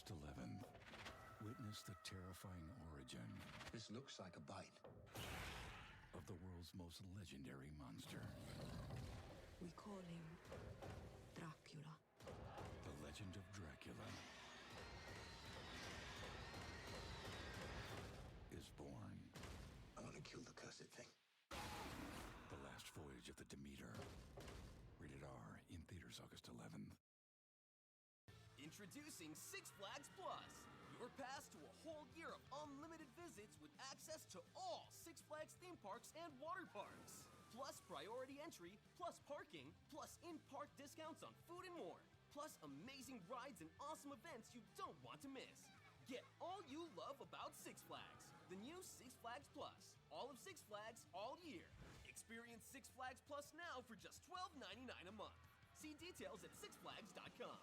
August 11th, witness the terrifying origin This looks like a bite. of the world's most legendary monster. We call him Dracula. The legend of Dracula is born. I want to kill the cursed thing. The Last Voyage of the Demeter. Rated R, in theaters August 11th. Introducing Six Flags Plus, your pass to a whole year of unlimited visits with access to all Six Flags theme parks and water parks. Plus priority entry, plus parking, plus in-park discounts on food and more. Plus amazing rides and awesome events you don't want to miss. Get all you love about Six Flags. The new Six Flags Plus. All of Six Flags all year. Experience Six Flags Plus now for just $12.99 a month. See details at sixflags.com.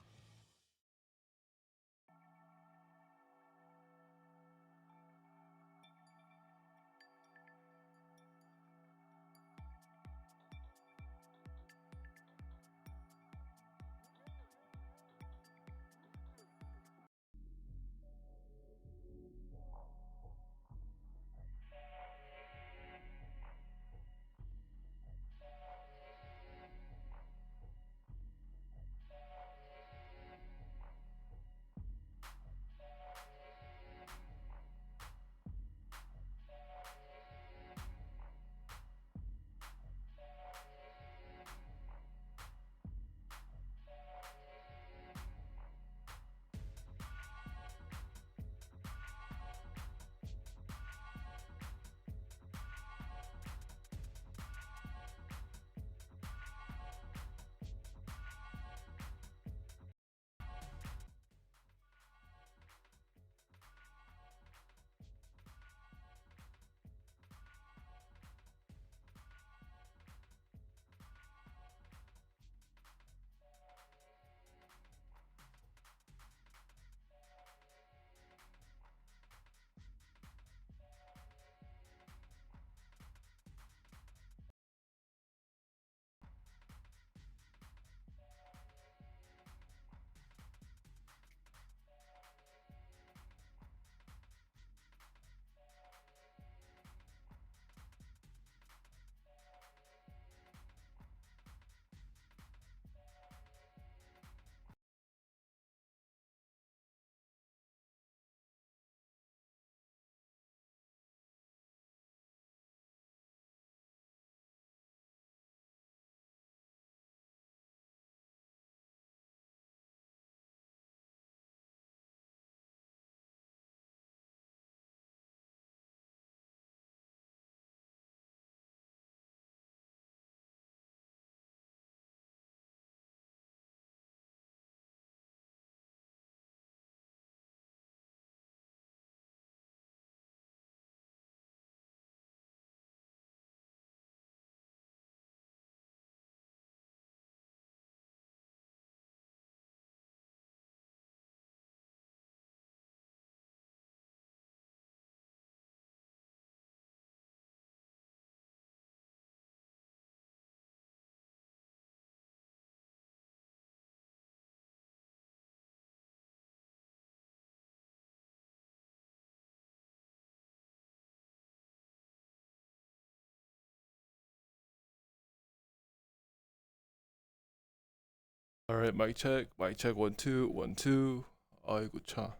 All right, mic check, 1 2 1 2. 아이고 차.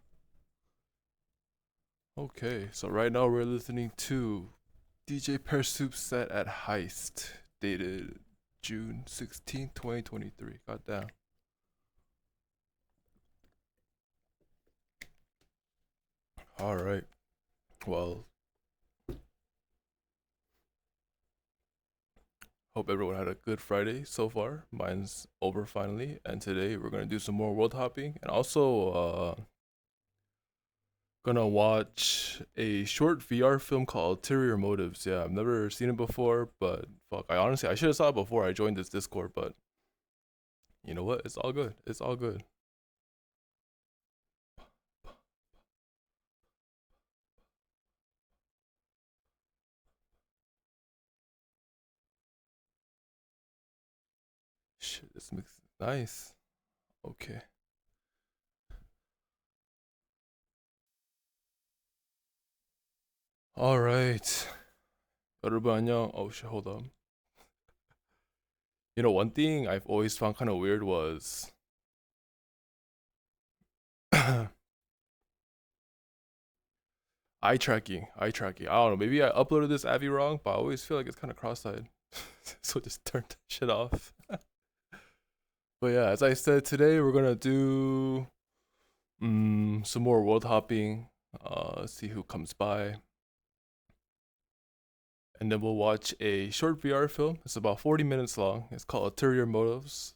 Okay, so right now we're listening to DJ Pear Soup set at Heist, dated June 16th, 2023. Goddamn. All right. Well, hope everyone had a good Friday so far. Mine's over finally, and today we're gonna do some more world hopping, and also gonna watch a short VR film called Ulterior Motives. Yeah, I've never seen it before, but fuck, I should have saw it before I joined this Discord, but you know what? It's all good. It's all good. Shit, this mix nice. Okay. All right. 여러분 안녕. Oh shit, hold on. You know, one thing I've always found kind of weird was eye tracking. Eye tracking. I don't know. Maybe I uploaded this Avi wrong, but I always feel like it's kind of cross-eyed. So just turn that shit off. But yeah, as I said, today we're gonna do some more world hopping. See who comes by. And then we'll watch a short VR film. It's about 40 minutes long. It's called Ulterior Motives.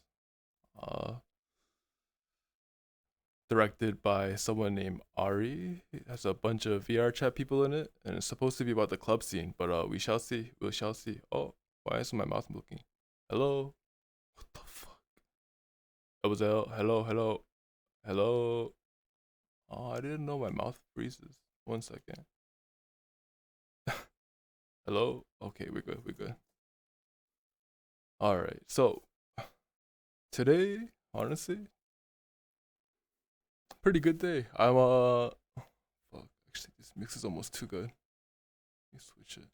Directed by someone named Ari. It has a bunch of VR chat people in it, and it's supposed to be about the club scene, but we shall see. We shall see. Oh, why is my mouth looking? Hello? What the fuck? It was hello, hello, hello. Oh, I didn't know my mouth freezes. 1 second. Hello? Okay, we're good, we're good. Alright, so today, honestly, pretty good day. Fuck, actually this mix is almost too good. Let me switch it.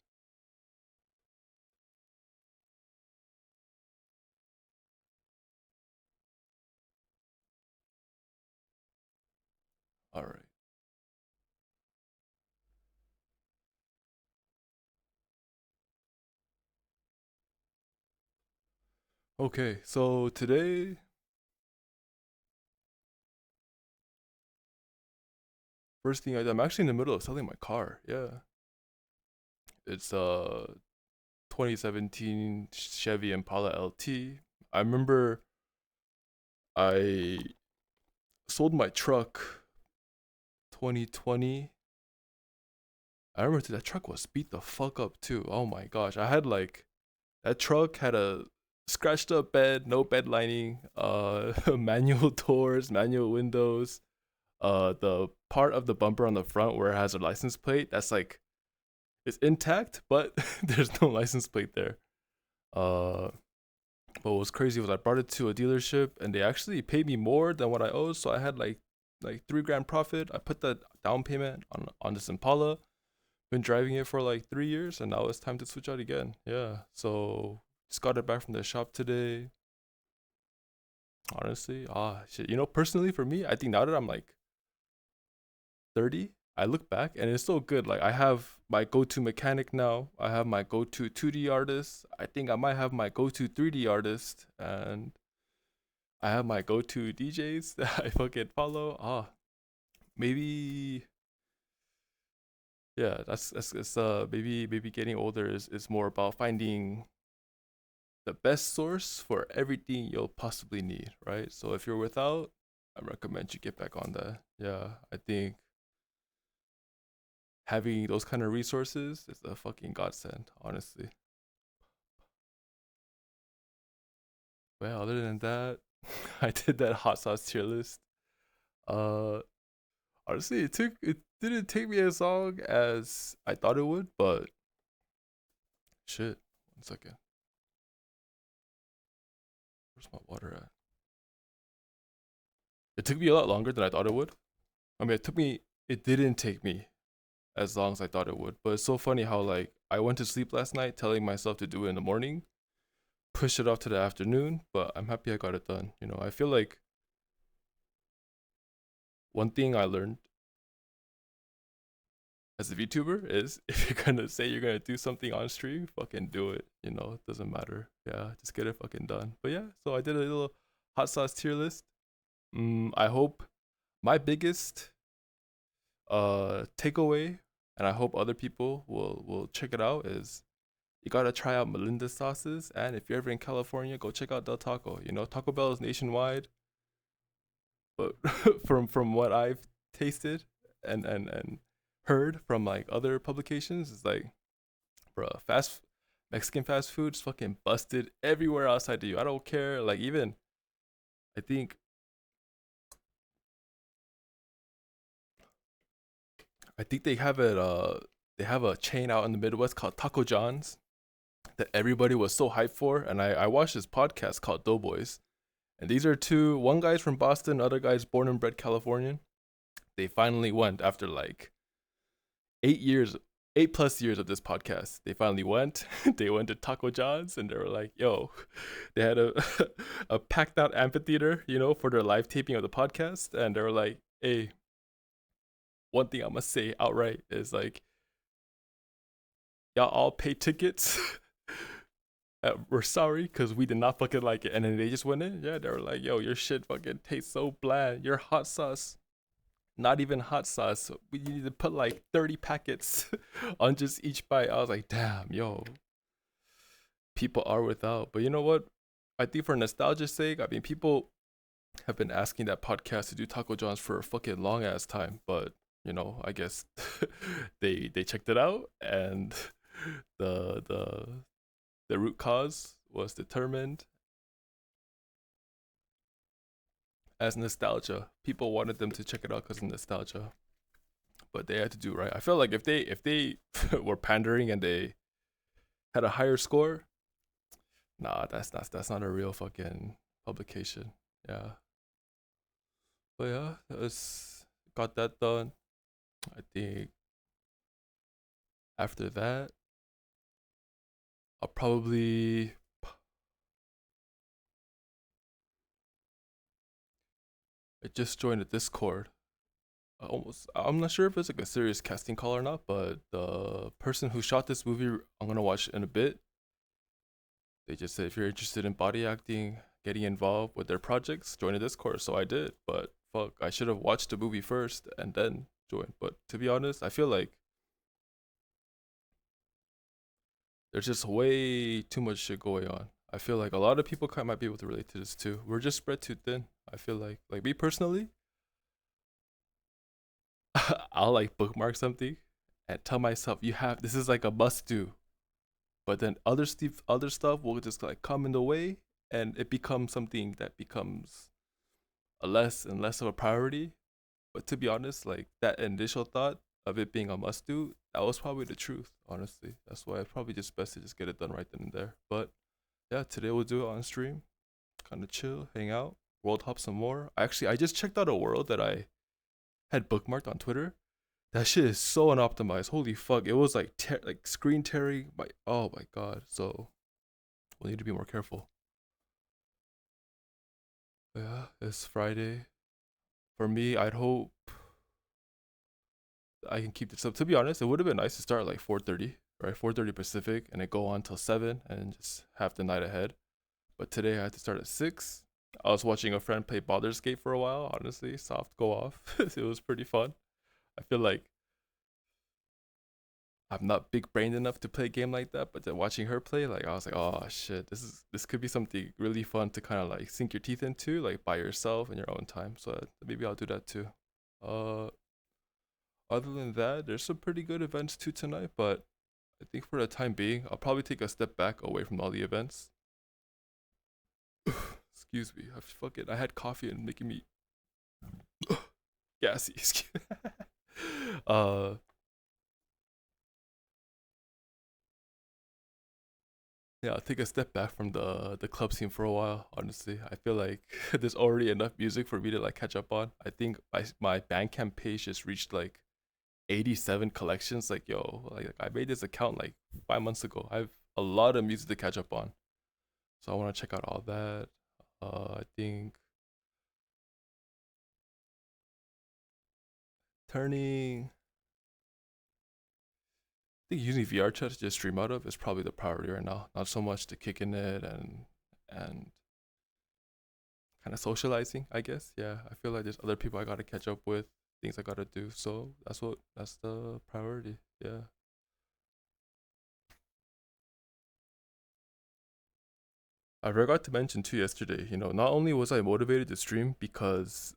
Alright. Okay, so today first thing I'm actually in the middle of selling my car. Yeah. It's 2017 Chevy Impala LT. I remember I sold my truck 2020. I remember that truck was beat the fuck up too. Oh my gosh. I had like that truck had a scratched up bed, no bed lining, manual doors, manual windows. The part of the bumper on the front where it has a license plate, that's like it's intact, but there's no license plate there. But what was crazy was I brought it to a dealership and they actually paid me more than what I owed, so I had like $3,000 profit. I put that down payment on this Impala. Been driving it for like 3 years, and now it's time to switch out again. Yeah, so just got it back from the shop today. Honestly, shit. You know, personally for me, I think now that I'm like 30, I look back and it's so good. Like I have my go-to mechanic now. I have my go-to 2D artist. I think I might have my go-to 3D artist, and I have my go-to DJs that I fucking follow. Maybe yeah, that's maybe getting older is more about finding the best source for everything you'll possibly need, right? So if you're without, I recommend you get back on that. Yeah, I think having those kind of resources is a fucking godsend, honestly. Well, other than that, I did that hot sauce tier list. Uh, Honestly, it didn't take me as long as I thought it would, but shit. 1 second. Where's my water at? It took me a lot longer than I thought it would. I mean, it didn't take me as long as I thought it would. But it's so funny how like I went to sleep last night telling myself to do it in the morning, push it off to the afternoon, but I'm happy I got it done. You know, I feel like one thing I learned as a VTuber is if you're gonna say you're gonna do something on stream, fucking do it. You know, it doesn't matter. Yeah, just get it fucking done. But yeah, so I did a little hot sauce tier list. I hope my biggest takeaway, and I hope other people will check it out, is you gotta try out Melinda's sauces, and if you're ever in California, go check out Del Taco. You know, Taco Bell is nationwide, but from what I've tasted and heard from like other publications, it's like, bruh, Mexican fast food's fucking busted everywhere outside the U. I don't care. Like even, I think they have it. They have a chain out in the Midwest called Taco John's that everybody was so hyped for, and I watched this podcast called Doughboys, and these are one guy's from Boston, other guy's born and bred Californian. They finally went after like 8 years 8+ years of this podcast. They finally went. They went to Taco John's and they were like, "Yo," they had a a packed out amphitheater, for their live taping of the podcast, and they were like, "Hey, one thing I must say outright is like, y'all all pay tickets." We're sorry because we did not fucking like it. And then they just went in. Yeah, they were like, "Yo, your shit fucking tastes so bland. Your hot sauce, not even hot sauce. We need to put like 30 packets on just each bite." I was like, "Damn, yo, people are without." But you know what? I think for nostalgia's sake, I mean, people have been asking that podcast to do Taco John's for a fucking long ass time. But I guess they checked it out, and the root cause was determined as nostalgia. People wanted them to check it out because of nostalgia, but they had to do right. I feel like if they were pandering and they had a higher score, nah, that's not a real fucking publication. Yeah, but yeah, it's got that done. I think after that, I'll probably I just joined a Discord. I'm not sure if it's like a serious casting call or not, but the person who shot this movie I'm gonna watch in a bit, they just said if you're interested in body acting, getting involved with their projects, join a Discord. So I did, but fuck, I should have watched the movie first and then joined. But to be honest, I feel like there's just way too much shit going on. I feel like a lot of people might be able to relate to this too. We're just spread too thin. I feel like me personally, I'll like bookmark something and tell myself this is like a must do. But then other stuff will just like come in the way, and it becomes something that becomes a less and less of a priority. But to be honest, like that initial thought of it being a must do, that was probably the truth, honestly. That's why it's probably just best to just get it done right then and there. But yeah, today we'll do it on stream. Kind of chill, hang out, world hop some more. Actually, I just checked out a world that I had bookmarked on Twitter. That shit is so unoptimized. Holy fuck! It was like like screen tearing. Oh my god. So we'll need to be more careful. But yeah, it's Friday. For me, I'd hope I can keep this up. To be honest, it would have been nice to start like 4:30, right? 4:30 Pacific, and then go on till 7, and just have the night ahead. But today I had to start at 6. I was watching a friend play Baldur's Gate for a while. Honestly, soft go off. It was pretty fun. I feel like I'm not big brained enough to play a game like that, but then watching her play, like I was like, oh shit, this could be something really fun to kind of like sink your teeth into, like by yourself in your own time. So maybe I'll do that too. Uh, Other than that, there's some pretty good events too tonight, but I think for the time being, I'll probably take a step back away from all the events. Excuse me, I had coffee and making me gassy. uh Yeah, I'll take a step back from the club scene for a while. Honestly, I feel like there's already enough music for me to like catch up on. I think my Bandcamp page just reached like 87 collections. Like yo, like I made this account like 5 months ago. I have a lot of music to catch up on, so I want to check out all that. I think turning. I think using VR chat to just stream out of is probably the priority right now. Not so much to kick in it and kind of socializing, I guess. Yeah, I feel like there's other people I gotta catch up with, things I gotta do. So that's the priority. Yeah. I forgot to mention too yesterday, not only was I motivated to stream because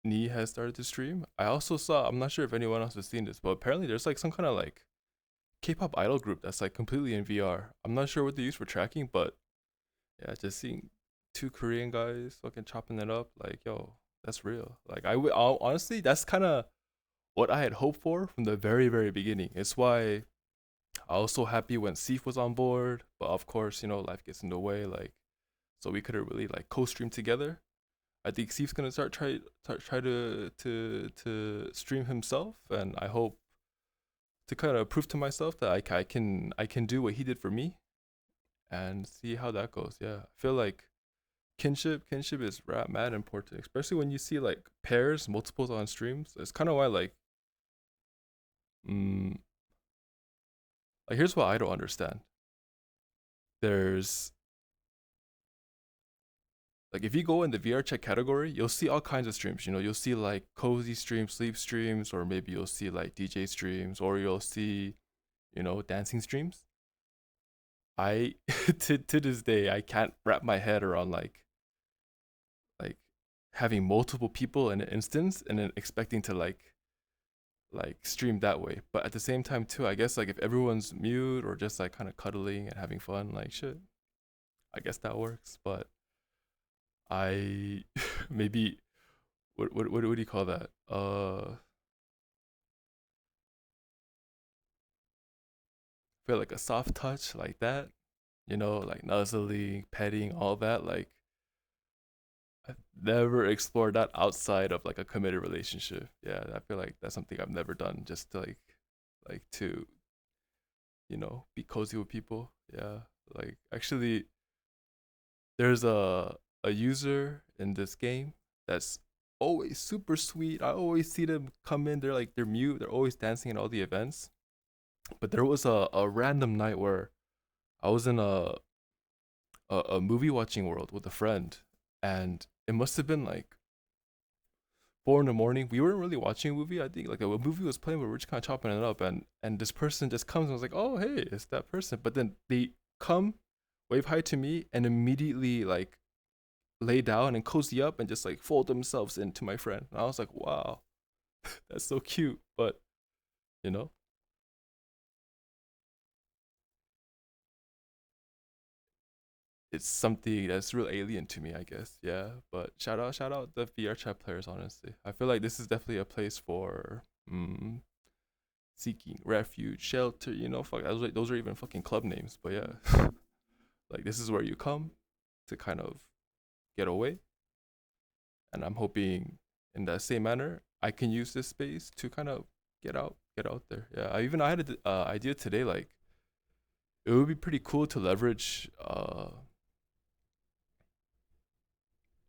Nee has started to stream, I also saw, I'm not sure if anyone else has seen this, but apparently there's like some kind of like K-pop idol group that's like completely in VR. I'm not sure what they use for tracking, but yeah, just seeing two Korean guys fucking chopping it up, like yo, that's real. Like honestly, that's kind of what I had hoped for from the very very beginning. It's why I was so happy when Seif was on board, but of course, life gets in the way. Like, so we couldn't really like co-stream together. I think Seif's gonna try to stream himself, and I hope to kind of prove to myself that I can do what he did for me and see how that goes. Yeah, I feel like kinship is mad important, especially when you see like pairs, multiples on streams. It's kind of why mm, like here's what I don't understand. There's like if you go in the VR chat category, you'll see all kinds of streams. You know, you'll see like cozy streams, sleep streams, or maybe you'll see like DJ streams, or you'll see, you know, dancing streams. I to this day I can't wrap my head around like having multiple people in an instance and then expecting to like stream that way. But at the same time too, I guess like if everyone's mute or just like kind of cuddling and having fun, like shit, I guess that works. But I maybe what do you call that? Feel like a soft touch like that, you know, like nuzzling, petting, all that. Like I've never explored that outside of like a committed relationship. Yeah, I feel like that's something I've never done. Just to like to be cozy with people. Yeah, like actually, there's a user in this game that's always super sweet. I always see them come in. They're mute. They're always dancing at all the events. But there was a random night where I was in a movie watching world with a friend, and it must have been like 4 in the morning. We weren't really watching a movie. I think like a movie was playing, but we were just kind of chopping it up, and this person just comes and was like, "Oh, hey, it's that person." But then they come, wave hi to me, and immediately like lay down and cozy up and just like fold themselves into my friend. And I was like, "Wow, that's so cute." But you know, it's something that's real alien to me, I guess. Yeah. But shout out the VR chat players. Honestly, I feel like this is definitely a place for seeking refuge, shelter. You know, fuck, those are even fucking club names. But yeah, like this is where you come to kind of get away, and I'm hoping in that same manner I can use this space to kind of get out there. Yeah, I had an idea today. Like it would be pretty cool to leverage.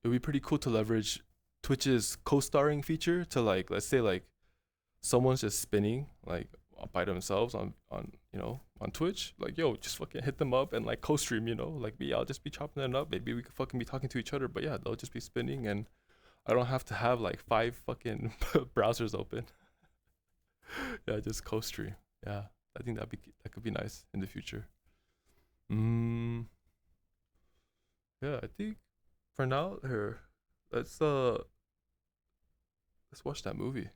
It would be pretty cool to leverage Twitch's co-starring feature to like, let's say like someone's just spinning like by themselves on on Twitch, like yo, just fucking hit them up and like co-stream, like me, I'll just be chopping it up. Maybe we could fucking be talking to each other, but yeah, they'll just be spinning, and I don't have to have like 5 fucking browsers open. Yeah, just co-stream. Yeah, I think that could be nice in the future. Mm, yeah, I think for now here, let's uh let's watch that movie.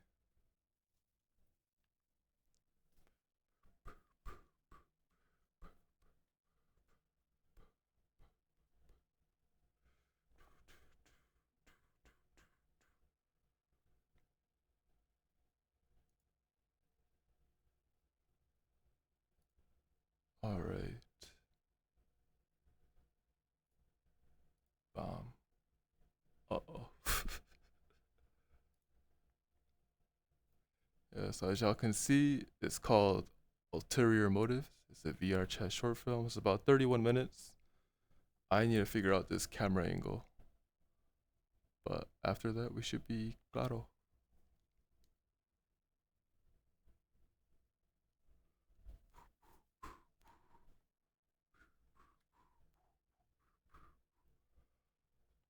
All right. Uh-oh. Yeah, so as y'all can see, it's called Ulterior Motives. It's a VR chat short film. It's about 31 minutes. I need to figure out this camera angle. But after that, we should be claro.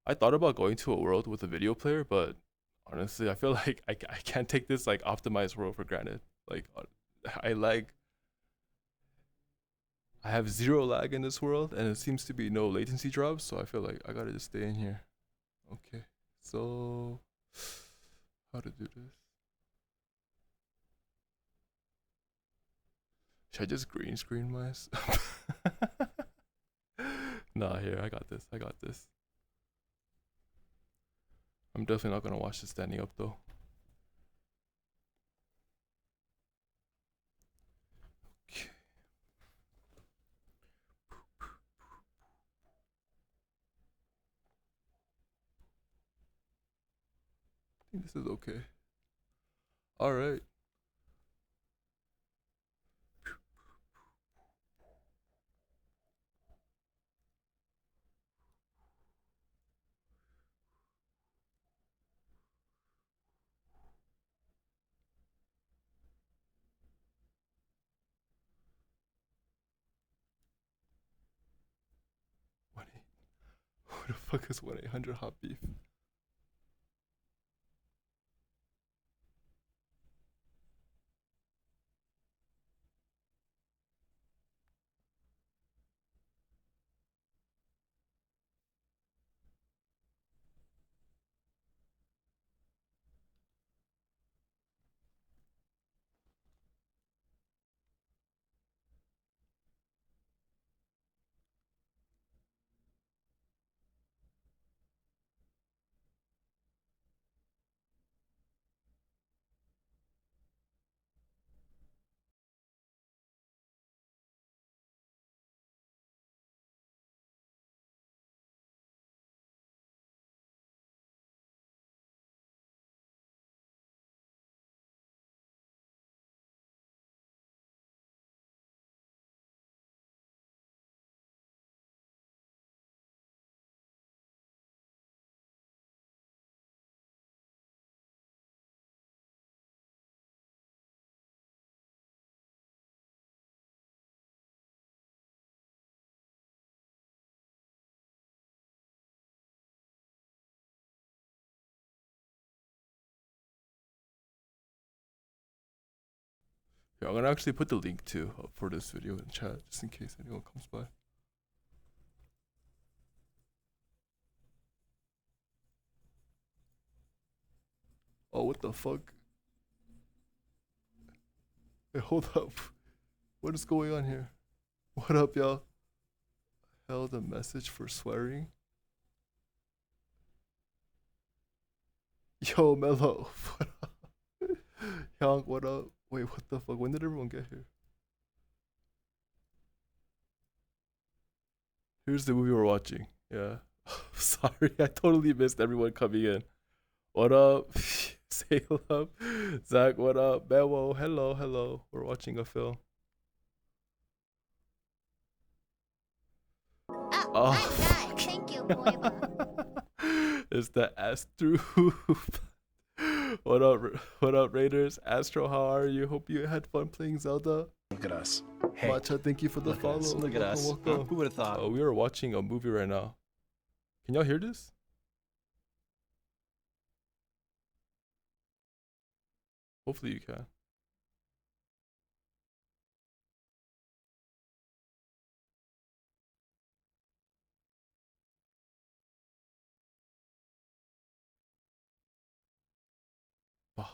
I thought about going to a world with a video player, but honestly, I feel like I can't take this like optimized world for granted. Like, I lag. I have zero lag in this world, and it seems to be no latency drops, so I feel like I gotta just stay in here. Okay, so how to do this? Should I just green screen myself? Nah, here, I got this. I got this. I'm definitely not gonna watch this standing up though. Okay. I think this is okay. All right. Who the fuck is 1-800 hot beef? Yeah, I'm gonna actually put the link to for this video in chat just in case anyone comes by. Oh, what the fuck? Hey, hold up. What is going on here? What up, y'all? Held a message for swearing? Yo, Mello. What up? Young, what up? Wait, what the fuck? When did everyone get here? Here's the movie we're watching. Yeah. Sorry, I totally missed everyone coming in. What up? Salem. Zach, what up? Bewo, hello, hello. We're watching a film. Oh, hi, guys. Thank you, Boiba. It's the Astro. What up, Raiders? Astro, how are you? Hope you had fun playing Zelda. Look at us. Hey, Matcha, thank you for the follow. Look at us. Welcome. Who would have thought? We are watching a movie right now. Can y'all hear this? Hopefully you can. Bald.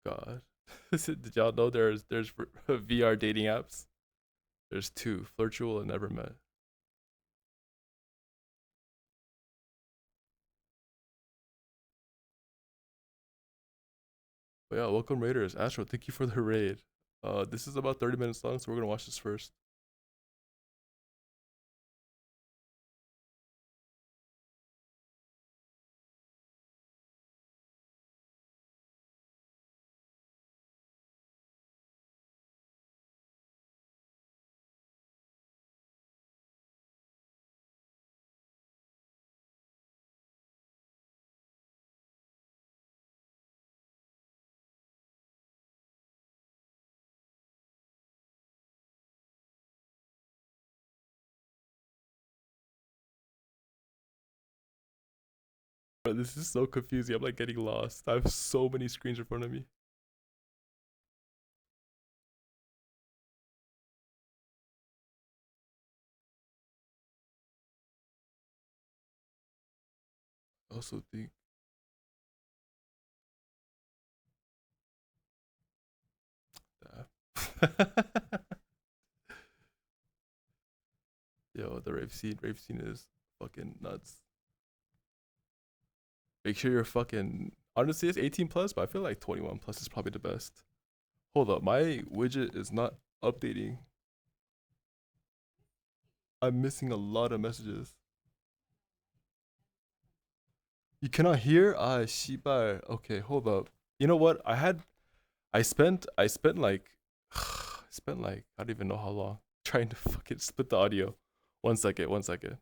God. Did y'all know there's VR dating apps? There's two, Flirtual and Never Met. But yeah, welcome Raiders. Astro, thank you for the raid. This is about 30 minutes long, so we're gonna watch this first. Bro, this is so confusing. I'm like getting lost. I have so many screens in front of me. I also think that yo, the rave scene is fucking nuts. Make sure you're fucking honestly it's 18 plus, but I feel like 21 plus is probably the best. Hold up, my widget is not updating. I'm missing a lot of messages. You cannot hear? Ah, shibai. Okay, hold up. You know what? I spent like I spent like I don't even know how long trying to fucking split the audio. 1 second, 1 second.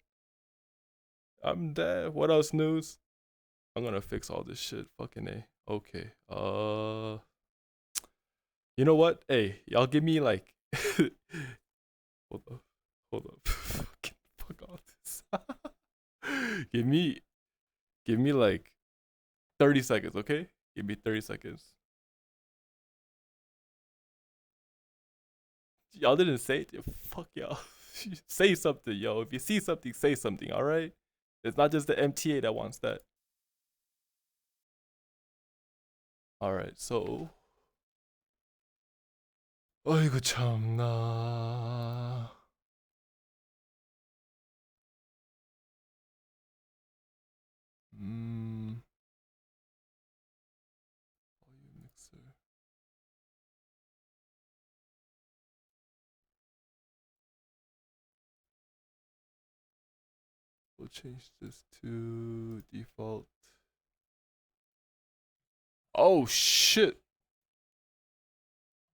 I'm dead. What else news? I'm gonna fix all this shit. Fucking A. Okay. You know what? Hey, y'all give me like hold up. Hold up. Fucking fuck all this. Give me like 30 seconds, okay? Give me 30 seconds. Y'all didn't say it. Fuck y'all. Say something, yo. If you see something, say something, alright? It's not just the MTA that wants that. Alright, so 어이구 참나. volume mixer. We'll change this to default. Oh shit.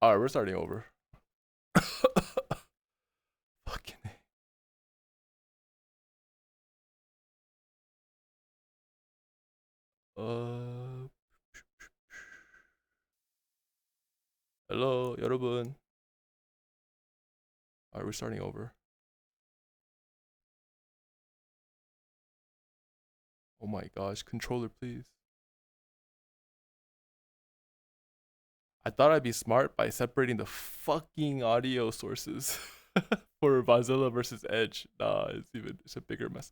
Alright, we're starting over. Fucking hello, 여러분. Alright, we're starting over. Oh my gosh, controller, please. I thought I'd be smart by separating the fucking audio sources for Mozilla versus Edge. Nah, it's a bigger mess.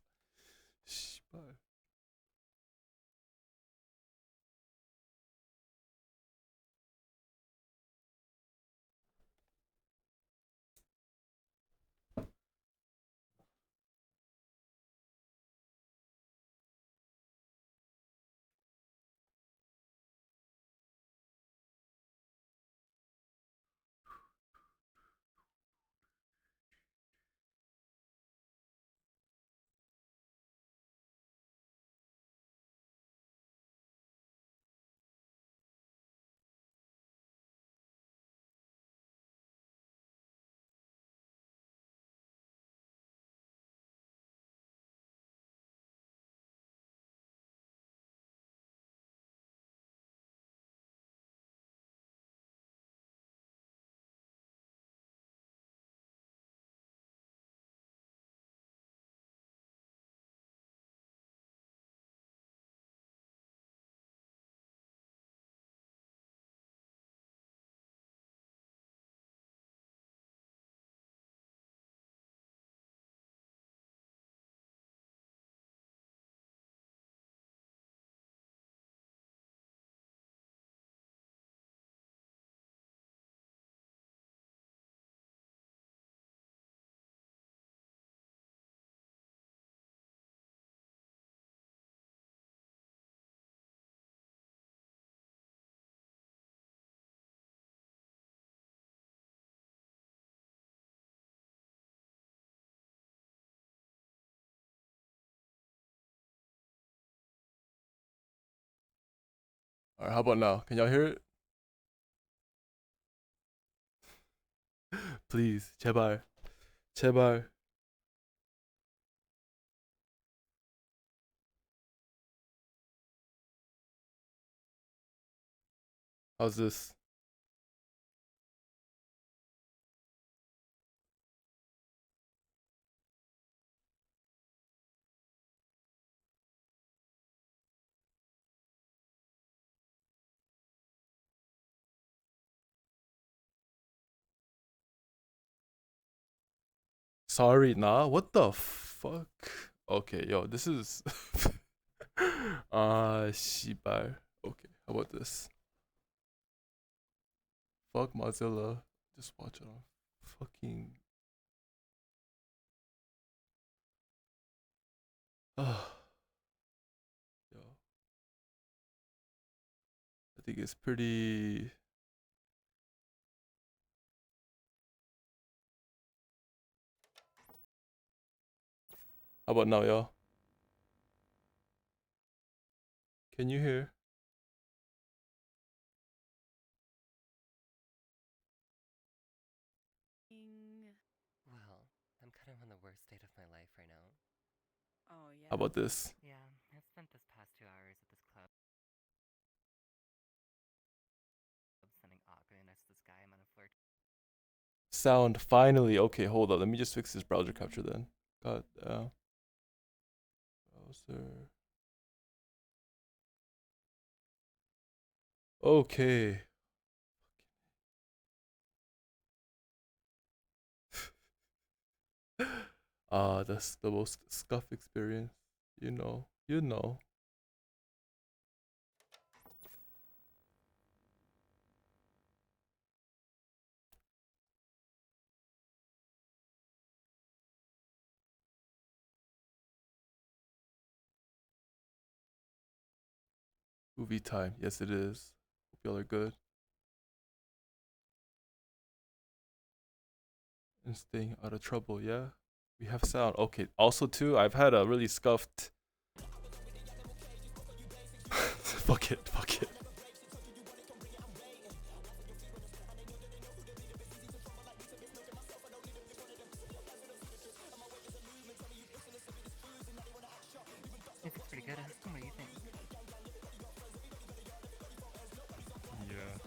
Alright, how about now? Can y'all hear it? Please, 제발. 제발. How's this? Sorry, nah. What the fuck? Okay, yo, this is 씨발. Okay, how about this? Fuck Mozilla. Just watch it on fucking yo. I think it's pretty. How about now, y'all? Can you hear? Well, I'm kind of on the worst state of my life right now. Oh, yeah. How about this? Yeah, I've spent this past 2 hours at this club sending Aqua next to this guy I'm on a flirt. Sound finally. Okay, hold on. Let me just fix this browser capture then. God, browser. Okay. That's the most scuff experience. You know. You know. Movie time. Yes, it is. Hope y'all are good. And staying out of trouble, yeah? We have sound. Okay, also too, I've had a really scuffed... fuck it, fuck it. It's pretty good. What do you think? Yeah.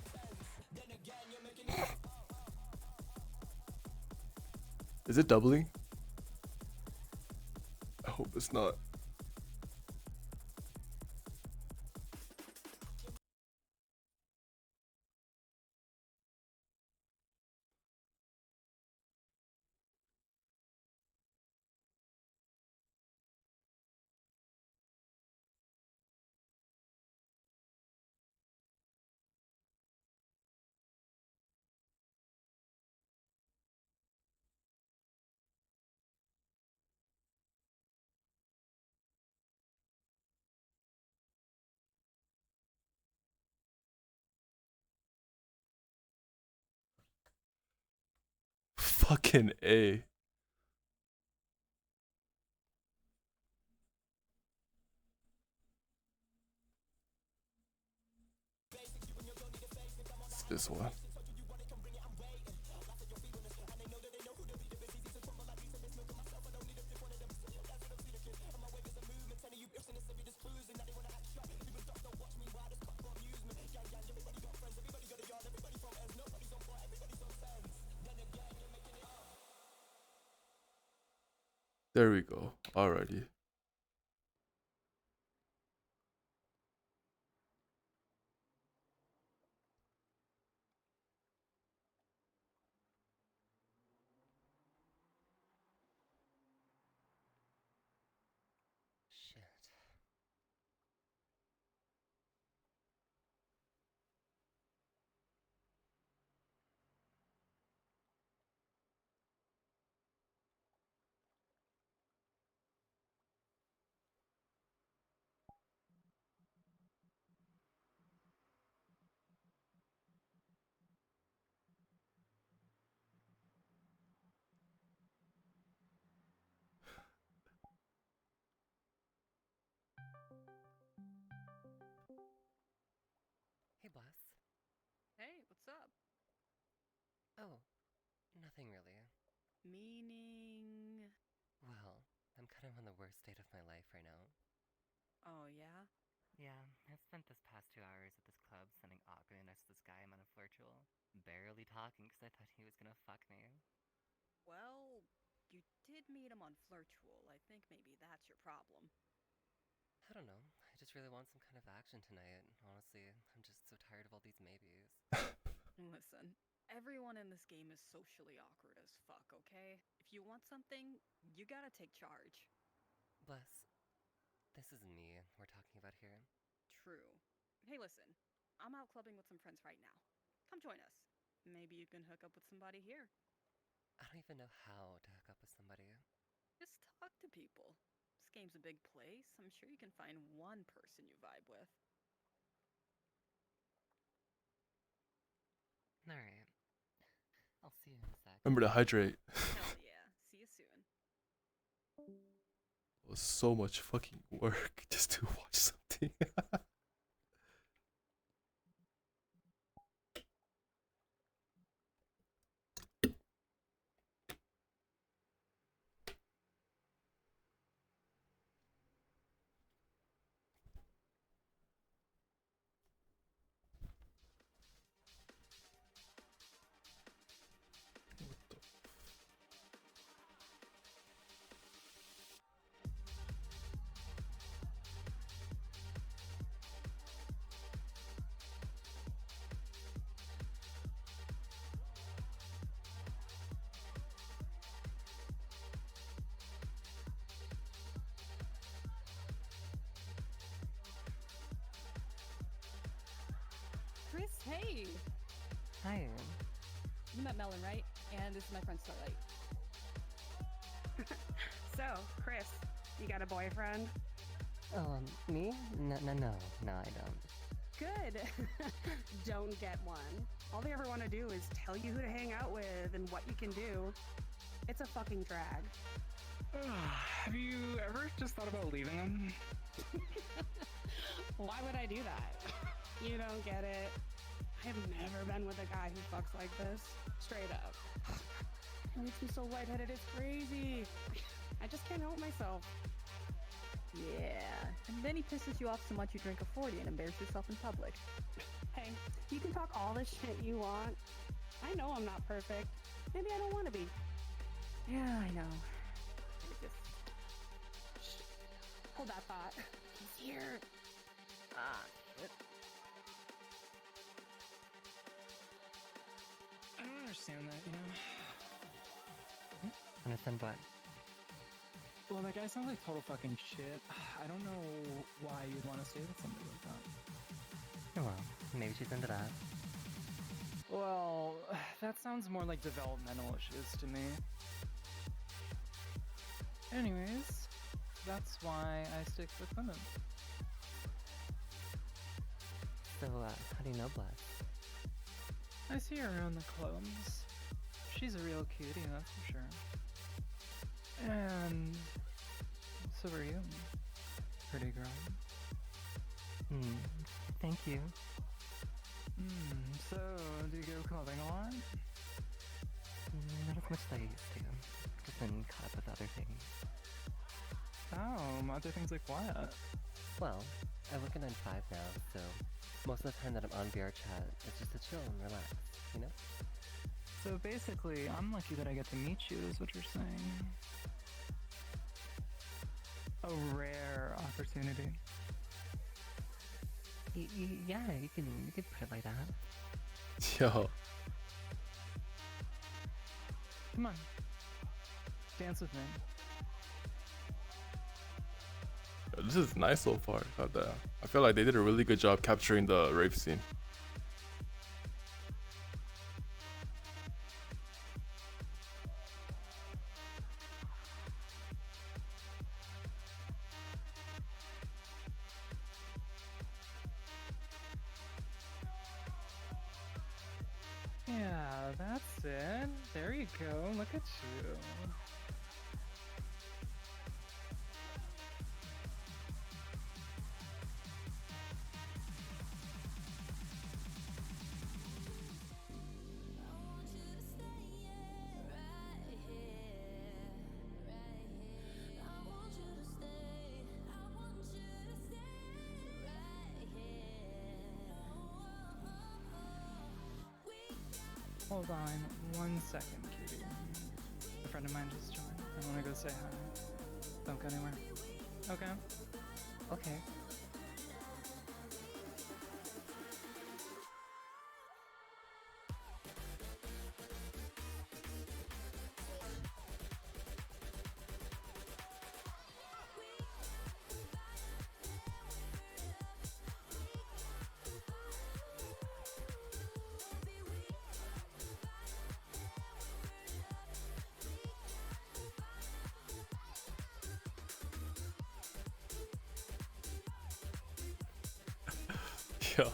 Is it doubling? I hope it's not. Fucking A. It's this one. There we go. Alrighty. Shit. Hey, Bless. Hey, what's up? Oh, nothing really. Meaning... Well, I'm kind of on the worst state of my life right now. Oh, yeah? Yeah, I've spent this past 2 hours at this club sending Aqua next to this guy I'm on a flirtual. Barely talking because I thought he was gonna fuck me. Well, you did meet him on Flirtual. I think maybe that's your problem. I don't know. I just really want some kind of action tonight. Honestly, I'm just so tired of all these maybes. Listen, everyone in this game is socially awkward as fuck, okay? If you want something, you gotta take charge. Bless, this is me we're talking about here. True. Hey, listen, I'm out clubbing with some friends right now. Come join us. Maybe you can hook up with somebody here. I don't even know how to hook up with somebody. Just talk to people. This game's a big place. I'm sure you can find one person you vibe with. Alright. I'll see you in a sec. Remember to hydrate. Hell yeah. See you soon. It was so much fucking work just to watch something. Hey! Hi. You met Melon, right? And this is my friend Starlight. So, Chris, you got a boyfriend? Me? No, I don't. Good. Don't get one. All they ever want to do is tell you who to hang out with and what you can do. It's a fucking drag. Have you ever just thought about leaving them? Why would I do that? You don't get it. I have never been with a guy who fucks like this. Straight up. It makes me so lightheaded, it's crazy. I just can't help myself. Yeah. And then he pisses you off so much you drink a 40 and embarrass yourself in public. Hey, you can talk all the shit you want. I know I'm not perfect. Maybe I don't want to be. Yeah, I know. I just... Shh. Hold that thought. He's here. Ah, shit. I don't understand that, you know? Understand what? Well, that guy sounds like total fucking shit. I don't know why you'd want to stay with somebody like that. Oh well, maybe she's into that. Well, that sounds more like developmental issues to me. Anyways, that's why I stick with women. So, how do you know Bless? I see her around the clubs. She's a real cutie, that's for sure. And so are you, pretty girl. Thank you. So do you go clubbing a lot? Not as much as I used to. Just been caught up with other things. Oh, other things like what? Well, I work at 9 to 5 now, so most of the time that I'm on VR chat, it's just to chill and relax, you know? So basically, I'm lucky that I get to meet you, is what you're saying. A rare opportunity. Yeah, you could put it like that. Yo. Come on. Dance with me. This is nice so far. God damn. I feel like they did a really good job capturing the rape scene. Yeah, that's it. There you go. Look at you. Hold on 1 second, cutie. A friend of mine just joined. I want to go say hi. Don't go anywhere. Okay. Okay. Yo.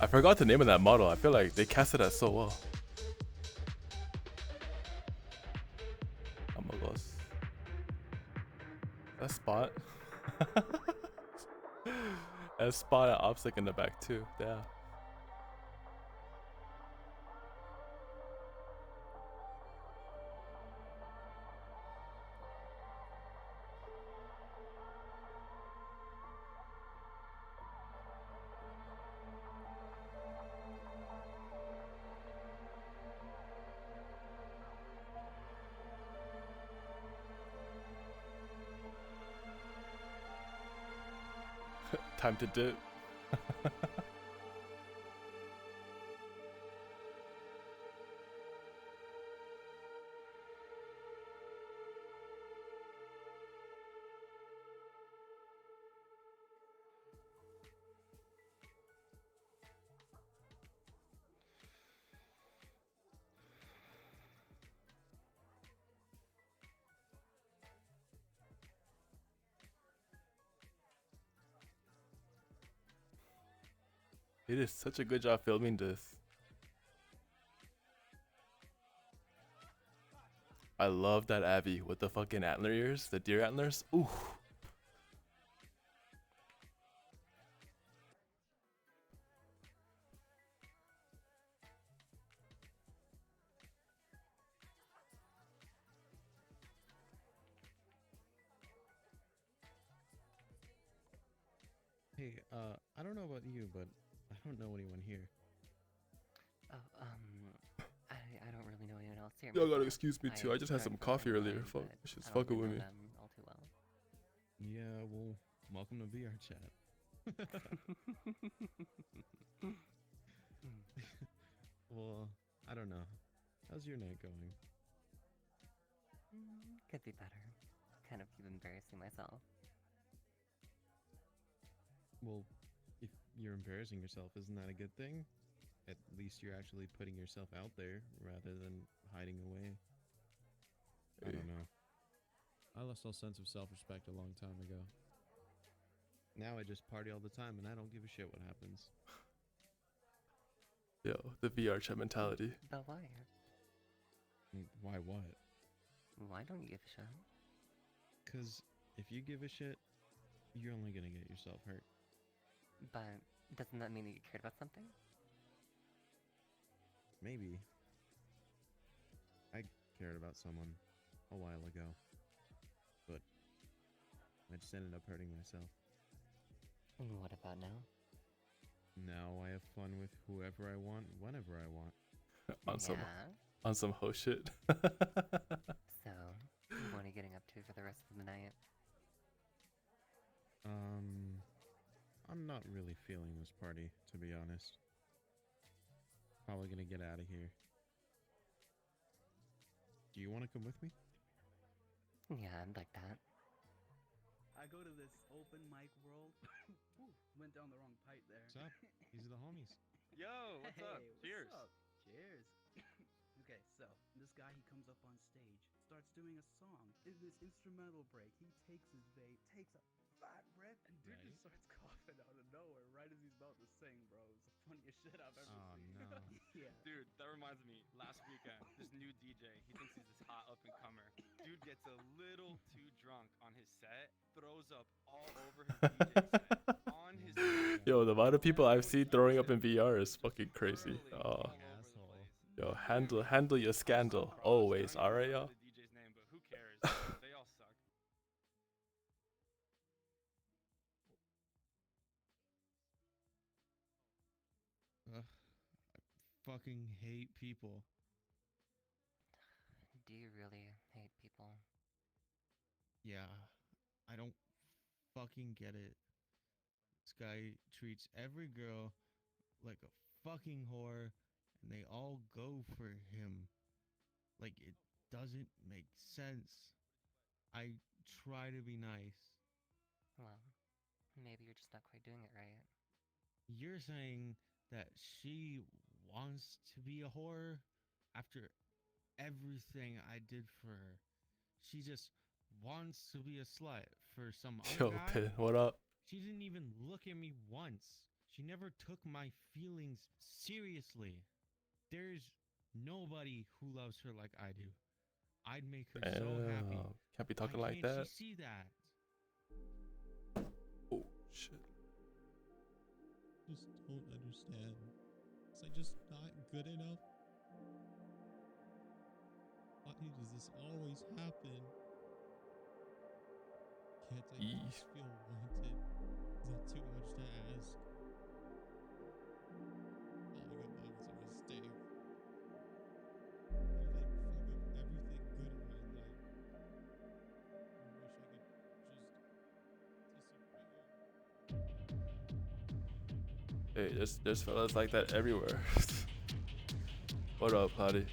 I forgot the name of that model. I feel like they casted that so well. Oh my gosh. That spot. That spot at Opsic in the back too. Yeah. Time to dip. It is such a good job filming this. I love that Abby with the fucking antler ears, the deer antlers. Ooh. Hey, I don't know about you, but I don't know anyone here. Oh, I don't really know anyone else here. Y'all gotta myself. excuse me too. I just had joined some from coffee online, earlier. Fuck, but this shit's I don't fucking really with know me. them all too well. Yeah, well, welcome to VR chat. Well, I don't know. How's your night going? Could be better. Kind of keep embarrassing myself. Well, if you're embarrassing yourself, isn't that a good thing? At least you're actually putting yourself out there rather than hiding away. I don't know. I lost all sense of self-respect a long time ago. Now I just party all the time and I don't give a shit what happens. Yo, the VR chat mentality. But why? Why what? Why don't you give a shit? Because if you give a shit, you're only gonna get yourself hurt. But doesn't that mean that you cared about something? Maybe. I cared about someone a while ago. But I just ended up hurting myself. And what about now? Now I have fun with whoever I want, whenever I want. on some ho shit. So, what are you getting up to for the rest of the night? I'm not really feeling this party, to be honest. Probably gonna get out of here. Do you want to come with me? Yeah, I'd like that. I go to this open mic world. Ooh, went down the wrong pipe there. What's up? These are the homies. Yo, what's up? Cheers. What's up? Cheers. Okay, so this guy, he comes up on stage, starts doing a song. In this instrumental break, he takes his vape, takes a fat rip, and dude just starts coughing out of nowhere right as he's about to sing, bro. It's the funniest shit I've ever seen. No. Yeah. Dude, that reminds me, last weekend, this new DJ, he thinks he's this hot up and comer. Dude gets a little too drunk on his set, throws up all over his DJ set, on his Yo, the amount of people I've seen throwing up in VR is fucking crazy. Oh. Yo, handle your scandal always. All right, y'all. the DJ's name, but who cares? They all suck. I fucking hate people. Do you really hate people? Yeah, I don't fucking get it. This guy treats every girl like a fucking whore, and they all go for him. Like, it doesn't make sense. I try to be nice. Well, maybe you're just not quite doing it right. You're saying that she wants to be a whore after everything I did for her. She just wants to be a slut for some other Yo, guy? Pin, what up? She didn't even look at me once. She never took my feelings seriously. There's nobody who loves her like I do. I'd make her so happy. Can't be talking Why like can't that. she see that? Oh shit. Just don't understand. Is I just not good enough? Why does this always happen? Can't I just feel wanted? Is that too much to ask? Falling in love is a mistake. Why did I fuck up everything good in my life? I wish I could just disappear. Hey, there's fellas like that everywhere. What up, Cloudy?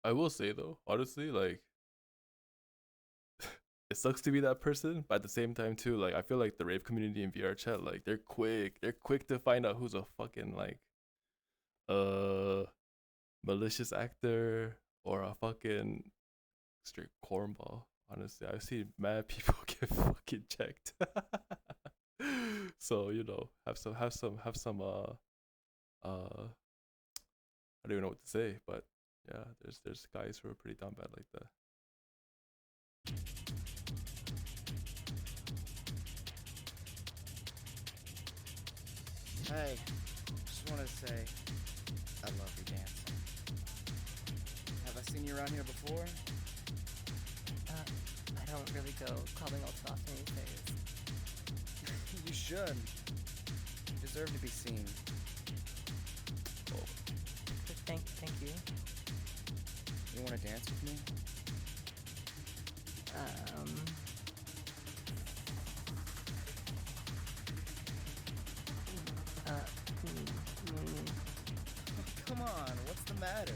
I will say though, honestly, like it sucks to be that person, but at the same time too, like I feel like the rave community in VR chat, like they're quick to find out who's a fucking like uh malicious actor or a fucking straight cornball. Honestly, I've seen mad people get fucking checked. So you know, I don't even know what to say, but yeah, there's guys who are pretty down bad like that. Hey, just wanted to say, I love your dancing. Have I seen you around here before? I don't really go clubbing all too often these days. You should. You deserve to be seen. Thank you. You want to dance with me? Come on, what's the matter?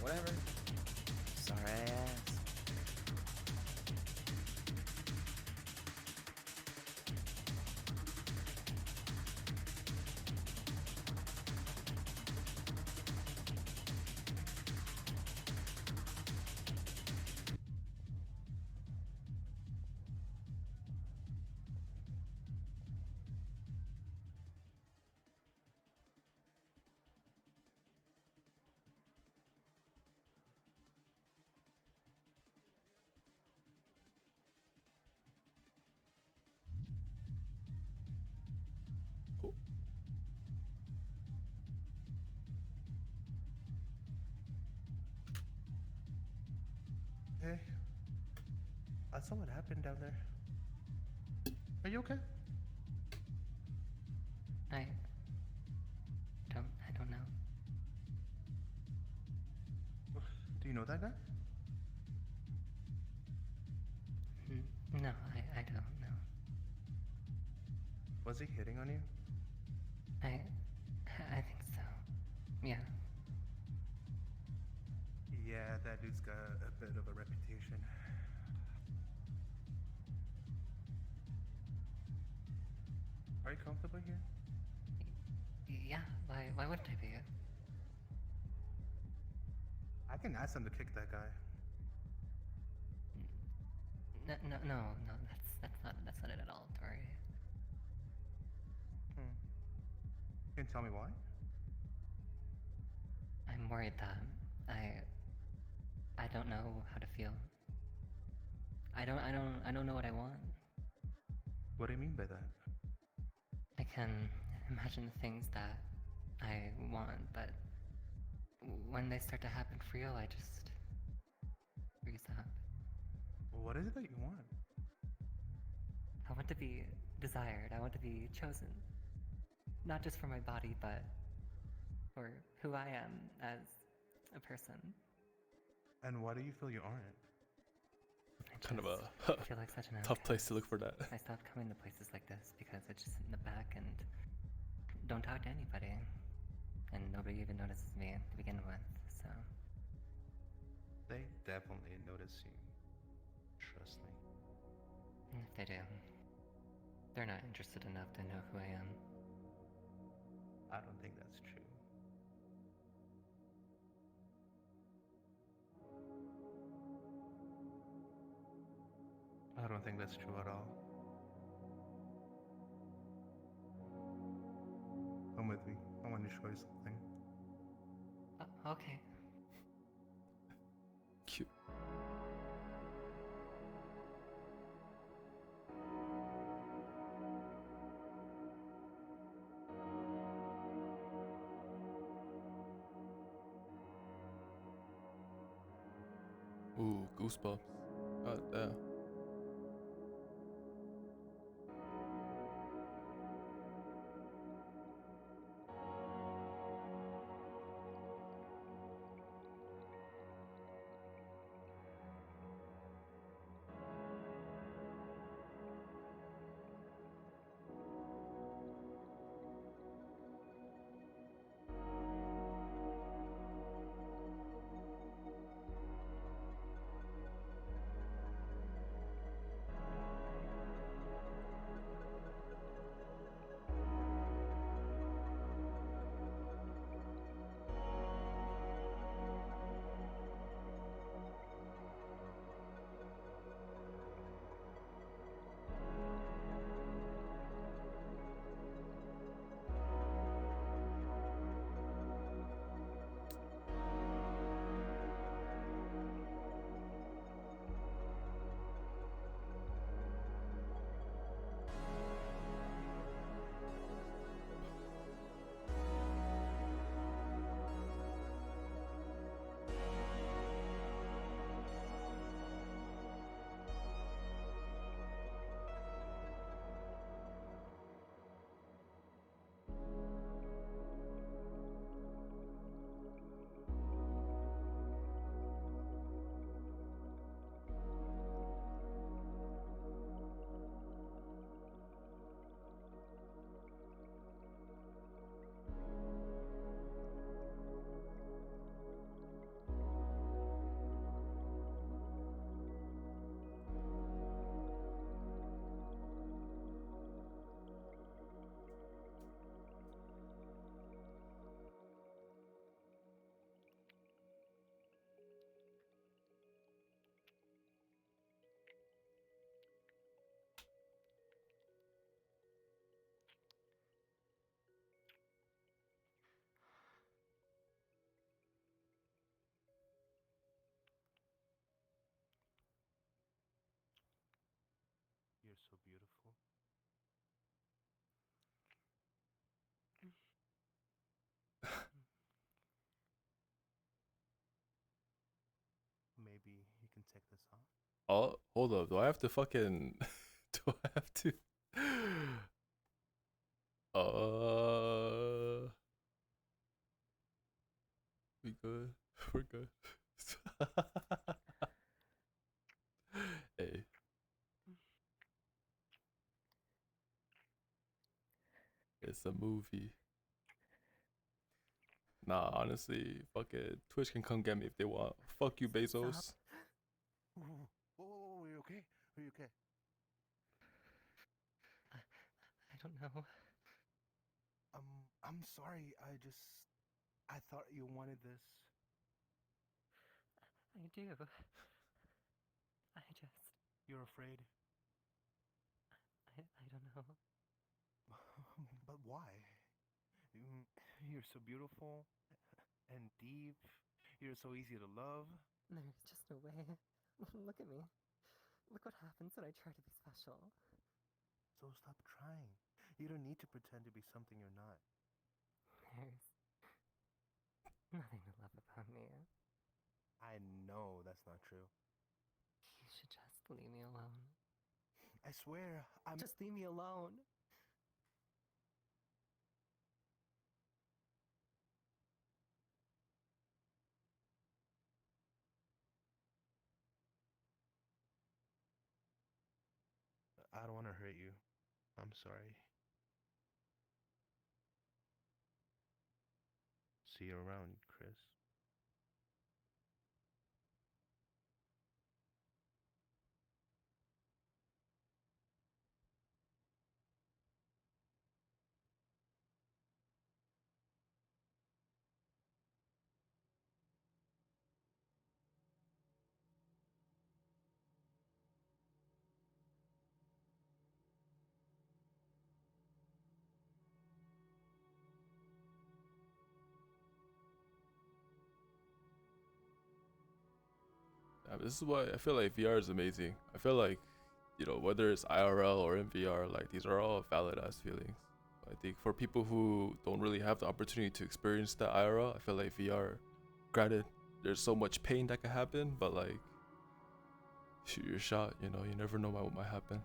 Whatever. Sorry I asked. Hey, I saw what happened down there. Are you okay? I don't know. Do you know that guy? No, I don't know. Was he hitting on you? I think so. Yeah. Yeah, that dude's got a bit of a reputation. Are you comfortable here? Yeah, why wouldn't I be? I can ask him to kick that guy. No, that's not it at all, Tori. Can you tell me why? I'm worried that I don't know how to feel. I don't know what I want. What do you mean by that? I can imagine things that I want, but when they start to happen for real, I just freeze up. What is it that you want? I want to be desired. I want to be chosen. Not just for my body, but for who I am as a person. And why do you feel you aren't? Kind of a feel like such an tough place to look for that. I stopped coming to places like this because I just sit in the back and don't talk to anybody. And nobody even notices me to begin with, so. They definitely notice you. Trust me. If they do, they're not interested enough to know who I am. I don't think that's true. I don't think that's true at all. Come with me. I want to show you something. Okay. Cute. Ooh, goosebumps. God damn. beautiful. Maybe you can take this off. Oh, hold up. Do I have to fucking do I have to we good. We're good. Hey. It's a movie. Nah, honestly, fucking Twitch can come get me if they want. Fuck you, Bezos. Whoa, are you okay? Are you okay? I don't know. I'm sorry. I thought you wanted this. I do. I just. You're afraid? I don't know. But why? You're so beautiful and deep. You're so easy to love. There's just no way. Look at me. Look what happens when I try to be special. So stop trying. You don't need to pretend to be something you're not. There's nothing to love about me. I know that's not true. You should just leave me alone. I swear, Just leave me alone. I don't want to hurt you. I'm sorry. See you around, Chris. This is why I feel like VR is amazing. I feel like, you know, whether it's IRL or in VR, like these are all valid ass feelings. I think for people who don't really have the opportunity to experience that IRL, I feel like VR, granted, there's so much pain that can happen, but like, shoot your shot, you know, you never know what might happen.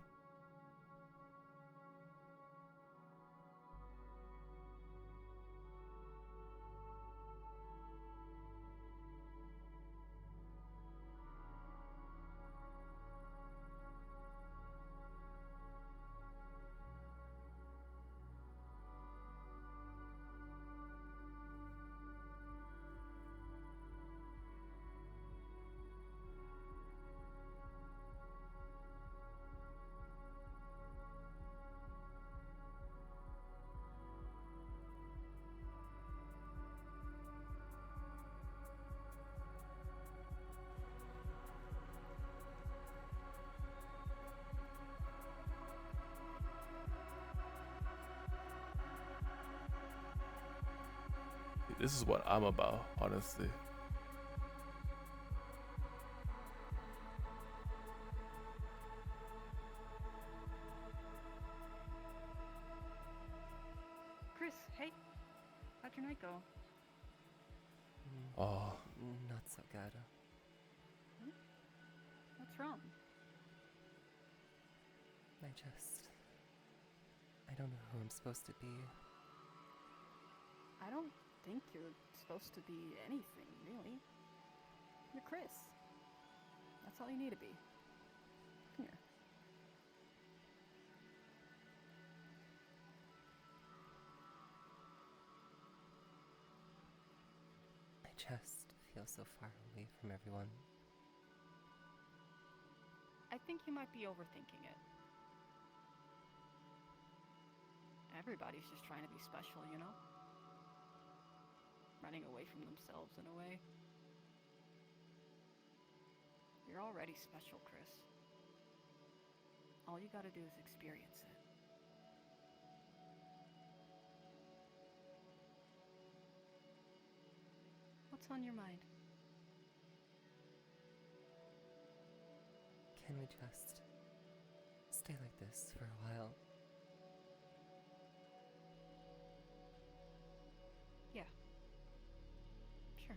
This is what I'm about, honestly. Chris, hey. How'd your night go? Oh. Not so good. What's wrong? I don't know who I'm supposed to be. I don't think you're supposed to be anything, really. You're Chris. That's all you need to be. Come here. I just feel so far away from everyone. I think you might be overthinking it. Everybody's just trying to be special, you know? Running away from themselves in a way. You're already special, Chris. All you gotta do is experience it. What's on your mind? Can we just stay like this for a while. Yeah. Sure.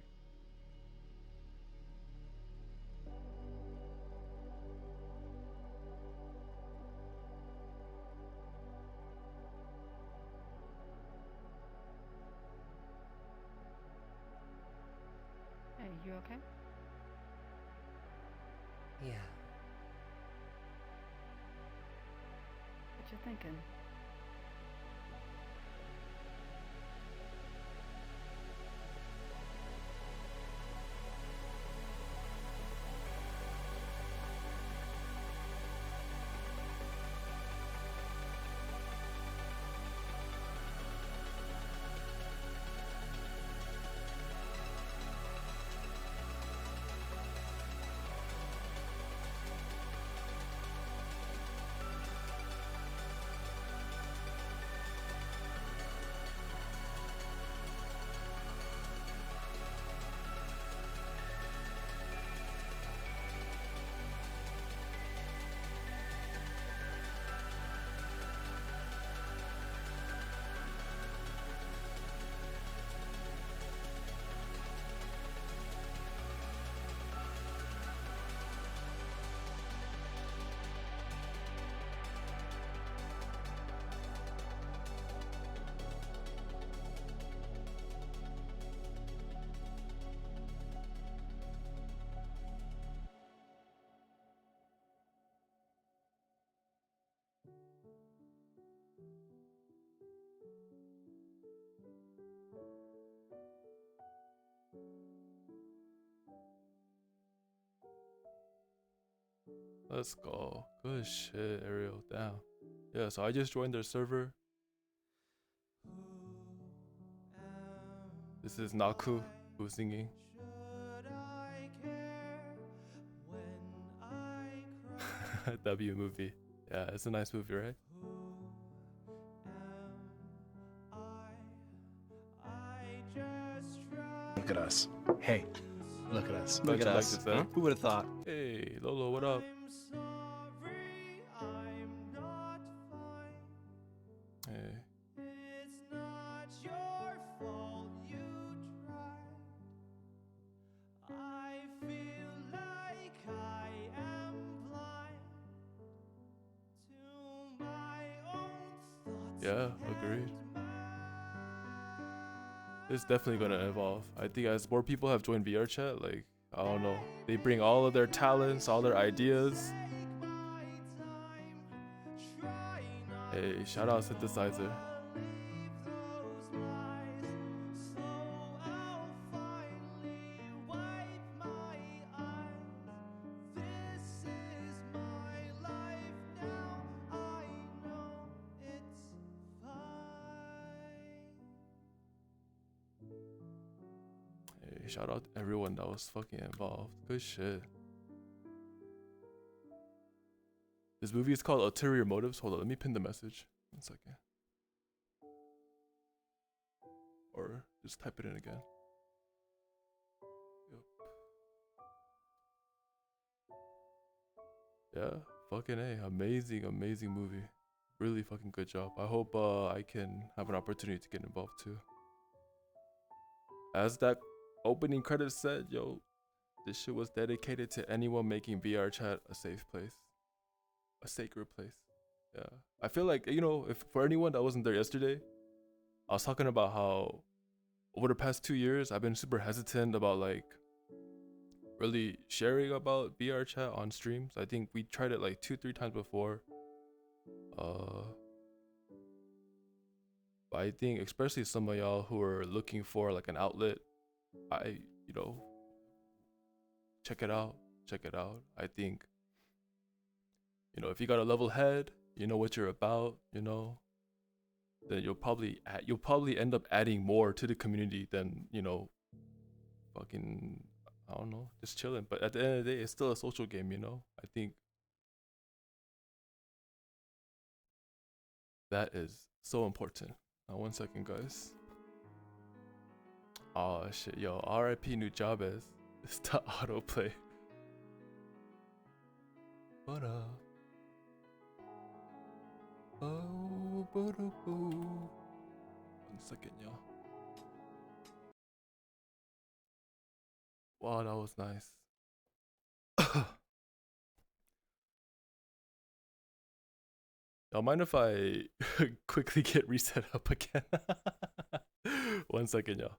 Hey, you okay? Yeah. What you thinking? Let's go. Good shit, Ariel. Damn. Yeah, so I just joined their server. This is Naku who's singing. W movie. Yeah, it's a nice movie, right? Look at us. Hey, look at us. Look at us. Huh? Who would have thought? Hey, Lolo, what up? Hey. Yeah, agreed. It's definitely gonna evolve. I think as more people have joined VR chat, like, I don't know, they bring all of their talents, all their ideas. Hey, shout out Synthesizer. Hey, shout out to everyone that was fucking involved. Good shit. This movie is called Ulterior Motives. Hold on, let me pin the message. 1 second. Or just type it in again. Yep. Yeah, fucking A. Amazing, amazing movie. Really fucking good job. I hope I can have an opportunity to get involved too. As that opening credits said, yo, this shit was dedicated to anyone making VR chat a safe place. A sacred place. Yeah. I feel like, you know, if for anyone that wasn't there yesterday, I was talking about how over the past 2 years, I've been super hesitant about like really sharing about VR chat on streams. I think we tried it like 2-3 times before. But I think especially some of y'all who are looking for like an outlet, you know, check it out. Check it out. I think, you know, if you got a level head, you know what you're about, you know, then you'll probably end up adding more to the community than, you know, fucking, I don't know, just chilling. But at the end of the day, it's still a social game, you know. I think that is so important. Now 1 second, guys. Oh shit, yo, RIP Nujabes. It's the autoplay. What up? Oh, boo. 1 second, y'all. Wow, that was nice. Y'all mind if I quickly get reset up again? 1 second, y'all.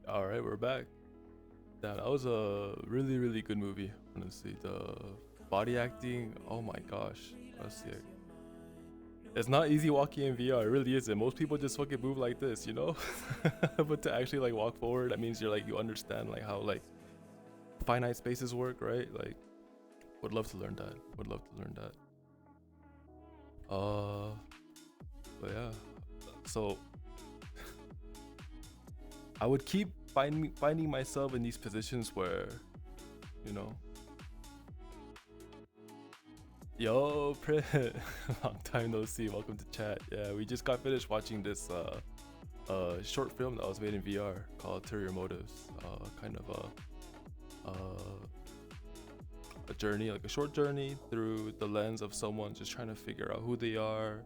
All right, we're back. That was a really good movie. Honestly, the body acting. Oh my gosh, let's see. It's not easy walking in VR. It really isn't. Most people just fucking move like this, you know. But to actually like walk forward, that means you're like you understand like how like finite spaces work, right? Like, would love to learn that. Would love to learn that. But yeah. So I would keep finding myself in these positions where, you know. Yo, Print, long time no see. Welcome to chat. Yeah, we just got finished watching this short film that was made in VR called Ulterior Motives. Kind of a journey, like a short journey through the lens of someone just trying to figure out who they are,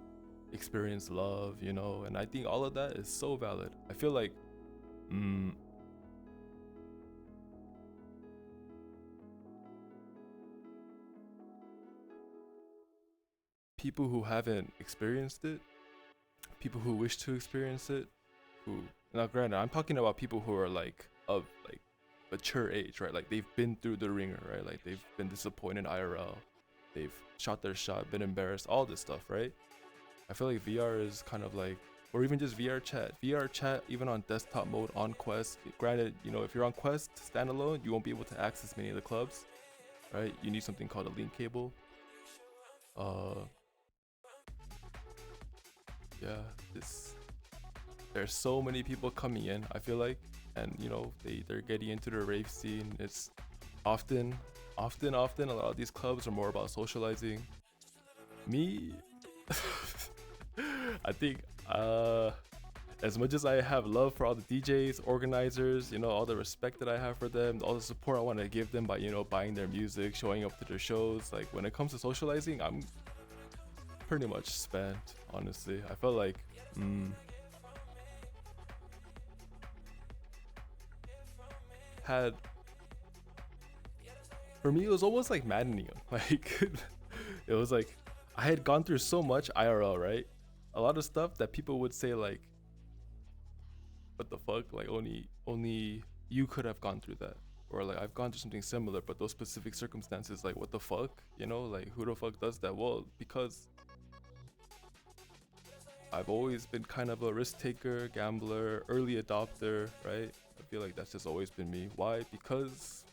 experience love, you know. And I think all of that is so valid. I feel like, people who haven't experienced it, people who wish to experience it, who, now granted, I'm talking about people who are like of like mature age, right? Like they've been through the ringer, right? Like they've been disappointed IRL, they've shot their shot, been embarrassed, all this stuff, right? I feel like VR is kind of like, or even just VR chat, even on desktop mode on Quest. Granted, you know, if you're on Quest standalone, you won't be able to access many of the clubs, right? You need something called a link cable. Yeah, there's so many people coming in, I feel like, and you know, they're getting into the rave scene. It's often a lot of these clubs are more about socializing. Me, I think as much as I have love for all the DJs, organizers, you know, all the respect that I have for them, all the support I want to give them by, you know, buying their music, showing up to their shows, like when it comes to socializing, I'm pretty much spent, honestly. I felt like for me it was almost like maddening. Like it was like I had gone through so much IRL, right? a lot of stuff that people would say like, what the fuck, like only you could have gone through that, or like I've gone through something similar, but those specific circumstances, like what the fuck, you know, like who the fuck does that? Well, because I've always been kind of a risk taker, gambler, early adopter, right? I feel like that's just always been me. Why? Because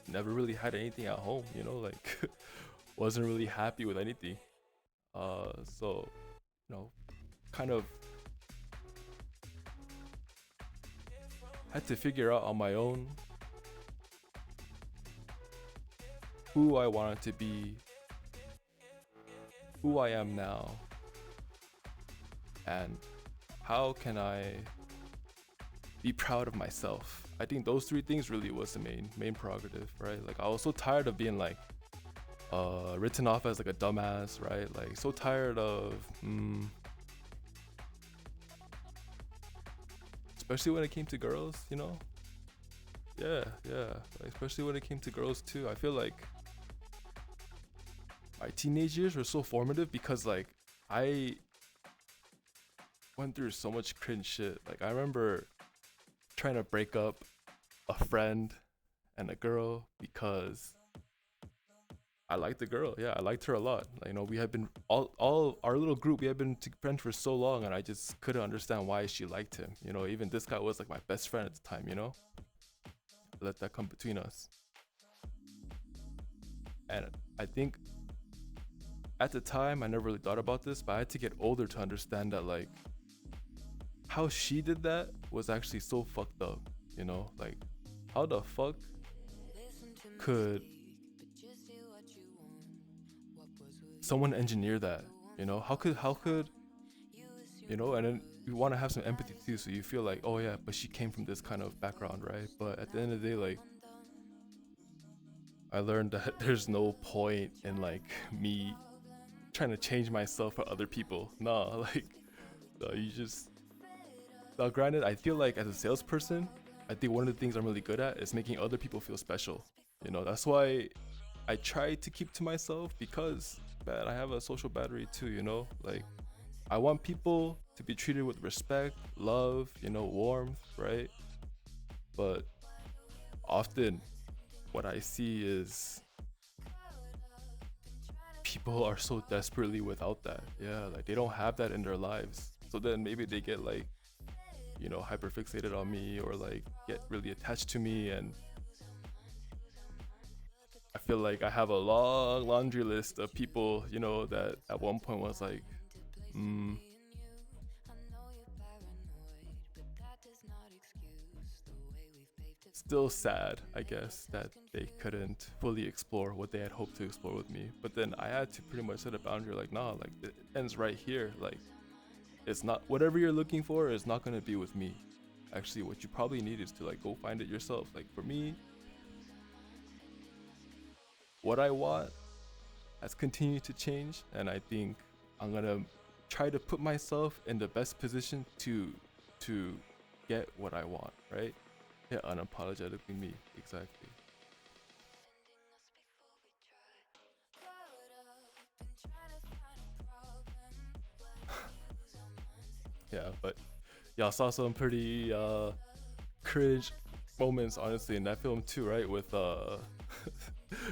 never really had anything at home, you know, like wasn't really happy with anything. So, you know, kind of had to figure out on my own who I wanted to be, who I am now, and how can I be proud of myself. I think those three things really was the main prerogative, right? Like I was so tired of being like written off as like a dumbass, right? Like so tired of especially when it came to girls, you know? Yeah, like, especially when it came to girls too. I feel like my teenage years were so formative because like I went through so much cringe shit. Like I remember trying to break up a friend and a girl because I liked the girl. Yeah, I liked her a lot. Like, you know, we had been all our little group. We had been friends for so long, and I just couldn't understand why she liked him. You know, even this guy was like my best friend at the time. You know, let that come between us. And I think at the time I never really thought about this, but I had to get older to understand that like how she did that was actually so fucked up. You know, like how the fuck could someone engineer that? You know, how could you know? And then you want to have some empathy too, so you feel like, oh yeah, but she came from this kind of background, right? But at the end of the day, like I learned that there's no point in like me trying to change myself for other people. Nah, like no, you just now granted, I feel like as a salesperson, I think one of the things I'm really good at is making other people feel special. You know, that's why I try to keep to myself, because man, I have a social battery too, you know? Like I want people to be treated with respect, love, you know, warmth, right? But often what I see is people are so desperately without that. Yeah, like they don't have that in their lives. So then maybe they get like, you know, hyper fixated on me or like get really attached to me, and I feel like I have a long laundry list of people, you know, that at one point was like, still sad, I guess, that they couldn't fully explore what they had hoped to explore with me. But then I had to pretty much set a boundary like, nah, like it ends right here. Like it's not, whatever you're looking for is not gonna be with me. Actually, what you probably need is to like go find it yourself. Like for me, what I want has continued to change, and I think I'm gonna try to put myself in the best position to get what I want, right? Yeah, unapologetically me, exactly. Yeah, but y'all saw some pretty cringe moments honestly in that film too, right? With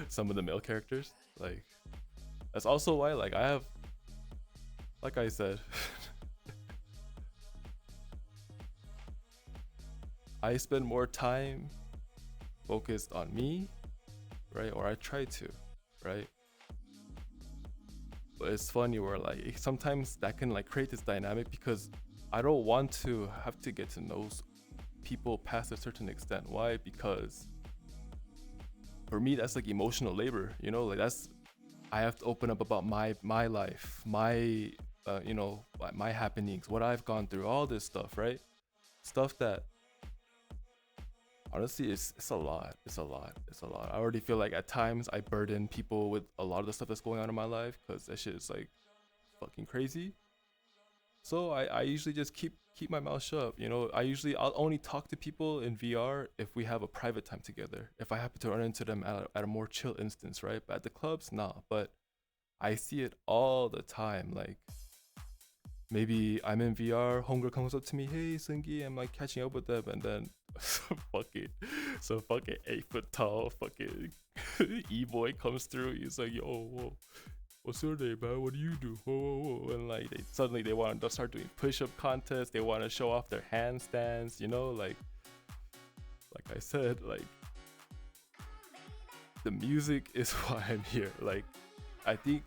some of the male characters. Like that's also why like I have, like I said, I spend more time focused on me, right? Or I try to, right? But it's funny where like sometimes that can like create this dynamic because I don't want to have to get to know people past a certain extent. Why? Because for me that's like emotional labor, you know, like that's, I have to open up about my life, my you know, my happenings, what I've gone through, all this stuff, right? Stuff that honestly it's a lot. I already feel like at times I burden people with a lot of the stuff that's going on in my life because that shit is like fucking crazy. So I usually just keep my mouth shut. You know, I'll only talk to people in VR if we have a private time together. If I happen to run into them at a more chill instance, right? But at the clubs, nah. But I see it all the time. Like maybe I'm in VR, homegirl comes up to me, hey Sungi, I'm like catching up with them, and then so fucking 8 foot tall fucking e-boy comes through. He's like, yo, whoa, what's your name, man? What do you do? Whoa, whoa, whoa. And like suddenly they want to start doing push-up contests. They want to show off their handstands, you know, like I said, like the music is why I'm here. Like I think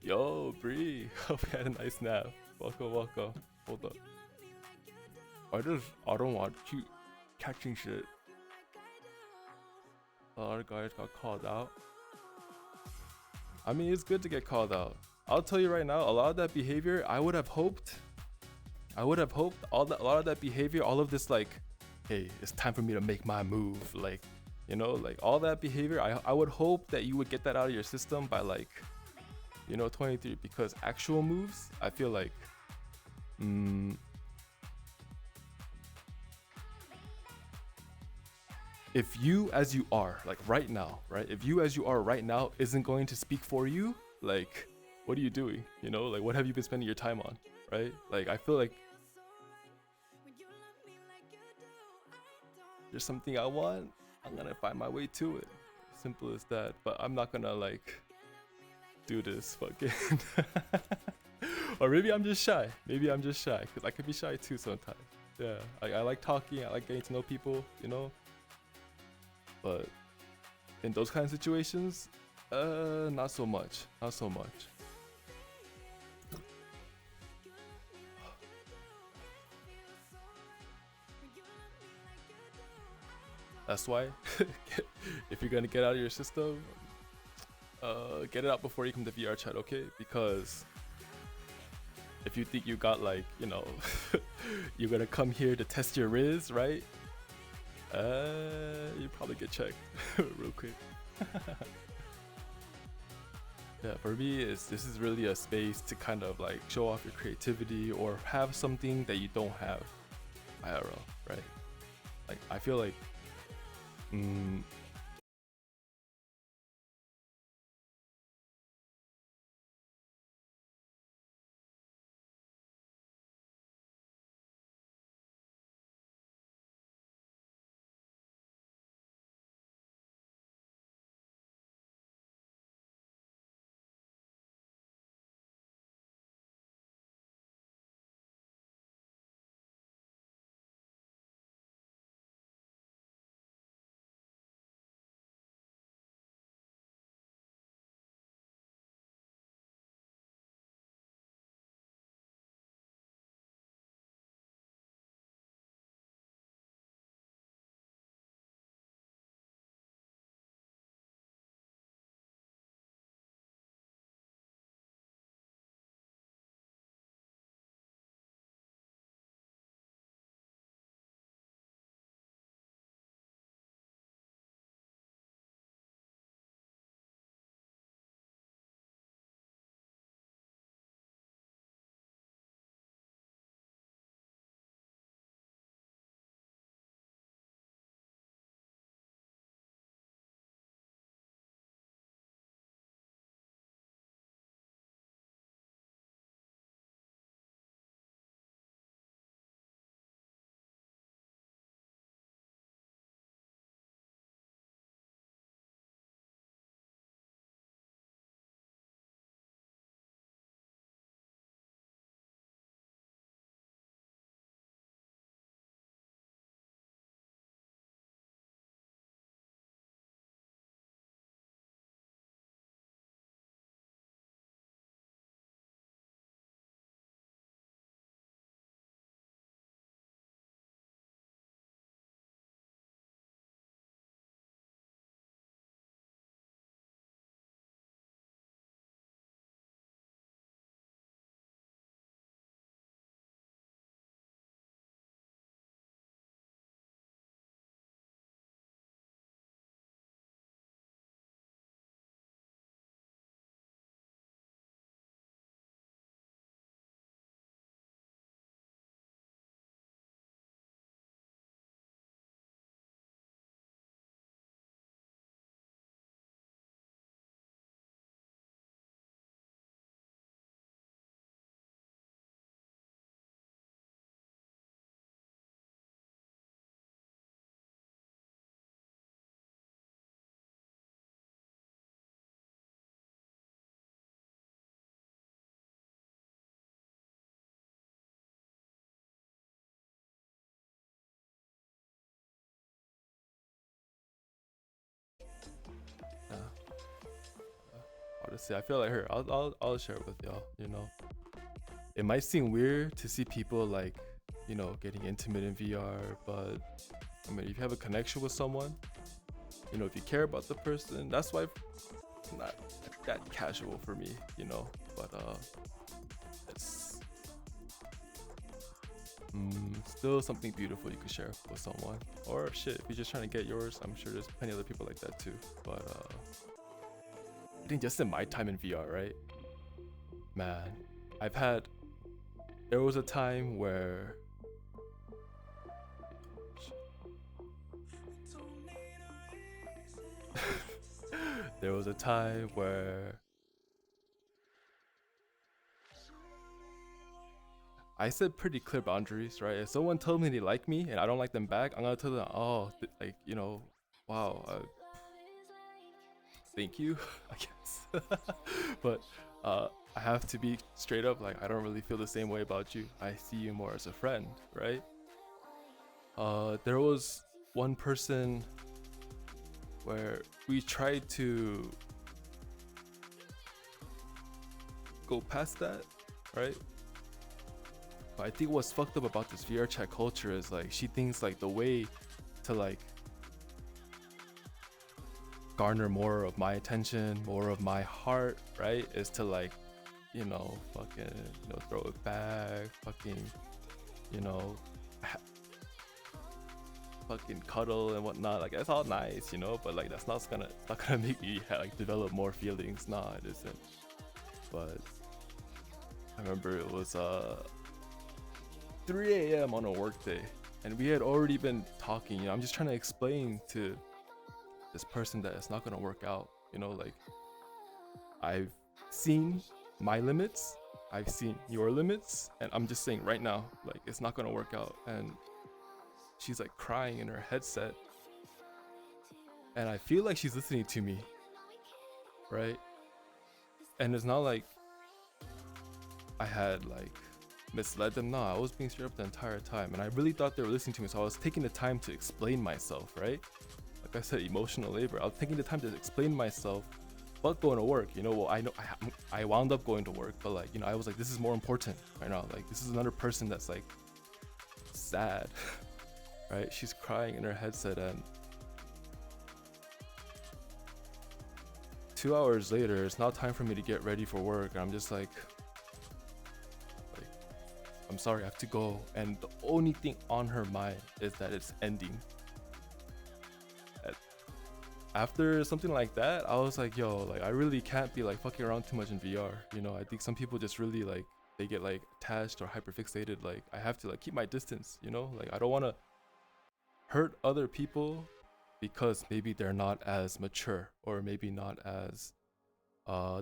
yo, Bree, hope you had a nice nap. Welcome. Hold up. I don't want you catching shit. A lot of guys got called out. I mean, it's good to get called out. I'll tell you right now, a lot of that behavior, I would have hoped a lot of that behavior, all of this like, hey, it's time for me to make my move, like, you know, like all that behavior, I would hope that you would get that out of your system by like, you know, 23, because actual moves, I feel like if you as you are, like right now, right? If you as you are right now isn't going to speak for you, like what are you doing? You know, like what have you been spending your time on, right? Like I feel like there's something I want, I'm gonna find my way to it. Simple as that. But I'm not gonna like do this fucking or maybe I'm just shy. Maybe I'm just shy, because I could be shy too sometimes. Yeah, I like talking, I like getting to know people, you know. But in those kind of situations, not so much. That's why, if you're gonna get out of your system, get it out before you come to VR chat, okay? Because if you think you got like, you know, you're gonna come here to test your riz, right? You probably get checked real quick. Yeah, for me, this is really a space to kind of like show off your creativity or have something that you don't have IRL, right? Like I feel like let's see. I feel like her. I'll share it with y'all. You know, it might seem weird to see people like, you know, getting intimate in VR, but I mean, if you have a connection with someone, you know, if you care about the person, that's why it's not that casual for me, you know. But it's still something beautiful you could share with someone. Or shit, if you're just trying to get yours, I'm sure there's plenty of other people like that too. But I think just in my time in VR, right? Man, there was a time where there was a time where I set pretty clear boundaries, right? If someone told me they like me and I don't like them back, I'm gonna tell them, oh, like, you know, wow, thank you, I guess. But I have to be straight up, like, I don't really feel the same way about you. I see you more as a friend, right? There was one person where we tried to go past that, right? But I think what's fucked up about this VR chat culture is like she thinks like the way to like garner more of my attention, more of my heart, right, is to like, you know, fucking, you know, throw it back, fucking, you know, fucking cuddle and whatnot. Like that's all nice, you know, but like that's not gonna make me like develop more feelings. Nah, it isn't. But I remember it was 3 a.m. on a work day, and we had already been talking. You know, I'm just trying to explain to this person that it's not gonna work out. You know, like I've seen my limits, I've seen your limits, and I'm just saying right now, like it's not gonna work out. And she's like crying in her headset, and I feel like she's listening to me, right? And it's not like I had like misled them. No, I was being straight up the entire time, and I really thought they were listening to me, so I was taking the time to explain myself, right? Like I said, emotional labor. I was taking the time to explain myself, but going to work, you know. Well, I know I wound up going to work, but like, you know, I was like, this is more important right now. Like this is another person that's like sad, right? She's crying in her headset, and 2 hours later, it's now time for me to get ready for work, and I'm just like, I'm sorry, I have to go. And the only thing on her mind is that it's ending. After something like that, I was like, yo, like I really can't be like fucking around too much in VR. You know, I think some people just really like, they get like attached or hyperfixated. Like I have to like keep my distance, you know? Like I don't want to hurt other people because maybe they're not as mature, or maybe not as,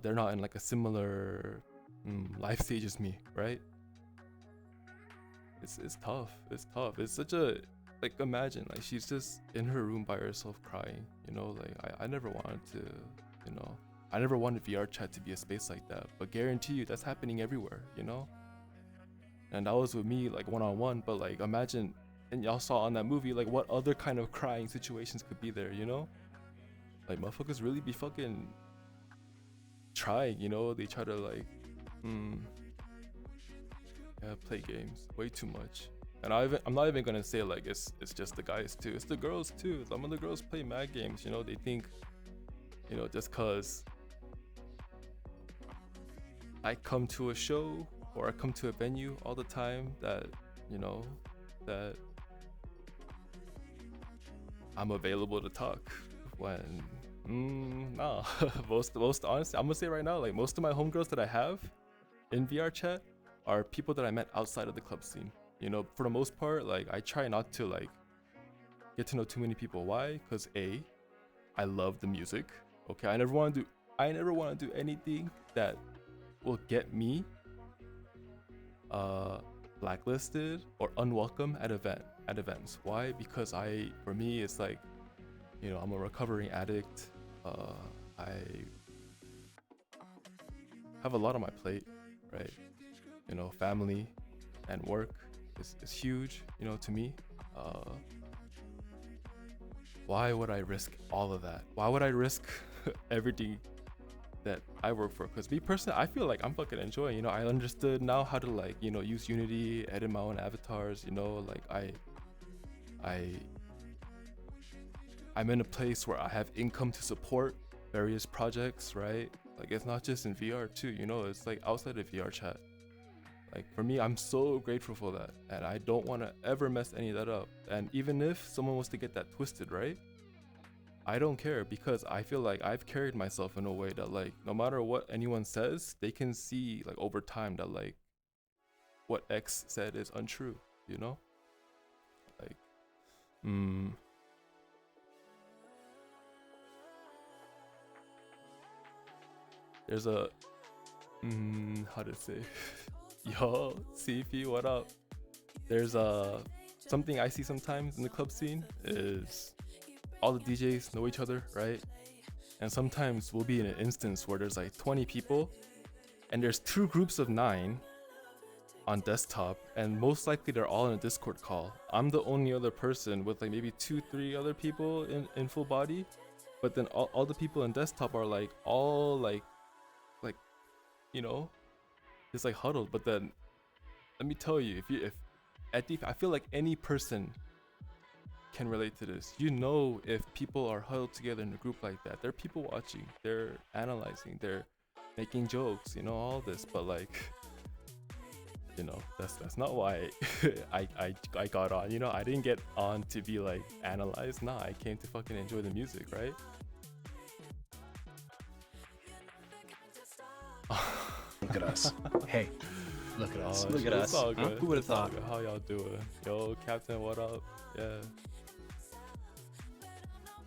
they're not in like a similar life stage as me, right? It's tough. It's tough. It's such a, like, imagine like she's just in her room by herself crying, you know. Like I never wanted to, you know, I never wanted VR chat to be a space like that, but guarantee you that's happening everywhere, you know. And that was with me like one-on-one, but like imagine, and y'all saw on that movie, like what other kind of crying situations could be there, you know. Like motherfuckers really be fucking trying, you know. They try to like play games way too much. And I'm not even gonna say like it's just the guys too, it's the girls too. Some of the girls play mad games, you know. They think, you know, just cause I come to a show or I come to a venue all the time, that, you know, that I'm available to talk, when nah. most honestly, I'm gonna say right now, like most of my homegirls that I have in VR chat are people that I met outside of the club scene. You know, for the most part, like I try not to like get to know too many people. Why? Because A, I love the music. Okay, I never want to do anything that will get me blacklisted or unwelcome at events. Why? Because for me, it's like, you know, I'm a recovering addict. I have a lot on my plate, right? You know, family and work is huge, you know, to me. Why would I risk all of that? Why would I risk everything that I work for. Because me personally, I feel like I'm fucking enjoying, you know, I understood now how to like, you know, use Unity, edit my own avatars, you know, like I'm in a place where I have income to support various projects, right? Like it's not just in VR too, you know, it's like outside of VR chat. Like for me, I'm so grateful for that, and I don't want to ever mess any of that up. And even if someone was to get that twisted, right? I don't care, because I feel like I've carried myself in a way that like no matter what anyone says, they can see like over time that like what X said is untrue, you know? Like, there's a, how to say, yo, CP, what up? There's a, something I see sometimes in the club scene is all the DJs know each other, right? And sometimes we'll be in an instance where there's like 20 people and there's 2 groups of 9 on desktop, and most likely they're all in a Discord call. I'm the only other person with like maybe 2-3 other people in full body, but then all the people in desktop are like all like you know, just like huddled. But then let me tell you, if at deep, I feel like any person can relate to this. You know, if people are huddled together in a group like that, they're people watching, they're analyzing, they're making jokes, you know, all this. But like, you know, that's not why I got on, you know. I didn't get on to be like analyzed. Nah, I came to fucking enjoy the music, right? Look at us. Hey, look at us. Look at us. It's all good. Who would have It's all thought? good. How y'all doing? Yo, Captain, what up? Yeah.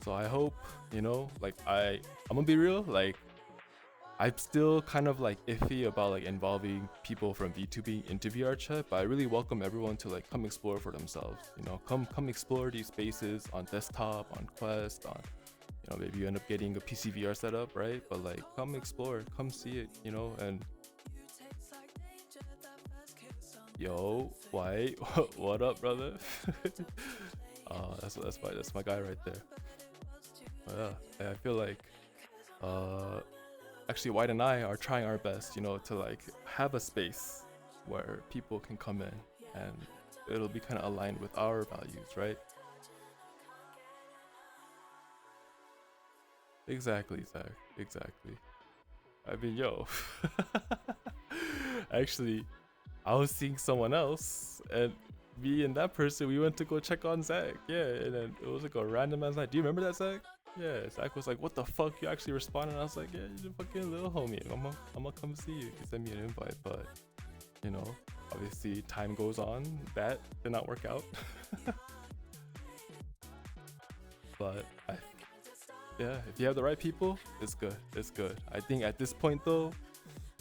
So I hope, you know, like I'm gonna be real, like I'm still kind of like iffy about like involving people from VTubing into VR chat, but I really welcome everyone to like come explore for themselves, you know, come explore these spaces on desktop, on Quest, on, you know, maybe you end up getting a PC VR setup, right? But like come explore, come see it, you know. And yo, White, what up, brother? That's my guy right there. Yeah, I feel like actually White and I are trying our best, you know, to like have a space where people can come in and it'll be kind of aligned with our values, right? Exactly, Zach, exactly. I mean, yo, actually I was seeing someone else, and me and that person, we went to go check on Zach. Yeah, and then it was like a random ass night. Do you remember that, Zach? Yeah, Zach was like, "What the fuck?" You actually responded. I was like, "Yeah, you're a fucking little homie. I'm gonna come see you." He sent me an invite, but you know, obviously time goes on. That did not work out. But yeah, if you have the right people, it's good. It's good. I think at this point though,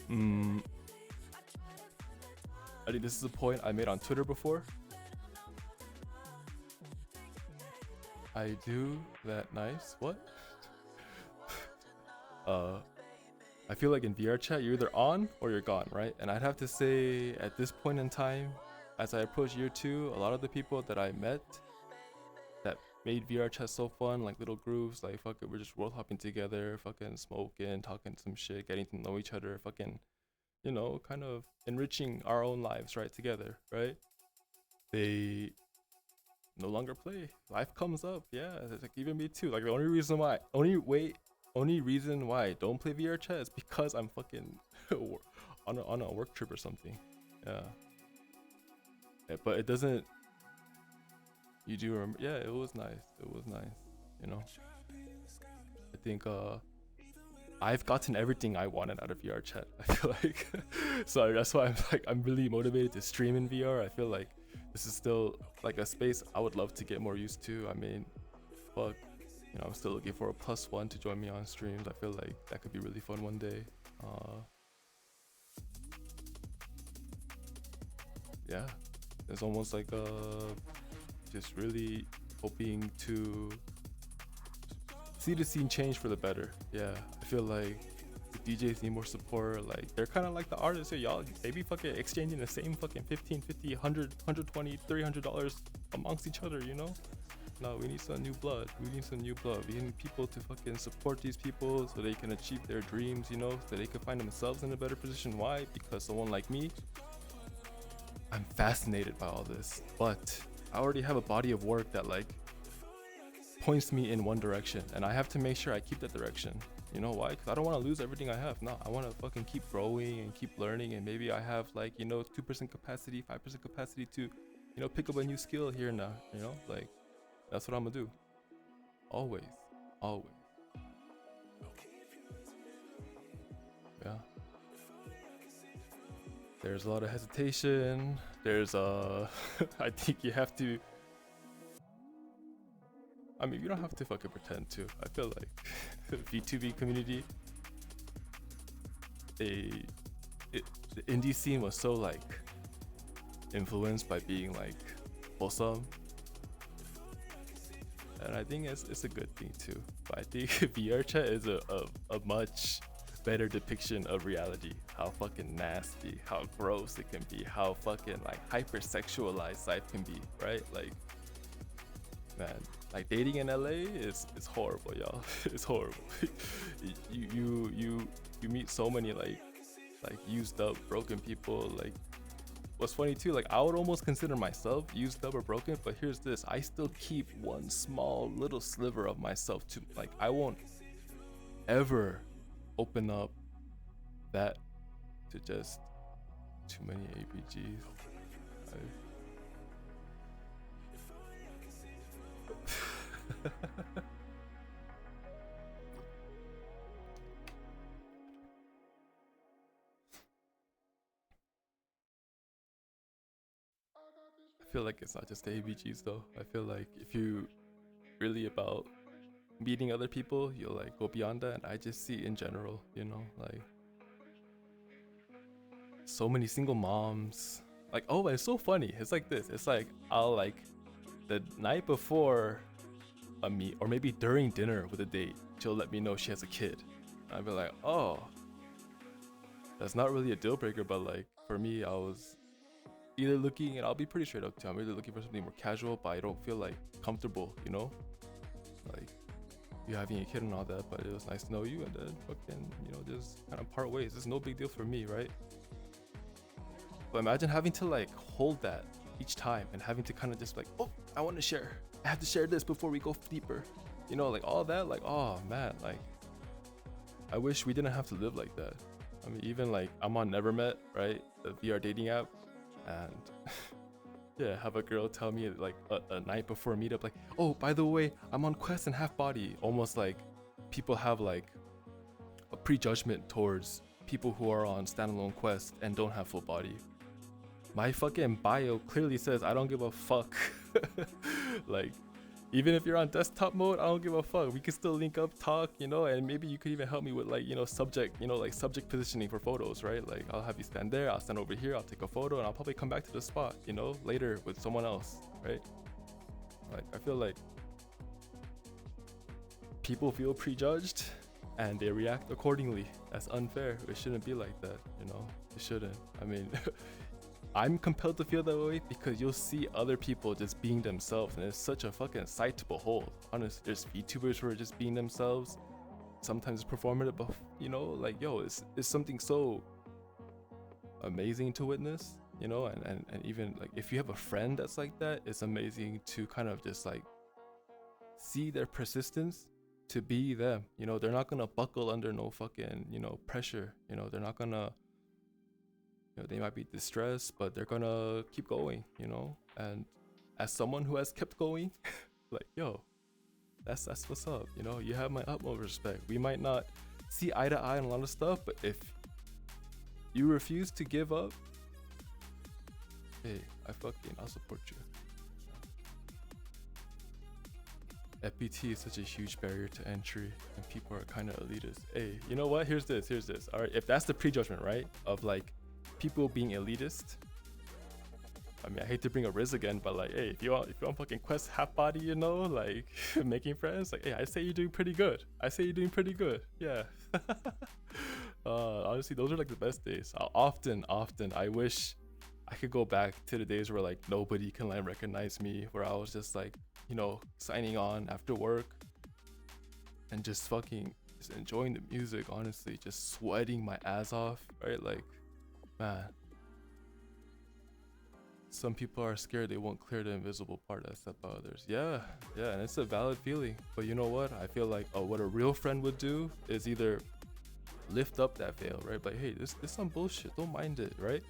I think this is a point I made on Twitter before. I do that nice. What? I feel like in VR chat, you're either on or you're gone, right? And I'd have to say at this point in time, as I approach year 2, a lot of the people that I met that made VR chat so fun, like little groups, like fuck it, we're just world hopping together, fucking smoking, talking some shit, getting to know each other, fucking, you know, kind of enriching our own lives, right, together, right? They no longer play. Life comes up, yeah. It's like even me too. Like the only reason why I don't play VR chat is because I'm fucking on a work trip or something. Yeah. But it doesn't. You do remember? Yeah, it was nice. It was nice. You know. I think I've gotten everything I wanted out of VR chat. I feel like, so that's why I'm really motivated to stream in VR. I feel like this is still like a space I would love to get more used to. I mean, fuck, you know, I'm still looking for a +1 to join me on streams. I feel like that could be really fun one day. Yeah, it's almost like just really hoping to see the scene change for the better. Yeah, I feel like the DJs need more support. Like they're kind of like the artists here, y'all. They be fucking exchanging the same fucking $15, $50, $100, $120, $300 amongst each other, you know. No, we need some new blood. We need some new blood. We need people to fucking support these people so they can achieve their dreams, you know, so they can find themselves in a better position. Why? Because someone like me, I'm fascinated by all this, but I already have a body of work that like points me in one direction, and I have to make sure I keep that direction. You know why? Because I don't want to lose everything I have. No, I want to fucking keep growing and keep learning, and maybe I have like, you know, 2% capacity, 5% capacity to, you know, pick up a new skill here and now, you know, like that's what I'm gonna do. Always, always. Yeah. There's a lot of hesitation. There's I think you have to, I mean, you don't have to fucking pretend to. I feel like V2B community, the indie scene was so like influenced by being like wholesome, and I think it's a good thing too. But I think VR chat is a much better depiction of reality. How fucking nasty, how gross it can be, how fucking like hypersexualized life can be, right? Like, man, like dating in LA is horrible, y'all. It's horrible. you meet so many like used up, broken people. Like, what's funny too, like I would almost consider myself used up or broken, but here's this: I still keep one small little sliver of myself to, like, I won't ever open up that to just too many APGs. I feel like it's not just the ABGs though. I feel like if you really about meeting other people, you'll like go beyond that. And I just see in general, you know, like so many single moms. Like, oh, it's so funny. It's like this. It's like I'll like the night before a meet, or maybe during dinner with a date, she'll let me know she has a kid. I'll be like, oh, that's not really a deal breaker, but like for me, I was either looking, and I'll be pretty straight up to you, I'm either looking for something more casual, but I don't feel like comfortable, you know, like you having a kid and all that. But it was nice to know you, and then fucking, you know, just kind of part ways. It's no big deal for me, right? But imagine having to like hold that each time and having to kind of just like, oh, I want to share. I have to share this before we go deeper. You know, like all that, like, oh man, like I wish we didn't have to live like that. I mean, even like I'm on Nevermet, right? The VR dating app. And yeah, have a girl tell me like a night before a meetup, like, oh, by the way, I'm on Quest and half body. Almost like people have like a prejudgment towards people who are on standalone Quest and don't have full body. My fucking bio clearly says I don't give a fuck. Like, even if you're on desktop mode, I don't give a fuck. We can still link up, talk, you know, and maybe you could even help me with like, you know, subject, you know, like subject positioning for photos, right? Like I'll have you stand there, I'll stand over here, I'll take a photo, and I'll probably come back to the spot, you know, later with someone else, right? Like, I feel like people feel prejudged and they react accordingly. That's unfair. It shouldn't be like that, you know? It shouldn't. I mean, I'm compelled to feel that way because you'll see other people just being themselves, and it's such a fucking sight to behold. Honestly, there's VTubers who are just being themselves. Sometimes it's performative, but you know, like, yo, it's something so amazing to witness, you know, and even like if you have a friend that's like that, it's amazing to kind of just like see their persistence to be them. You know, they're not gonna buckle under no fucking, you know, pressure. You know, they're not gonna, you know, they might be distressed, but they're gonna keep going, you know? And as someone who has kept going, like, yo, that's what's up, you know? You have my utmost respect. We might not see eye to eye on a lot of stuff, but if you refuse to give up, hey, I'll support you. FPT is such a huge barrier to entry, and people are kind of elitist. Hey, you know what? Here's this. All right, if that's the prejudgment, right, of like people being elitist. I mean, I hate to bring up Riz again, but like, hey, if you're on fucking Quest half body, you know, like making friends, like, hey, I say you're doing pretty good. Yeah. Honestly, those are like the best days. Often, I wish I could go back to the days where like nobody can like recognize me, where I was just like, you know, signing on after work and just fucking just enjoying the music, honestly, just sweating my ass off, right? Like, man, some people are scared they won't clear the invisible part that's set by others. Yeah, and it's a valid feeling. But you know what? I feel like what a real friend would do is either lift up that veil, right? Like, hey, this some bullshit. Don't mind it, right?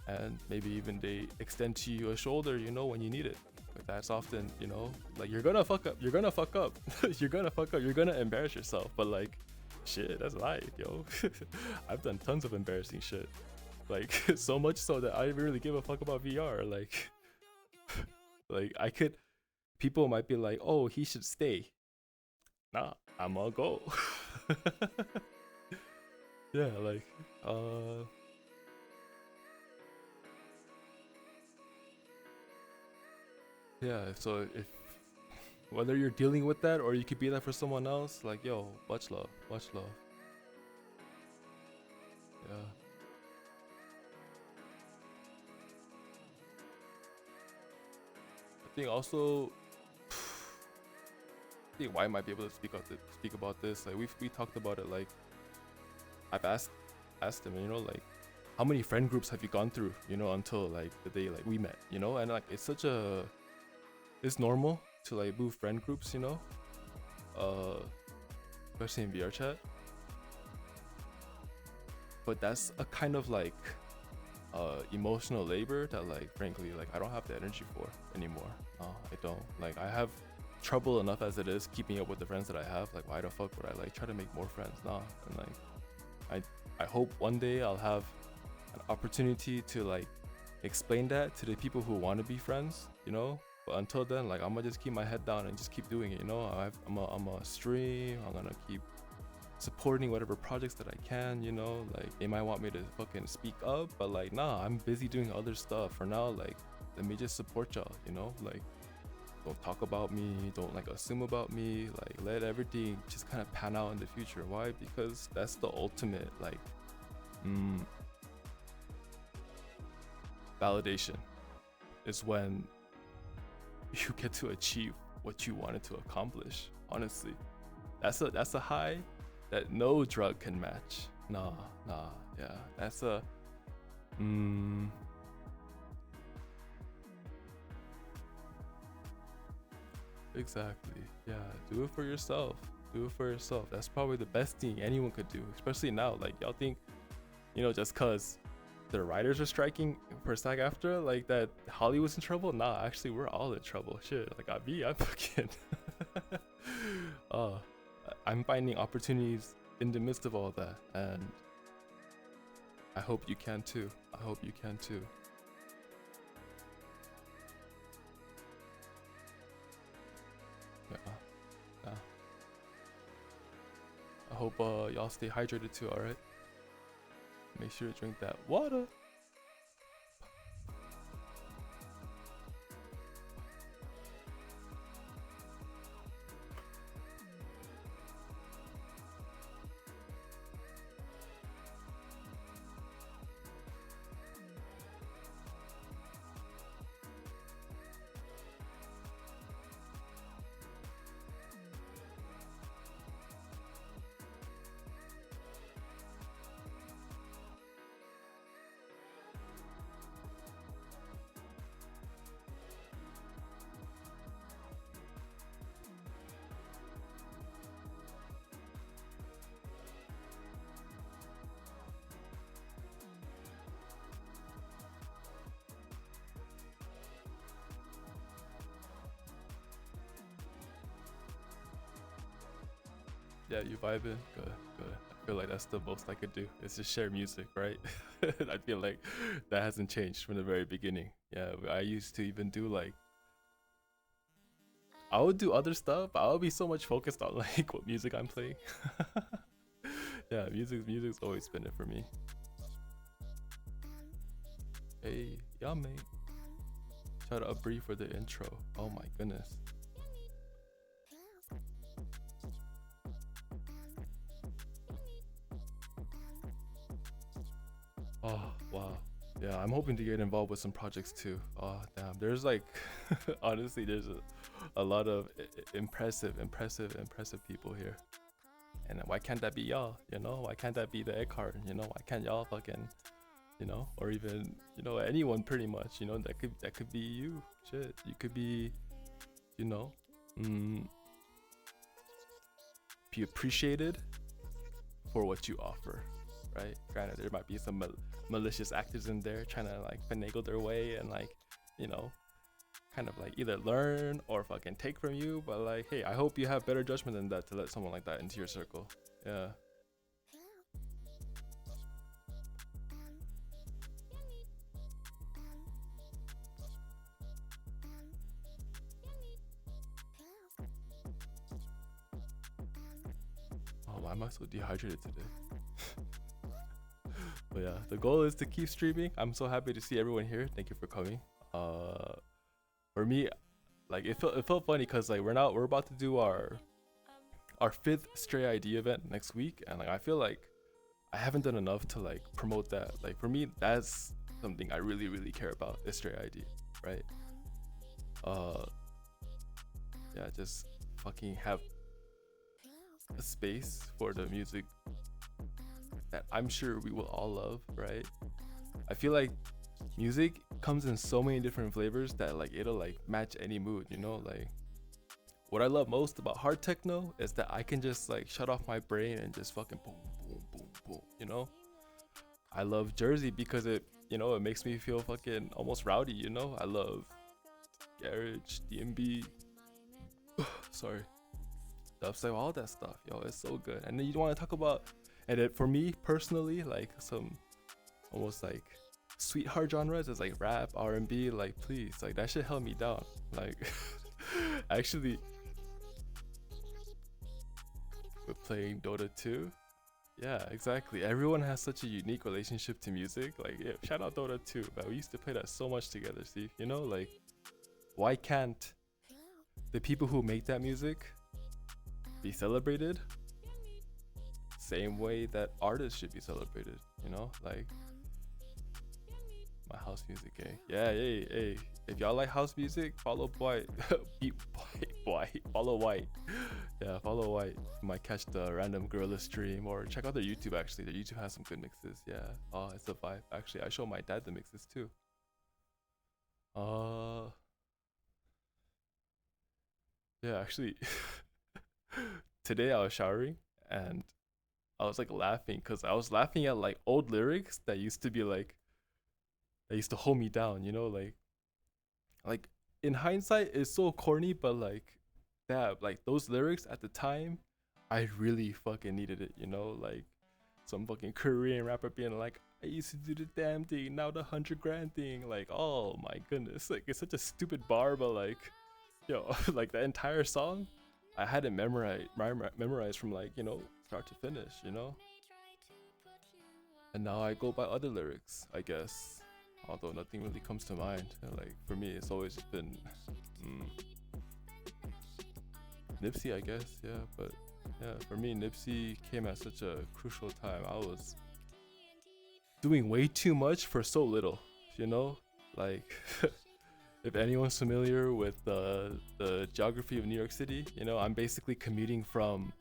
And maybe even they extend to you a shoulder, you know, when you need it. But that's often, you know, like you're gonna fuck up. You're gonna fuck up. You're gonna fuck up. You're gonna embarrass yourself. But like, shit, that's life, yo. I've done tons of embarrassing shit. Like so much so that I didn't really give a fuck about VR. Like, like I could. People might be like, "Oh, he should stay." Nah, I'm gonna go. Yeah, like, yeah. So if whether you're dealing with that or you could be that for someone else, like, yo, much love, much love. Yeah. I think also, I think Y might be able to speak about this. Like we talked about it. Like I've asked him, you know, like how many friend groups have you gone through, you know, until like the day like we met, you know, and like it's normal to like move friend groups, you know, especially in VR chat. But that's a kind of like emotional labor that like frankly like I don't have the energy for anymore. No, I don't. Like I have trouble enough as it is keeping up with the friends that I have. Like why the fuck would I like try to make more friends? Nah. And like I hope one day I'll have an opportunity to like explain that to the people who want to be friends, you know. But until then, like I'm gonna just keep my head down and just keep doing it, you know. I'm a stream. I'm gonna keep supporting whatever projects that I can, you know. Like they might want me to fucking speak up, but like nah, I'm busy doing other stuff for now. Like let me just support y'all, you know. Like don't talk about me, don't like assume about me, like let everything just kind of pan out in the future. Why? Because that's the ultimate like validation is when you get to achieve what you wanted to accomplish. Honestly, that's a high that no drug can match. Nah, yeah, that's a exactly. Yeah, do it for yourself. That's probably the best thing anyone could do, especially now. Like y'all think, you know, just cause the writers are striking for SAG-AFTRA, like that Hollywood's in trouble. Nah, actually we're all in trouble. Shit, like I'm fucking I'm finding opportunities in the midst of all that, and I hope you can too. Yeah. I hope y'all stay hydrated too, alright? Make sure to drink that water. Yeah, you vibing? Good. I feel like that's the most I could do. It's just share music, right? I feel like that hasn't changed from the very beginning. Yeah, I used to even do like, I would do other stuff, but I would be so much focused on like what music I'm playing. Yeah, music's always been it for me. Hey, yeah, mate. Shout out Bree for the intro. Oh my goodness. Oh wow, Yeah, I'm hoping to get involved with some projects too. Oh damn, there's like honestly there's a lot of impressive people here. And why can't that be y'all? You know, why can't that be the egg card? You know, why can't y'all fucking, you know, or even, you know, anyone pretty much, you know, that could be you. Shit, you could be, you know, be appreciated for what you offer, right? Granted, there might be some malicious actors in there trying to like finagle their way and like, you know, kind of like either learn or fucking take from you, but like, hey, I hope you have better judgment than that to let someone like that into your circle. Yeah. Oh, why am I so dehydrated today? But yeah, the goal is to keep streaming. I'm so happy to see everyone here. Thank you for coming. For me, like it felt funny because like we're about to do our 5th Stray ID event next week, and like I feel like I haven't done enough to like promote that. Like for me, that's something I really care about is Stray ID, right? Yeah, just fucking have a space for the music that I'm sure we will all love, right? I feel like music comes in so many different flavors that like it'll like match any mood, you know? Like what I love most about hard techno is that I can just like shut off my brain and just fucking boom boom boom boom, you know? I love Jersey because it, you know, it makes me feel fucking almost rowdy, you know? I love garage, DMB, sorry, dubstep, all that stuff, yo, it's so good. And then you want to talk about, and it, for me personally, like some almost like sweetheart genres is like rap, R&B, like please, like that shit held me down. Like actually with playing Dota 2, yeah, exactly, everyone has such a unique relationship to music. Like yeah, shout out Dota 2, but we used to play that so much together. See, you know, like why can't the people who make that music be celebrated same way that artists should be celebrated, you know? Like my house music, eh? Yeah, hey, if y'all like house music, follow White. Follow White. Yeah, follow White. You might catch the random gorilla stream or check out their YouTube. Actually, their YouTube has some good mixes. Yeah, oh, it's a vibe. Actually, I show my dad the mixes too. Yeah, actually today I was showering and I was like laughing because I was laughing at like old lyrics that used to be like, that used to hold me down, you know? Like in hindsight it's so corny, but like that, like those lyrics at the time I really fucking needed it, you know? Like some fucking Korean rapper being like, I used to do the damn thing, now the 100 grand thing. Like, oh my goodness, like it's such a stupid bar, but like, yo, like the entire song I had it memorized from like, you know, start to finish, you know? And now I go by other lyrics, I guess, although nothing really comes to mind. Like for me it's always been Nipsey, I guess. Yeah, but yeah, for me Nipsey came at such a crucial time. I was doing way too much for so little, you know? Like if anyone's familiar with the geography of New York City, you know, I'm basically commuting from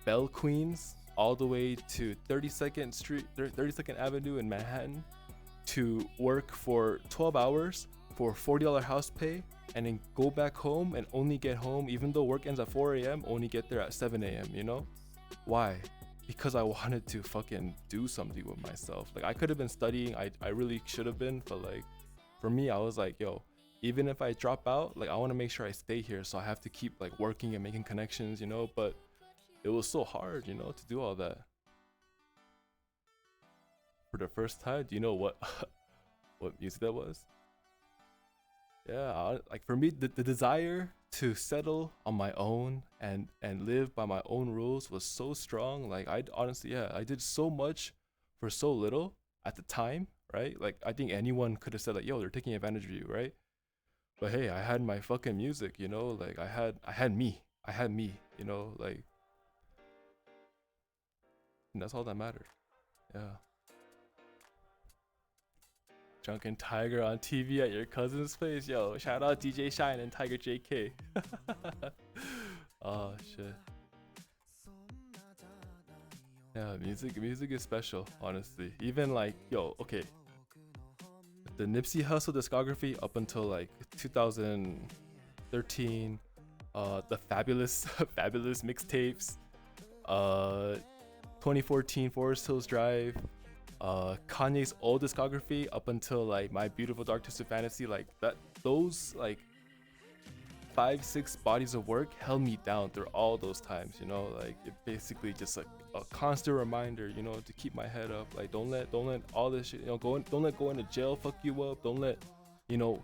Bell Queens all the way to 32nd Avenue in Manhattan to work for 12 hours for $40 house pay, and then go back home and only get home, even though work ends at 4 a.m., only get there at 7 a.m., you know? Why? Because I wanted to fucking do something with myself. Like I could have been studying, I really should have been, but like for me, I was like, yo, even if I drop out, like I want to make sure I stay here, so I have to keep like working and making connections, you know? But it was so hard, you know, to do all that. For the first time, do you know what what music that was? Yeah, like for me, the desire to settle on my own and live by my own rules was so strong. Like I honestly, yeah, I did so much for so little at the time, right? Like I think anyone could have said like, yo, they're taking advantage of you, right? But hey, I had my fucking music, you know? Like I had me, you know? Like, and that's all that mattered. Yeah. Drunken Tiger on TV at your cousin's place. Yo, shout out DJ Shine and Tiger JK. Oh shit. Yeah, music is special, honestly. Even like, yo, okay. The Nipsey Hussle discography up until like 2013, the Fabulous Fabulous mixtapes, 2014 Forest Hills Drive, Kanye's old discography up until like My Beautiful Dark Twisted Fantasy, like that, those like 5-6 bodies of work held me down through all those times, you know. Like it basically just like a constant reminder, you know, to keep my head up. Like don't let all this shit, you know, don't let going to jail fuck you up. Don't let, you know,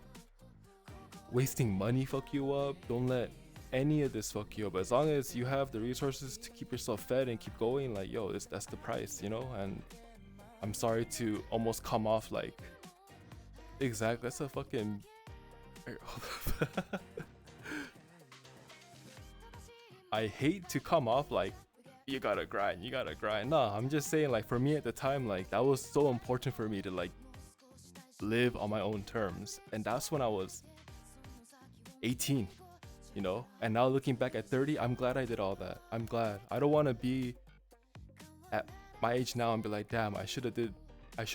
wasting money fuck you up. Don't let any of this fuck you up. As long as you have the resources to keep yourself fed and keep going, like yo, that's the price, you know. And I'm sorry to almost come off like, exactly, that's a fucking I hate to come off like you gotta grind. Nah, I'm just saying, like, for me at the time, like that was so important for me to like live on my own terms. And that's when I was 18, you know. And now looking back at 30, I'm glad I did all that. I'm glad. I don't want to be at my age now and be like, damn, I should have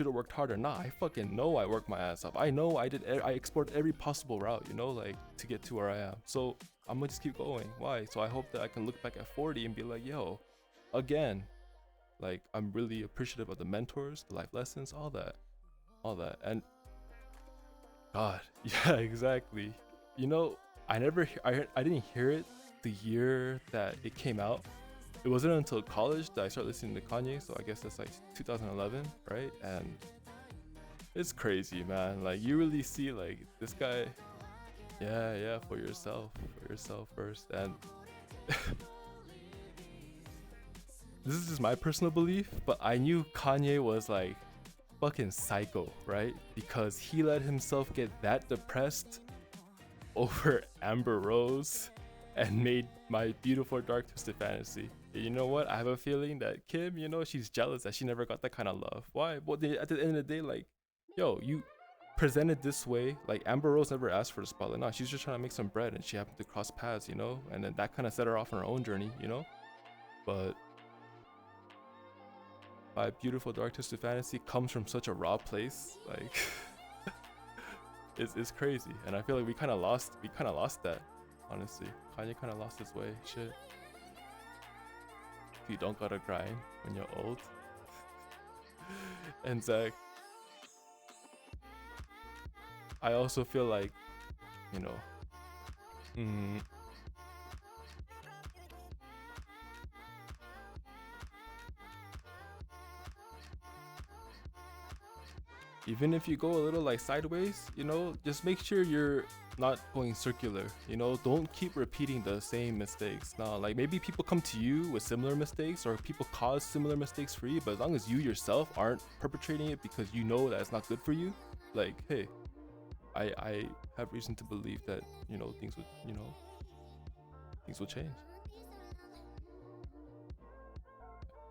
worked harder. Nah, I fucking know I worked my ass off. I know I explored every possible route, you know, like to get to where I am. So I'm gonna just keep going. Why? So I hope that I can look back at 40 and be like, yo, again, like I'm really appreciative of the mentors, the life lessons, all that. And God, yeah, exactly. You know, I didn't hear it the year that it came out. It wasn't until college that I started listening to Kanye, so I guess that's like 2011, right? And it's crazy, man. Like you really see like this guy, yeah, for yourself first. And this is just my personal belief, but I knew Kanye was like fucking psycho, right? Because he let himself get that depressed over Amber Rose and made My Beautiful Dark Twisted Fantasy. You know what? I have a feeling that Kim, you know, she's jealous that she never got that kind of love. Why? Well, at the end of the day, like, yo, you presented this way. Like, Amber Rose never asked for the spotlight. No, she's just trying to make some bread and she happened to cross paths, you know? And then that kind of set her off on her own journey, you know? But My Beautiful Dark Twisted Fantasy comes from such a raw place. Like, it's crazy. And I feel like we kind of lost that, honestly. Kanye kind of lost his way. Shit. You don't gotta grind when you're old. And Zach, I also feel like, you know, even if you go a little like sideways, you know, just make sure you're not going circular, you know. Don't keep repeating the same mistakes. Now, like maybe people come to you with similar mistakes or people cause similar mistakes for you, but as long as you yourself aren't perpetrating it because you know that it's not good for you, like, hey, I have reason to believe that, you know, things will change.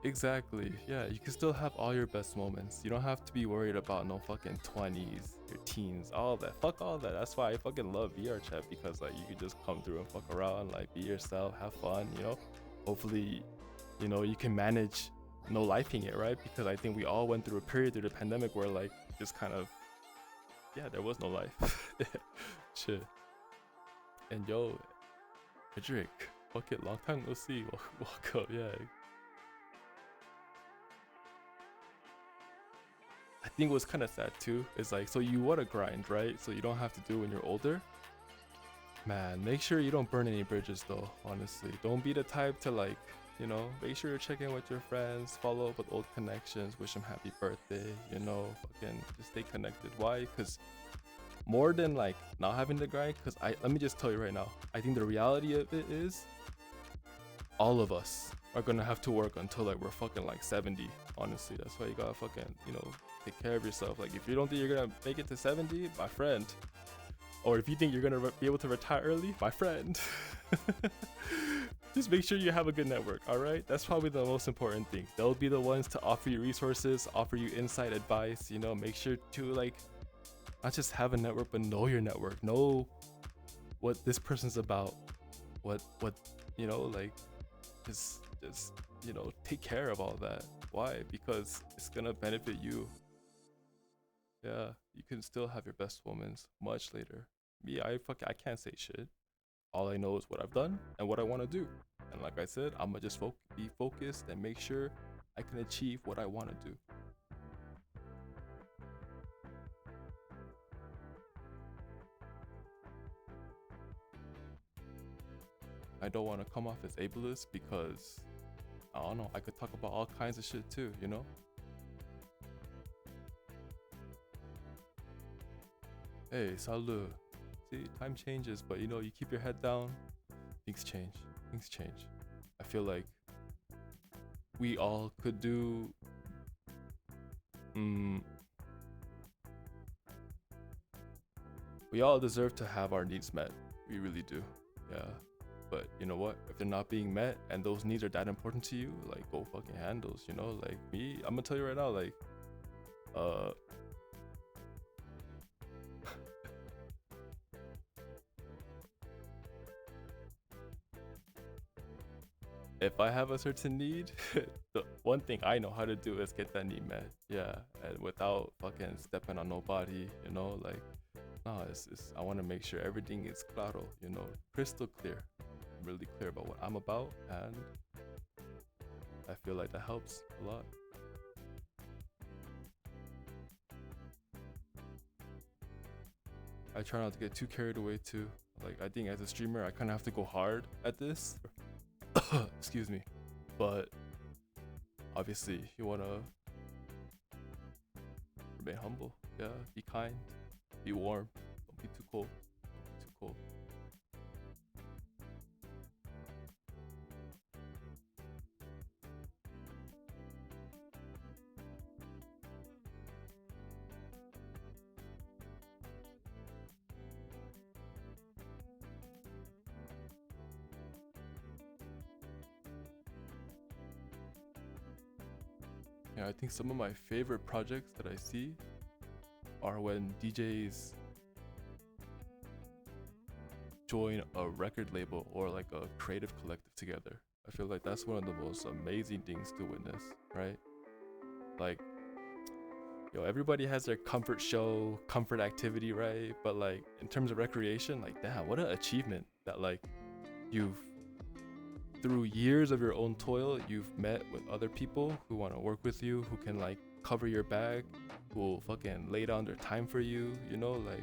Exactly. Yeah, you can still have all your best moments. You don't have to be worried about no fucking 20s, your teens, all that. Fuck all that. That's why I fucking love VR chat, because like you can just come through and fuck around, like be yourself, have fun, you know. Hopefully, you know, you can manage no lifing it, right? Because I think we all went through a period through the pandemic where like just kind of, yeah, there was no life. Shit. And yo, Hedrick, fuck it, long time no see. Welcome, yeah. I think what's kind of sad too is like, so you want to grind, right? So you don't have to do it when you're older. Man, make sure you don't burn any bridges though, honestly. Don't be the type to like, you know, make sure you're checking with your friends, follow up with old connections, wish them happy birthday, you know, fucking just stay connected. Why? Because more than like not having to grind, because let me just tell you right now, I think the reality of it is all of us are gonna have to work until like we're fucking like 70. Honestly, that's why you gotta fucking, you know, take care of yourself. Like if you don't think you're gonna make it to 70, my friend, or if you think you're gonna be able to retire early, my friend, just make sure you have a good network. All right, that's probably the most important thing. They'll be the ones to offer you resources, offer you insight, advice, you know. Make sure to like Not just have a network, but know your network. Know what this person's about. What you know, like just you know, take care of all that. Why? Because it's gonna benefit you. Yeah, you can still have your best moments much later. Me, I can't say shit. All I know is what I've done and what I want to do. And like I said, I'ma just be focused and make sure I can achieve what I want to do. I don't want to come off as ableist because I don't know, I could talk about all kinds of shit too, you know? Hey, salud. See, time changes, but you know, you keep your head down, things change. Things change. I feel like we all could do we all deserve to have our needs met. We really do. Yeah. But you know what? If they're not being met and those needs are that important to you, like go fucking handles, you know? Like me, I'm gonna tell you right now, like if I have a certain need, the one thing I know how to do is get that need met. Yeah, and without fucking stepping on nobody, you know, like no, it's I want to make sure everything is claro, you know, crystal clear. I'm really clear about what I'm about, and I feel like that helps a lot. I try not to get too carried away too. Like I think as a streamer, I kind of have to go hard at this. Excuse me, but obviously you want to remain humble. Yeah, be kind, be warm, don't be too cold. Don't be too cold. Yeah, I think some of my favorite projects that I see are when DJs join a record label or like a creative collective together. I feel like that's one of the most amazing things to witness, right? Like, yo, everybody has their comfort show, comfort activity, right? But like in terms of recreation, like damn, what an achievement that like you've through years of your own toil, you've met with other people who want to work with you, who can like cover your bag, who will fucking lay down their time for you, you know, like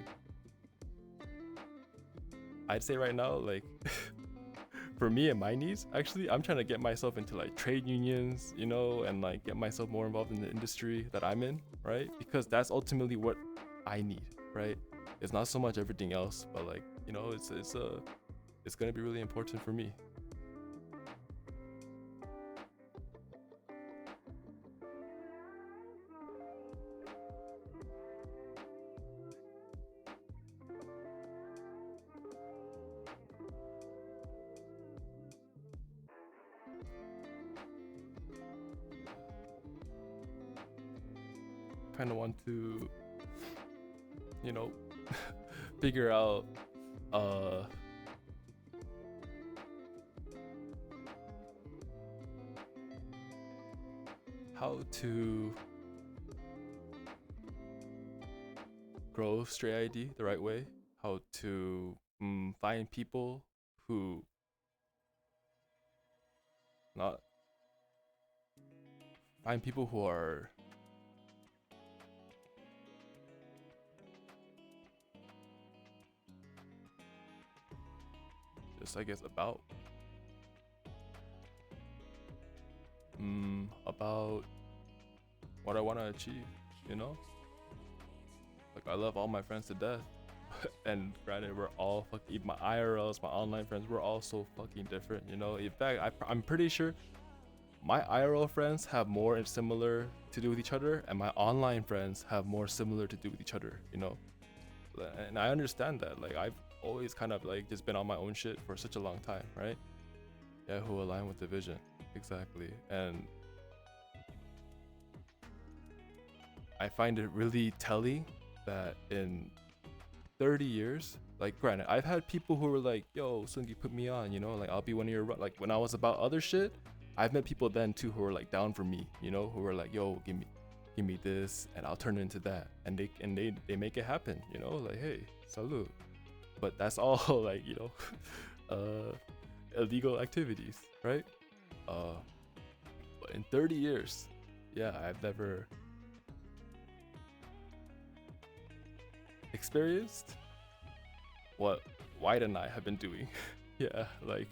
I'd say right now, like for me and my needs, actually, I'm trying to get myself into like trade unions, you know, and like get myself more involved in the industry that I'm in, right? Because that's ultimately what I need, right? It's not so much everything else, but like, you know, it's gonna be really important for me. Kind of want to, you know, figure out how to grow Stray ID the right way, how to find people who are just, I guess, about what I want to achieve, you know? Like I love all my friends to death, and granted, we're all fucking, my IRLs, my online friends, we're all so fucking different, you know? In fact, I'm pretty sure my IRL friends have more similar to do with each other, and my online friends have more similar to do with each other, you know? And I understand that, like I've always kind of like just been on my own shit for such a long time, right? Yeah, who align with the vision, exactly. And I find it really telling that in 30 years, like granted, I've had people who were like, yo, Sungi, put me on, you know, like I'll be one of your, like when I was about other shit, I've met people then too who were like down for me, you know, who were like, yo, give me this and I'll turn it into that. And they make it happen, you know, like, hey, salute. But that's all like, you know, illegal activities, right? But in 30 years, yeah, I've never experienced what White and I have been doing. Yeah, like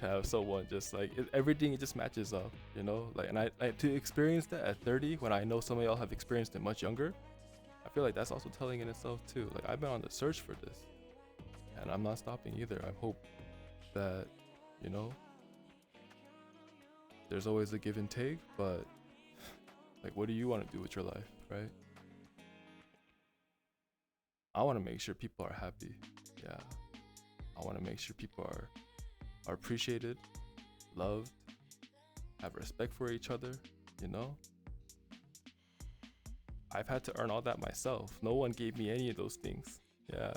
to have someone just like everything, it just matches up, you know, like, and I to experience that at 30 when I know somebody else have experienced it much younger, I feel like that's also telling in itself too. Like I've been on the search for this and I'm not stopping either. I hope that, you know, there's always a give and take, but like, what do you want to do with your life, right? I want to make sure people are happy. Yeah. I want to make sure people are appreciated, loved, have respect for each other, you know? I've had to earn all that myself. No one gave me any of those things. Yeah.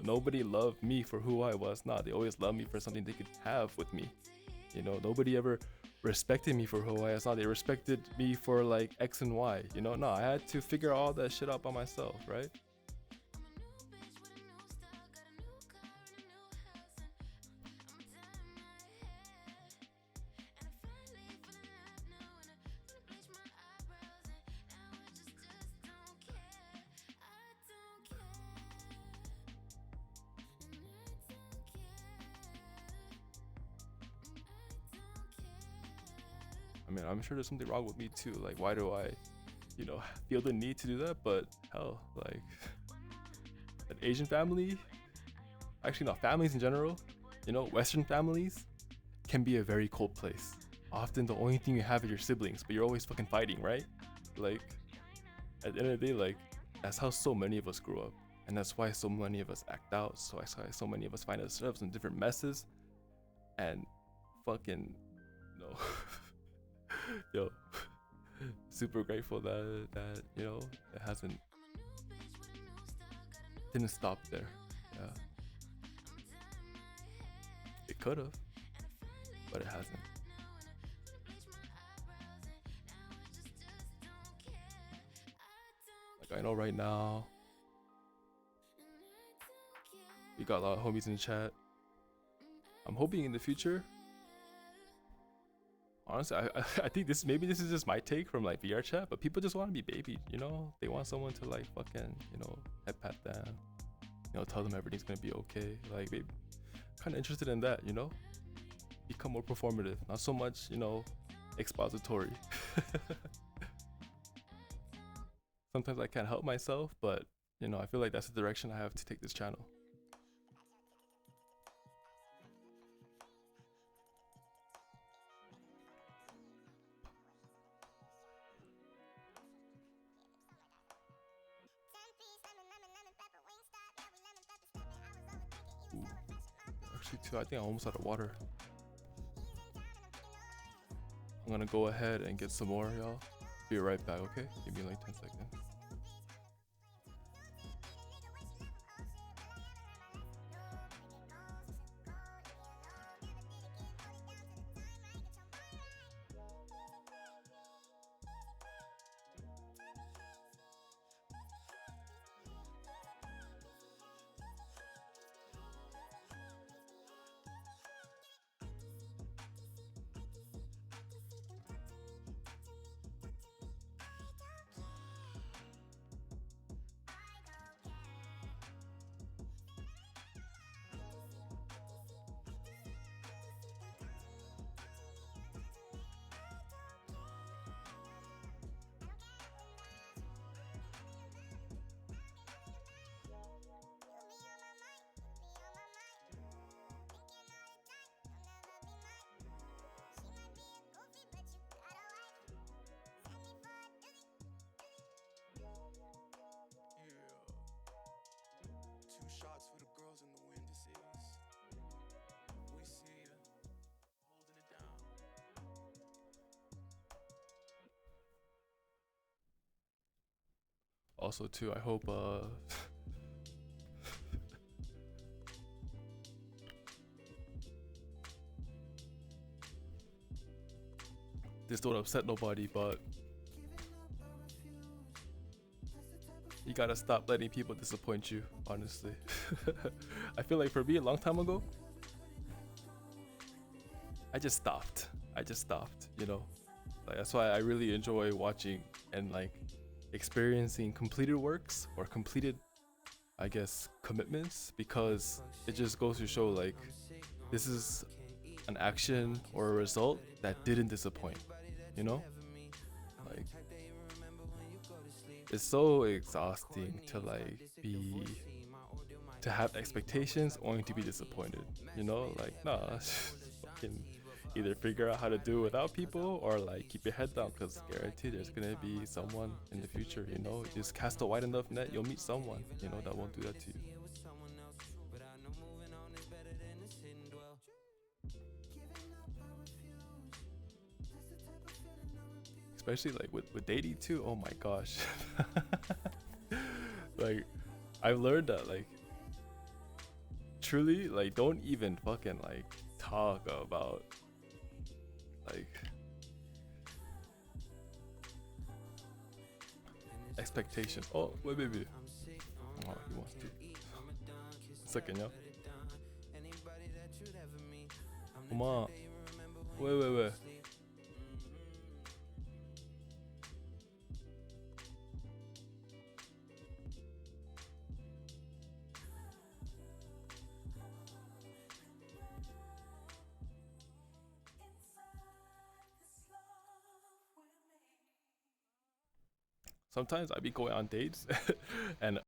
Nobody loved me for who I was. Nah, they always loved me for something they could have with me. You know, nobody ever respected me for who I was. Nah, they respected me for like X and Y. You know, no, I had to figure all that shit out by myself, right? I mean, I'm sure there's something wrong with me too. Like, why do I, you know, feel the need to do that? But hell, like, an Asian family, actually, not families in general, you know, Western families can be a very cold place. Often the only thing you have is your siblings, but you're always fucking fighting, right? Like, at the end of the day, like, that's how so many of us grew up. And that's why so many of us act out. So that's why so many of us find ourselves in different messes. And fucking, no. Yo, super grateful that you know, it didn't stop there. Yeah, it could have, but it hasn't. Like I know right now we got a lot of homies in the chat. I'm hoping in the future, honestly, I think maybe this is just my take from like VR chat, but people just want to be babied, you know? They want someone to like fucking, you know, head pat them, you know, tell them everything's gonna be okay. Like, they kind of interested in that, you know? Become more performative, not so much, you know, expository. Sometimes I can't help myself, but you know, I feel like that's the direction I have to take this channel. Ooh. Actually, too, I think I'm almost out of water. I'm gonna go ahead and get some more, y'all. Be right back, okay? Give me like 10 seconds. also too. I hope this don't upset nobody, but you gotta stop letting people disappoint you, honestly. I feel like for me, a long time ago, I just stopped. You know? Like, that's why I really enjoy watching and like experiencing completed works or completed, I guess, commitments, because it just goes to show like this is an action or a result that didn't disappoint, you know? Like, it's so exhausting to like to have expectations only to be disappointed, you know? Like, nah, fucking either figure out how to do it without people or like keep your head down, because guaranteed there's gonna be someone in the future, you know? Just cast a wide enough net, you'll meet someone, you know, that won't do that to you. Especially like with dating too. Oh my gosh. Like, I've learned that like truly, like, don't even fucking like talk about like expectations. Oh wait, baby. Oh, he wants to. Second, yo. Come on. Wait. Sometimes I be going on dates and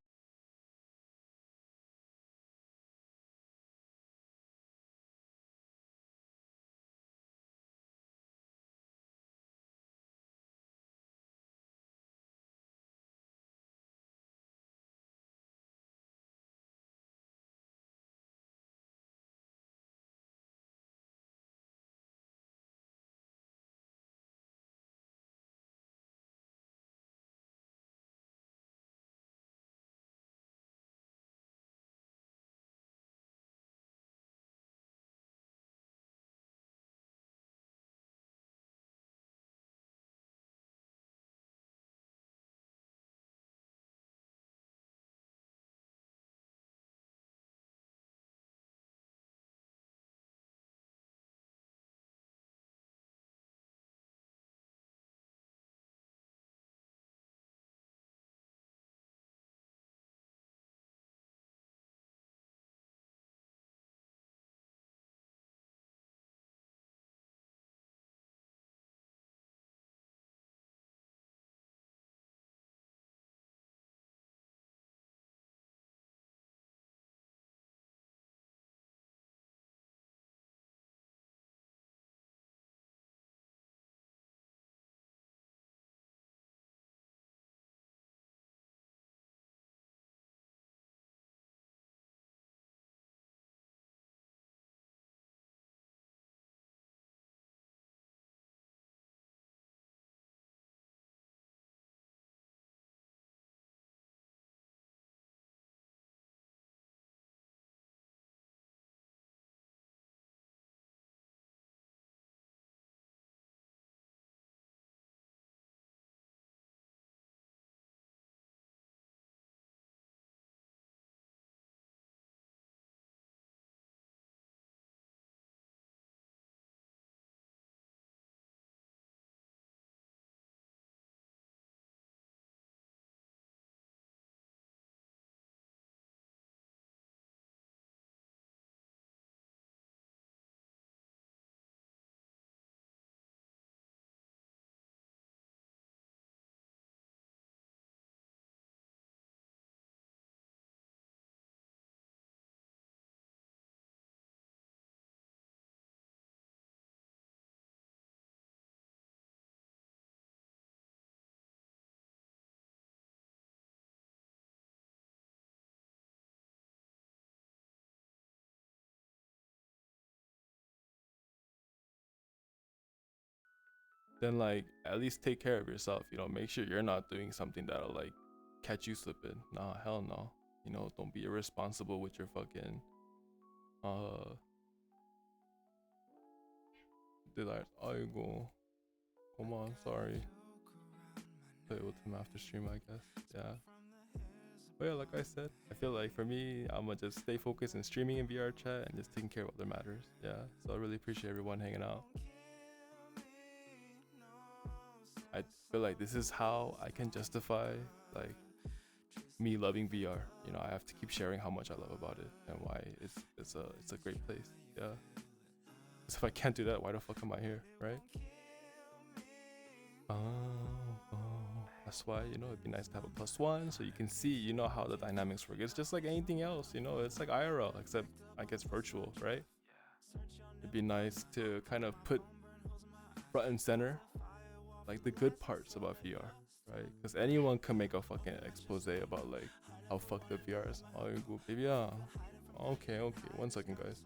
then like at least take care of yourself, you know, make sure you're not doing something that'll like catch you slipping. Nah, hell no. You know, don't be irresponsible with your fucking delight. Aigo. Come on, sorry. Play with him after stream, I guess. Yeah. But yeah, like I said, I feel like for me, I'm gonna just stay focused in streaming in VR chat and just taking care of what matters. Yeah. So I really appreciate everyone hanging out. I feel like this is how I can justify like me loving VR. You know, I have to keep sharing how much I love about it and why it's a great place. Yeah. So if I can't do that, why the fuck am I here, right? That's why, you know, it'd be nice to have a +1 so you can see, you know, how the dynamics work. It's just like anything else, you know, it's like IRL, except I guess virtual, right? It'd be nice to kind of put front and center like the good parts about VR, right? Because anyone can make a fucking expose about like how fucked up VR is. Oh, baby, yeah. Okay, 1 second, guys.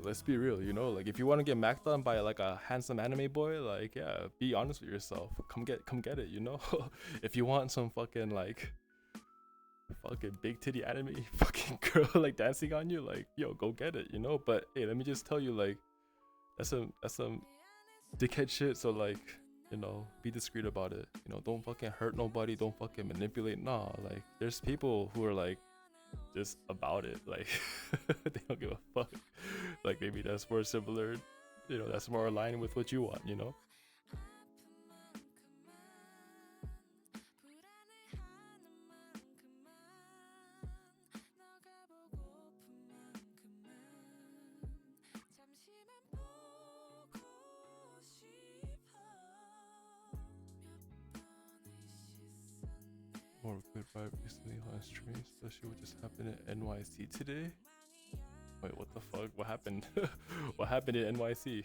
Let's be real, you know, like if you want to get macked on by like a handsome anime boy, like yeah, be honest with yourself. Come get it, you know? If you want some fucking like fucking big titty anime fucking girl like dancing on you, like yo, go get it, you know? But hey, let me just tell you, like that's some dickhead shit, so like, you know, be discreet about it. You know, don't fucking hurt nobody, don't fucking manipulate. Nah, like there's people who are like just about it, like they don't give a fuck. Like maybe that's more similar, you know, that's more aligned with what you want, you know. More good vibe recently on stream, especially what just happened at NYC today. Wait, what the fuck? What happened? What happened in NYC?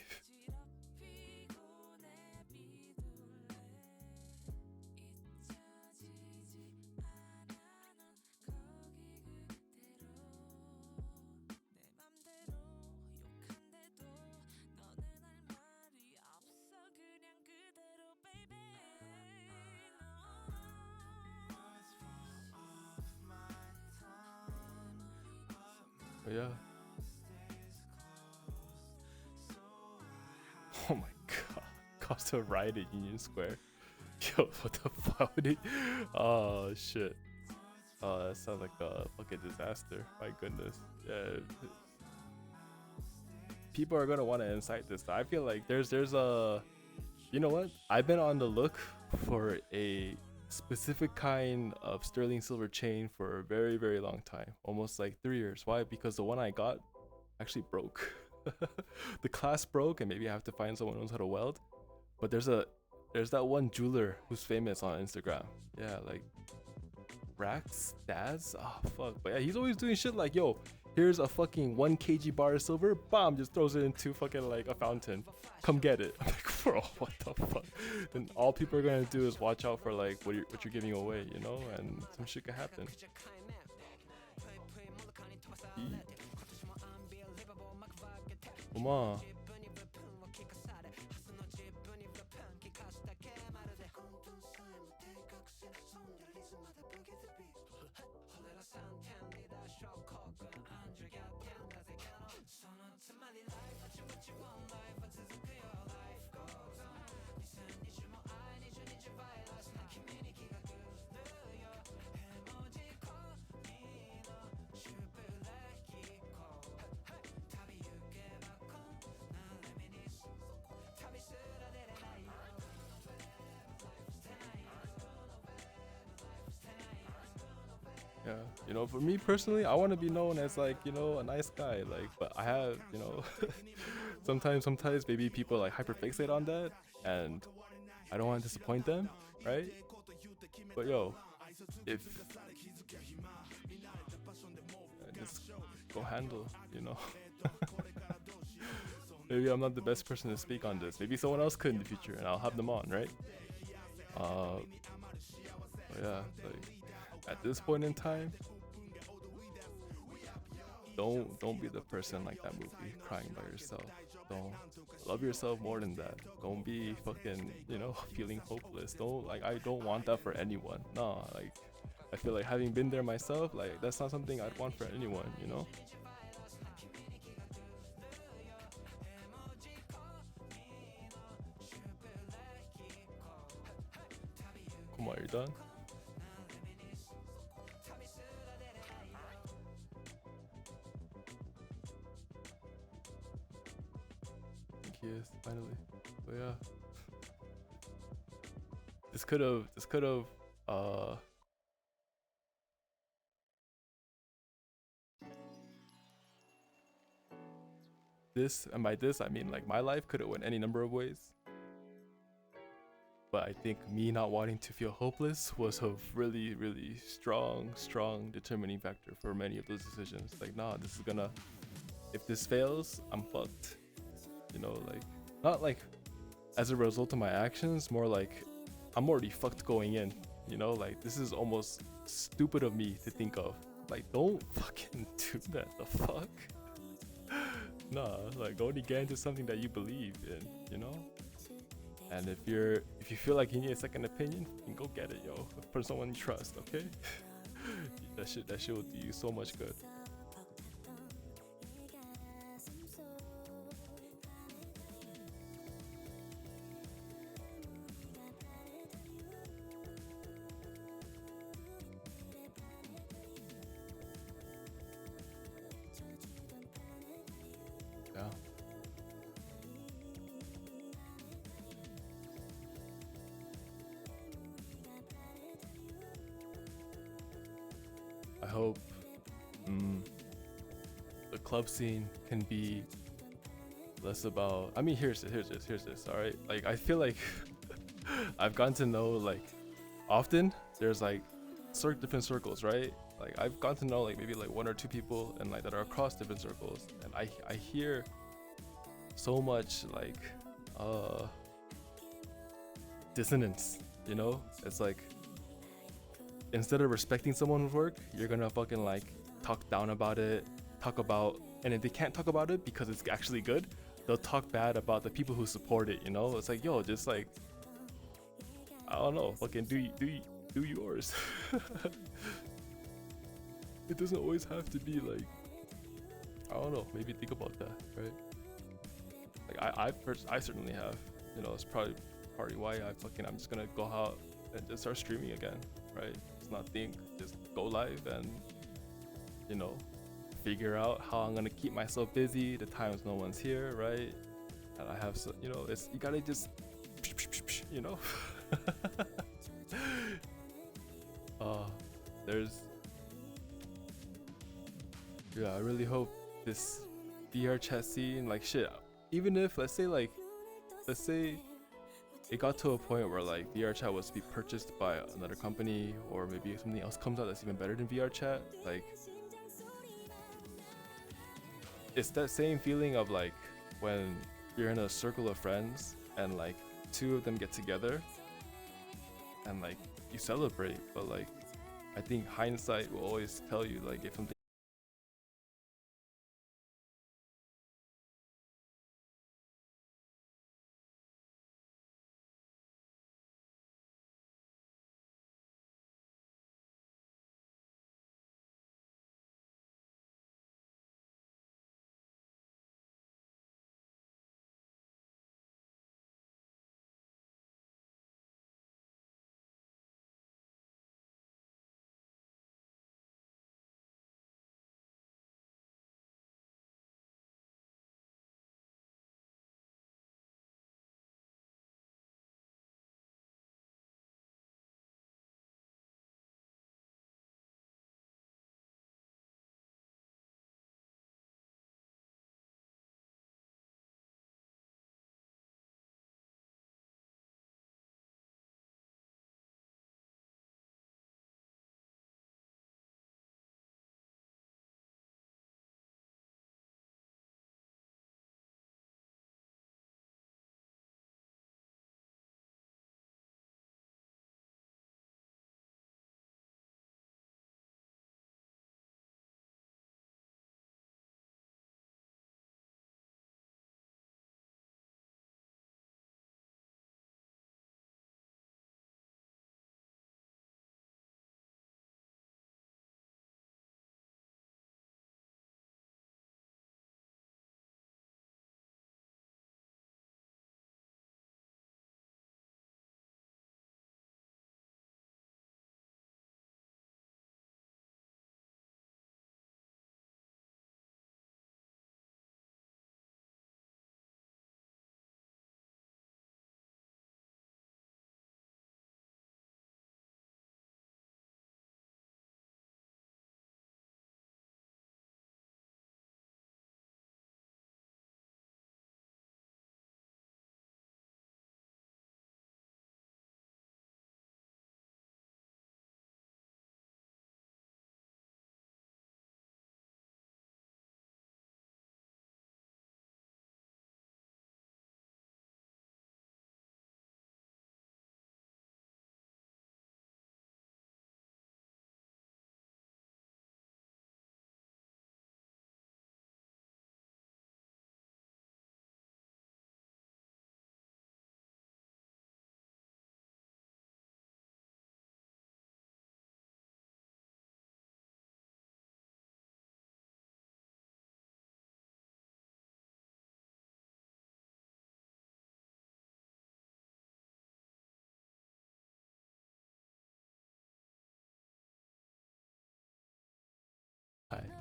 But yeah. Oh my god. Cost a ride at Union Square. Yo, what the fuck? Oh shit. Oh, that sounds like a fucking disaster. My goodness. Yeah. People are gonna want to incite this. I feel like there's a, you know what? I've been on the look for a specific kind of sterling silver chain for a very, very long time. Almost like 3 years. Why? Because the one I got actually broke. The class broke, and maybe I have to find someone who knows how to weld. But there's that one jeweler who's famous on Instagram. Yeah, like Rax Dads. Oh fuck. But yeah, he's always doing shit like, yo, here's a fucking 1 kg bar of silver, bomb, just throws it into fucking like a fountain. Come get it. I'm like, bro, what the fuck? Then all people are gonna do is watch out for like what you're giving away, you know, and some shit could happen. Come on. Yeah, you know, for me personally, I want to be known as like, you know, a nice guy. Like, but I have, you know, sometimes maybe people like hyperfixate on that, and I don't want to disappoint them, right? But yo, if just go handle, you know. Maybe I'm not the best person to speak on this. Maybe someone else could in the future, and I'll have them on, right? But yeah, like at this point in time, don't be the person like that movie, crying by yourself. Don't love yourself more than that. Don't be fucking, you know, feeling hopeless. Don't like I don't want that for anyone. No, like I feel like having been there myself, like that's not something I'd want for anyone, you know? Come on, you're done? I think he is, finally. But yeah. This could have this, and by this I mean like my life could have went any number of ways. But I think me not wanting to feel hopeless was a really, really strong determining factor for many of those decisions. Like, nah, this is gonna, if this fails, I'm fucked. You know, like, not like as a result of my actions, more like I'm already fucked going in. You know, like this is almost stupid of me to think of. Like, don't fucking do that. The fuck? Nah, like go and get into something that you believe in, you know? And if you feel like you need a second opinion, you can go get it, yo. From someone you trust, okay? that shit will do you so much good. Yeah. I hope the club scene can be less about, I mean, here's this, all right? Like, I feel like I've gotten to know, like, often there's like different circles, right? Like I've gotten to know like maybe like one or two people and like that are across different circles, and I hear so much like dissonance, you know? It's like instead of respecting someone's work, you're gonna fucking like talk down about it, talk about, and if they can't talk about it because it's actually good, they'll talk bad about the people who support it, you know? It's like, yo, just like, I don't know, fucking do yours. It doesn't always have to be like, I don't know, maybe think about that, right? Like I certainly have, you know, it's probably why I'm just gonna go out and just start streaming again, right? Just not think, just go live and, you know, figure out how I'm gonna keep myself busy the times no one's here, right? And I have, so, you know, it's, you gotta just, you know. Yeah, I really hope this VR chat scene, like shit, even if let's say it got to a point where like VR chat was to be purchased by another company, or maybe something else comes out that's even better than VR chat, like it's that same feeling of like when you're in a circle of friends and like two of them get together and like you celebrate, but like I think hindsight will always tell you like if something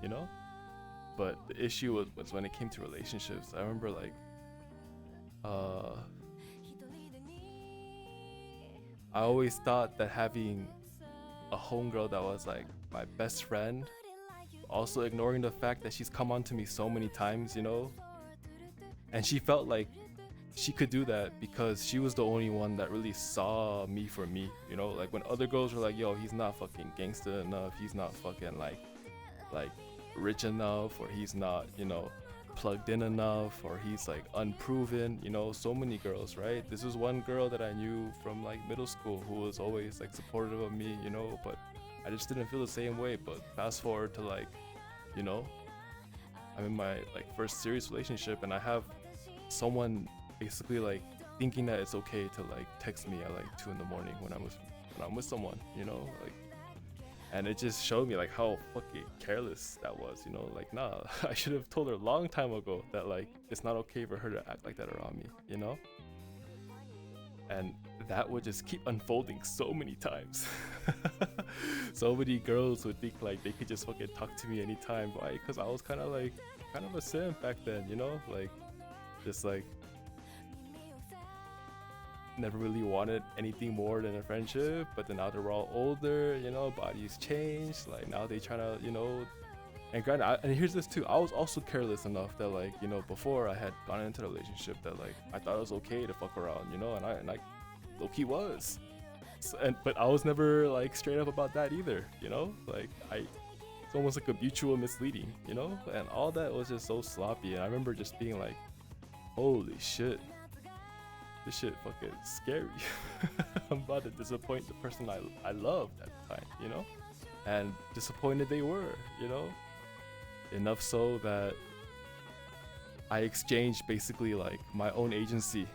you know. But the issue was when it came to relationships. I remember like I always thought that having a homegirl that was like my best friend, also ignoring the fact that she's come on to me so many times, you know, and she felt like she could do that because she was the only one that really saw me for me, you know. Like when other girls were like, yo, he's not fucking gangster enough, he's not fucking like rich enough, or he's not, you know, plugged in enough, or he's like unproven, you know. So many girls, right? This was one girl that I knew from like middle school who was always like supportive of me, you know, but I just didn't feel the same way. But fast forward to like, you know, I'm in my like first serious relationship, and I have someone basically like thinking that it's okay to like text me at like 2 in the morning when I'm with someone, you know, like. And it just showed me like how fucking careless that was, you know. Like, nah, I should have told her a long time ago that like it's not okay for her to act like that around me, you know. And that would just keep unfolding so many times. So many girls would think like they could just fucking talk to me anytime. Why? Because I was kind of a simp back then, you know, like just like never really wanted anything more than a friendship. But then now that we're all older, you know, bodies change, like now they try to, you know. And granted, and here's this too, I was also careless enough that like, you know, before I had gone into a relationship that like I thought it was okay to fuck around, you know, and I low-key was. So, but I was never like straight up about that either, you know. Like it's almost like a mutual misleading, you know. And all that was just so sloppy. And I remember just being like, holy shit, this shit fucking scary. I'm about to disappoint the person I loved at the time, you know. And disappointed they were, you know. Enough so that I exchanged basically like my own agency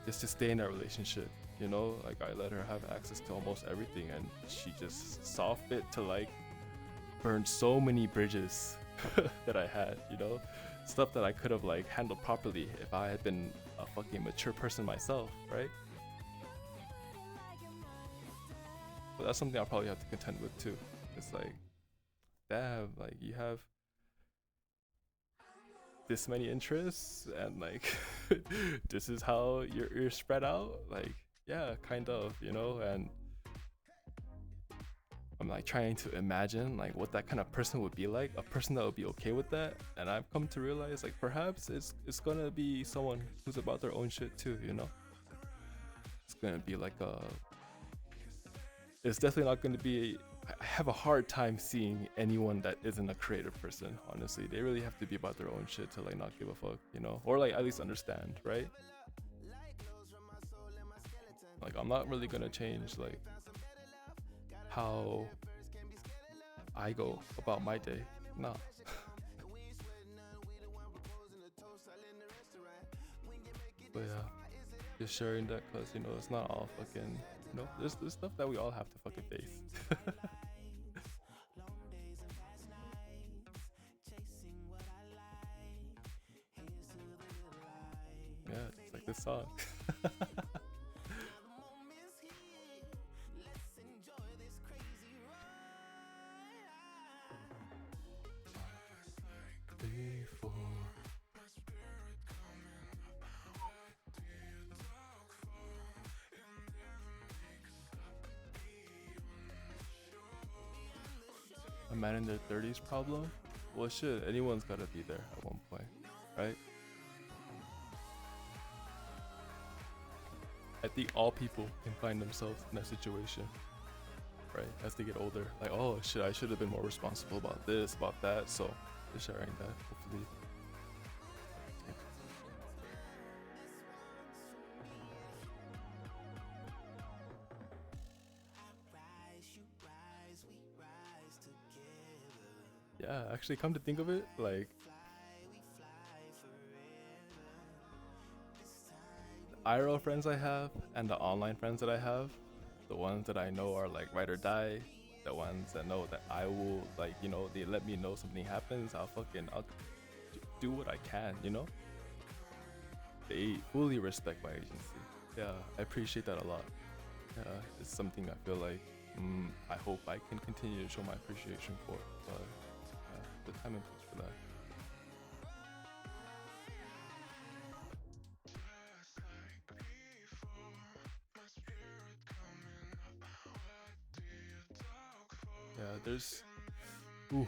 just to stay in that relationship, you know. Like I let her have access to almost everything, and she just saw fit to like burn so many bridges that I had, you know. Stuff that I could have like handled properly if I had been a fucking mature person myself, right? But that's something I'll probably have to contend with too. It's like, damn, like you have this many interests, and like this is how you're spread out. Like, yeah, kind of, you know. And I'm like trying to imagine like what that kind of person would be like, a person that would be okay with that. And I've come to realize like perhaps it's gonna be someone who's about their own shit too, you know. It's gonna be like it's definitely not gonna be, I have a hard time seeing anyone that isn't a creative person, honestly. They really have to be about their own shit to like not give a fuck, you know, or like at least understand, right? Like I'm not really gonna change like how I go about my day. Nah. But yeah, just sharing that because, you know, it's not all fucking, you know, there's stuff that we all have to fucking face. Yeah, it's like this song. A man in their 30s problem? Well, shit, anyone's gotta be there at one point, right? I think all people can find themselves in that situation, right? As they get older, like, oh shit, I should have been more responsible about this, about that. So, just sharing that, hopefully. Yeah, actually, come to think of it, like, the IRL friends I have and the online friends that I have, the ones that I know are like ride or die, the ones that know that I will, like, you know, they let me know something happens, I'll do what I can, you know? They fully respect my agency. Yeah, I appreciate that a lot. Yeah, it's something I feel like I hope I can continue to show my appreciation for. But time and place for that. Yeah, there's. Ooh.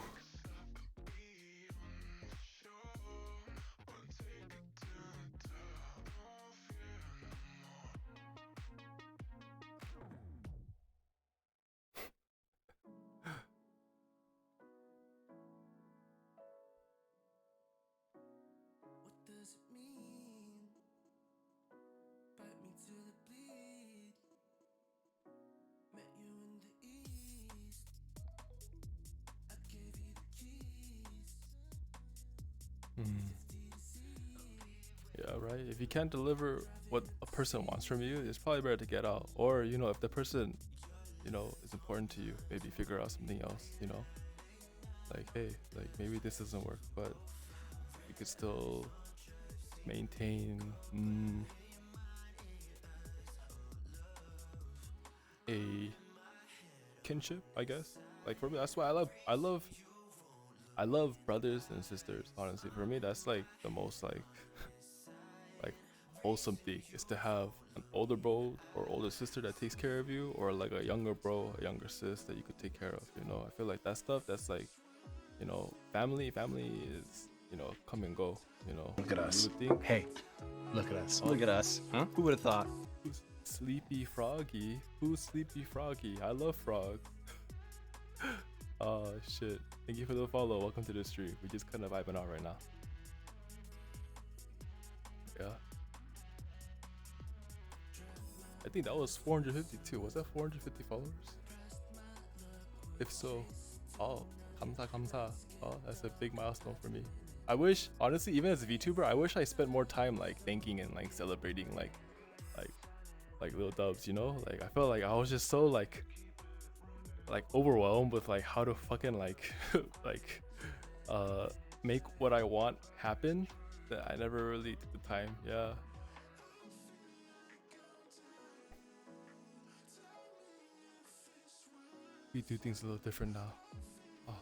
Yeah, right. If you can't deliver what a person wants from you, it's probably better to get out. Or, you know, if the person, you know, is important to you, maybe figure out something else, you know? Like, hey, like maybe this doesn't work, but we could still maintain a kinship, I guess. Like for me, that's why I love brothers and sisters, honestly. For me, that's like the most like wholesome thing is to have an older bro or older sister that takes care of you, or like a younger bro, a younger sis that you could take care of, you know. I feel like that stuff, that's like, you know, family is, you know, come and go, you know. Look at us. You would think, Hey, look at us. Look at us. Huh? Who would have thought? Who's Sleepy Froggy? Who's Sleepy Froggy? I love frogs. Oh shit. Thank you for the follow. Welcome to the stream. We're just kind of vibing out right now. Yeah. I think that was 452. Was that 450 followers? If so, oh, 감사. Oh, that's a big milestone for me. I wish, honestly, even as a VTuber, I wish I spent more time like thanking and like celebrating like little dubs, you know? Like I felt like I was just so like overwhelmed with like how to fucking like make what I want happen that I never really took the time. Yeah. We do things a little different now. Oh.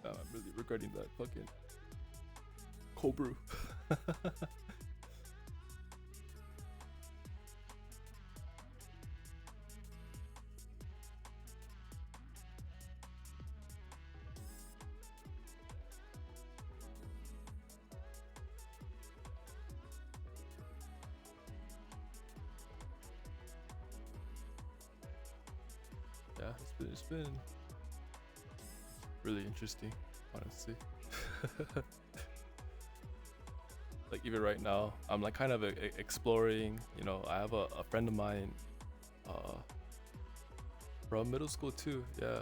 I'm really regretting that fucking cold brew. Yeah, it's been really interesting, honestly. Like even right now, I'm like kind of exploring, you know. I have a friend of mine from middle school too, yeah,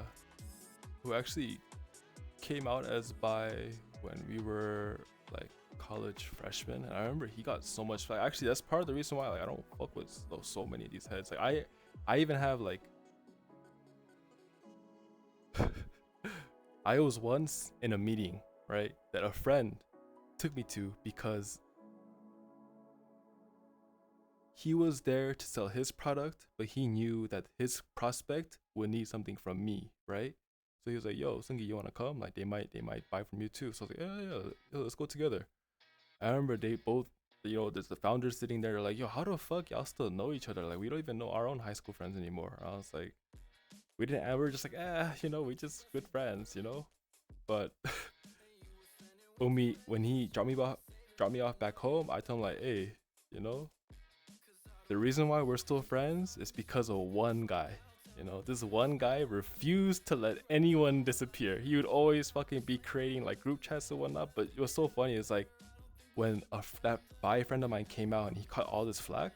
who actually came out as bi when we were like college freshmen, and I remember he got so much flack. Actually, that's part of the reason why like I don't fuck with so many of these heads. Like I even have like I was once in a meeting, right, that a friend took me to because he was there to sell his product, but he knew that his prospect would need something from me, right? So he was like, "Yo, Sungi, you wanna come? Like they might buy from you too." So I was like, "Yeah, let's go together." I remember they both, you know, there's the founders sitting there like, "Yo, how the fuck y'all still know each other? Like we don't even know our own high school friends anymore." I was like, we didn't ever just like, you know, we just good friends, you know. But when he dropped me off back home, I told him like, "Hey, you know, the reason why we're still friends is because of one guy. You know, this one guy refused to let anyone disappear. He would always fucking be creating like group chats and whatnot." But it was so funny. It's like when that bi friend of mine came out and he caught all this flack,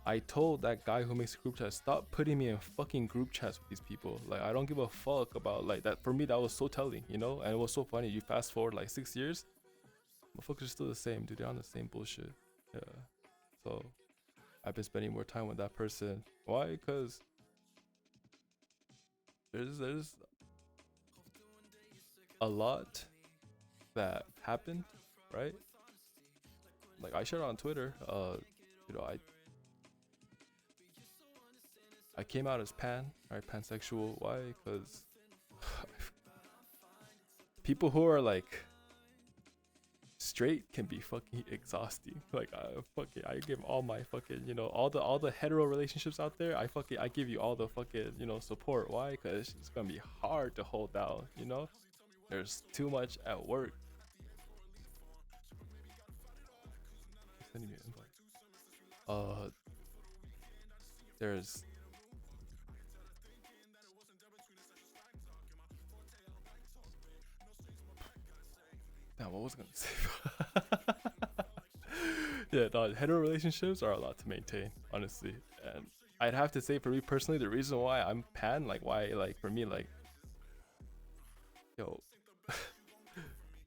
I told that guy who makes group chats, stop putting me in fucking group chats with these people. Like I don't give a fuck about like that. For me, that was so telling, you know. And it was so funny. You fast forward like 6 years, motherfuckers are still the same, dude. They're on the same bullshit. Yeah. So I've been spending more time with that person. Why? Because there's a lot that happened, right? Like I shared on Twitter, you know, I came out as pan, right? Pansexual. Why? Because people who are like straight can be fucking exhausting. Like I give all my fucking, you know, all the hetero relationships out there. I give you all the fucking, you know, support. Why? Because it's gonna be hard to hold down. You know, there's too much at work. Sending me an invite. There's. Damn, what was I gonna say? Yeah, no, hetero relationships are a lot to maintain, honestly. And I'd have to say, for me personally, the reason why I'm pan, like why, like for me, like, yo,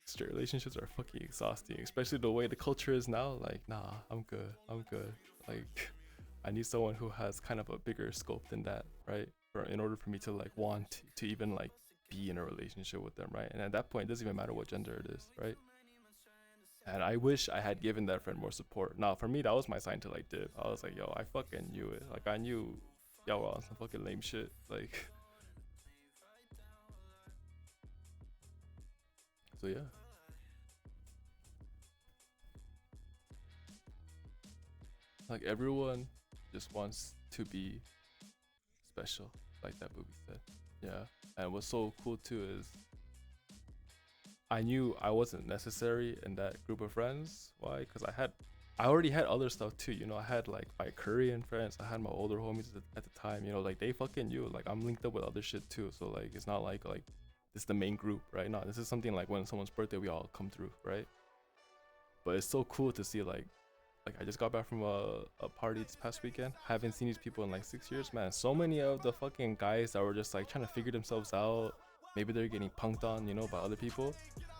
straight relationships are fucking exhausting, especially the way the culture is now. Like, nah, I'm good. Like, I need someone who has kind of a bigger scope than that, right? In order for me to like want to even like be in a relationship with them, right? And at that point, it doesn't even matter what gender it is, right? And I wish I had given that friend more support. Now, for me, that was my sign to like dip. I was like, yo, I fucking knew it. Like, I knew y'all were on some fucking lame shit. Like, so yeah. Like, everyone just wants to be special, like that movie said. Yeah. And what's so cool too is I knew I wasn't necessary in that group of friends. Why? Because I already had other stuff too. You know, I had like my Korean friends. I had my older homies at the time. You know, like they fucking knew. Like I'm linked up with other shit too. So like it's not like this is the main group, right? No, this is something like when someone's birthday we all come through, right? But it's so cool to see like I just got back from a party this past weekend. Haven't seen these people in like 6 years, man. So many of the fucking guys that were just like trying to figure themselves out. Maybe they're getting punked on, you know, by other people.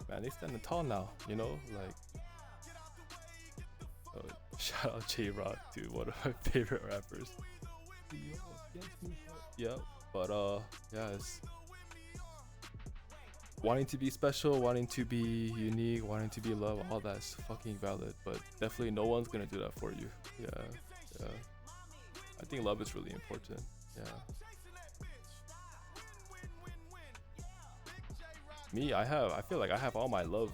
Man, they standing tall now, you know, like. Shout out J-Rock, dude, one of my favorite rappers. Yeah, but yeah, it's wanting to be special, wanting to be unique, wanting to be loved, all that's fucking valid, but definitely no one's gonna do that for you. Yeah. I think love is really important. Yeah. Me, I feel like I have all my love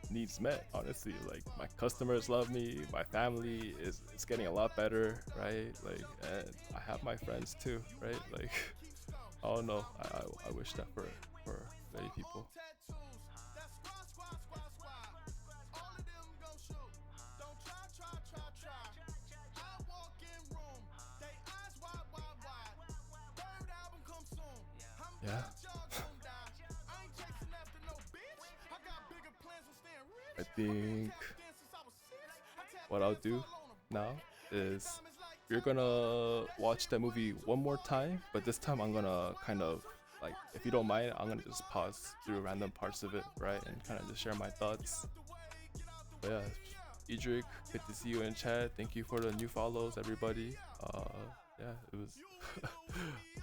needs met, honestly. Like my customers love me, my family is getting a lot better, right? Like, and I have my friends too, right? Like, I don't know. I wish that for many people. Yeah. I think what I'll do now is we're gonna watch that movie one more time, but this time I'm gonna kind of like, if you don't mind, I'm gonna just pause through random parts of it, right, and kind of just share my thoughts. But yeah, Edric, good to see you in chat. Thank you for the new follows, everybody. Yeah, it was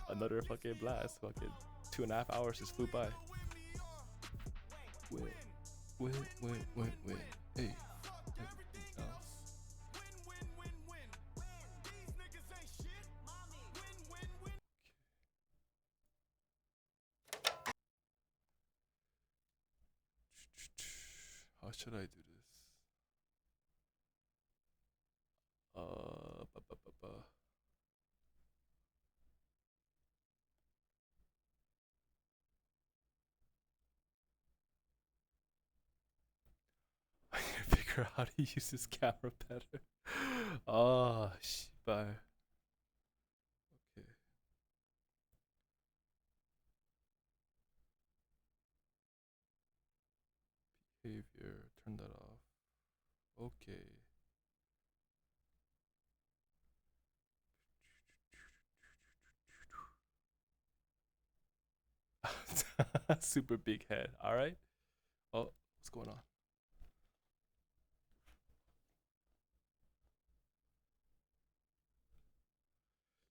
another fucking blast. Fucking 2.5 hours just flew by. Wait. Hey. How should I do this? I need to figure out how to use this camera better. Oh, bye. Okay. Behavior, turn that off. Okay. Super big head. All right. Oh, what's going on?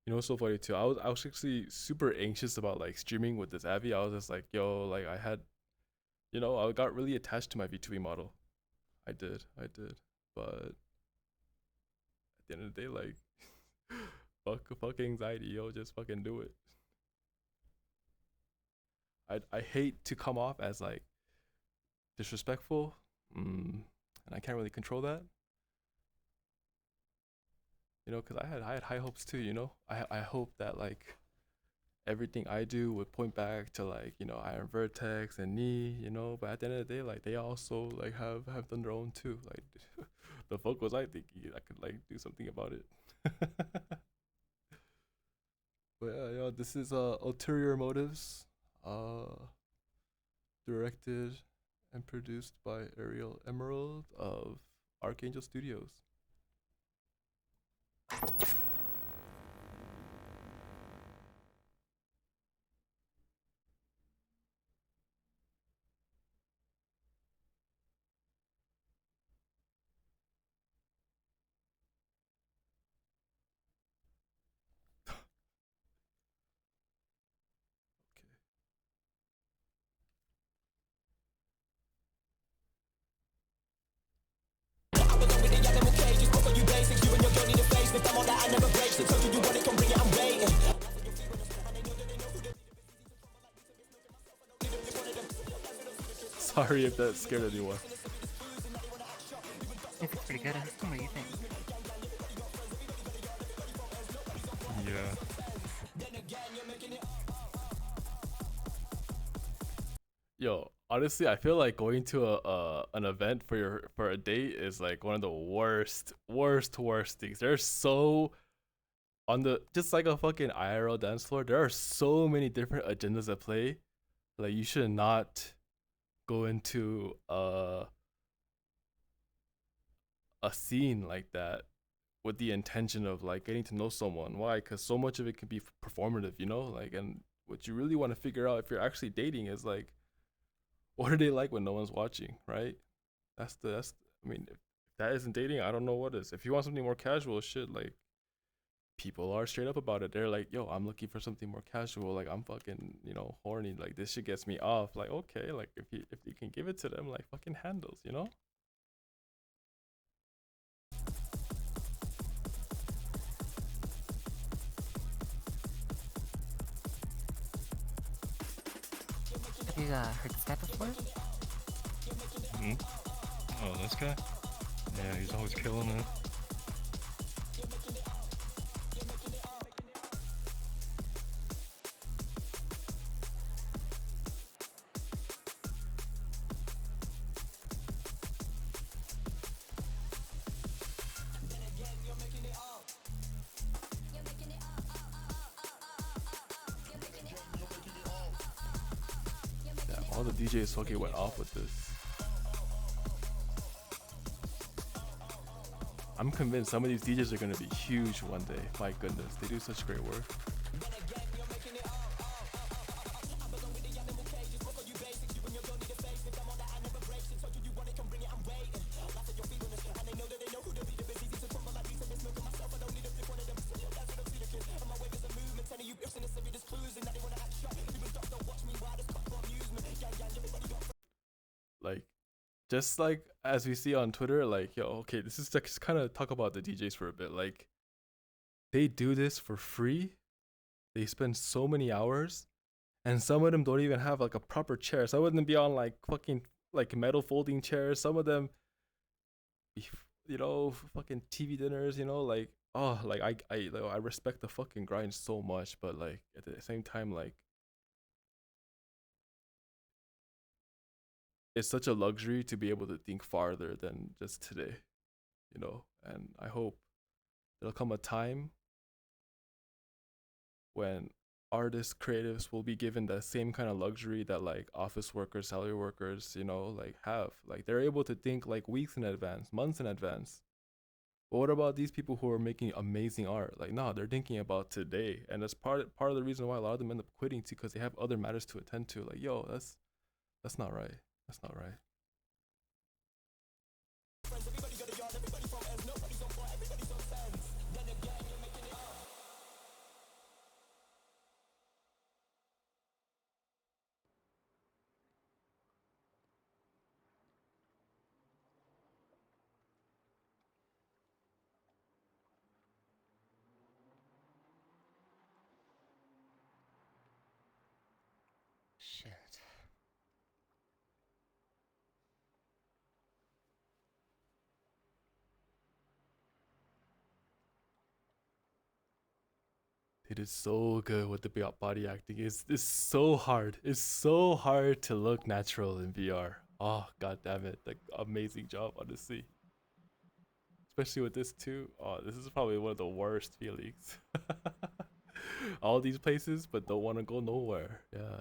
You know what's so funny too? I was actually super anxious about like streaming with this Avi. I was just like, yo, like I had, you know, I got really attached to my V2V model. I did. But at the end of the day, like, fuck anxiety, yo. Just fucking do it. I hate to come off as like disrespectful, and I can't really control that. You know, because I had high hopes too. You know, I hope that like everything I do would point back to like, you know, Iron Vertex and Knee, you know. But at the end of the day, like they also like have done their own too. Like the fuck was I thinking? I could like do something about it. But yeah, yo, this is Ulterior Motives, directed and produced by Ariel Emerald of Archangel Studios. Sorry if that scared anyone. It's pretty good. What do you think? Yeah. Yo, honestly, I feel like going to a an event for a date is like one of the worst things. They're so on the just like a fucking IRL dance floor. There are so many different agendas at play. Like you should not go into a scene like that with the intention of like getting to know someone. Why? Because so much of it can be performative, you know. Like, and what you really want to figure out if you're actually dating is like, what are they like when no one's watching, right? That's. I mean, if that isn't dating, I don't know what is. If you want something more casual, shit, like people are straight up about it. They're like, yo, I'm looking for something more casual. Like I'm fucking, you know, horny. Like this shit gets me off. Like okay, like if you can give it to them, like fucking handles, you know. Have you heard this guy before? Hmm? Oh, this guy? Yeah, he's always killing it. Yeah, all the DJs fucking went off with this. I'm convinced some of these DJs are gonna be huge one day. My goodness, they do such great work. Like, just like as we see on Twitter, like, yo, okay, this is like kind of talk about the DJs for a bit. Like, they do this for free. They spend so many hours, and some of them don't even have like a proper chair. Some of them be on like fucking like metal folding chairs. Some of them, you know, fucking TV dinners. You know, like oh, like I respect the fucking grind so much, but like at the same time, like it's such a luxury to be able to think farther than just today, you know. And I hope there'll come a time when artists, creatives will be given the same kind of luxury that like office workers, salary workers, you know, like have. Like they're able to think like weeks in advance, months in advance. But what about these people who are making amazing art? Like, nah, they're thinking about today, and that's part of the reason why a lot of them end up quitting too, because they have other matters to attend to. Like, yo, that's not right. That's not right. It is so good with the body acting. It's so hard. It's so hard to look natural in VR. Oh god damn it! Like amazing job, honestly. Especially with this too. Oh, this is probably one of the worst feelings. All these places, but don't want to go nowhere. Yeah.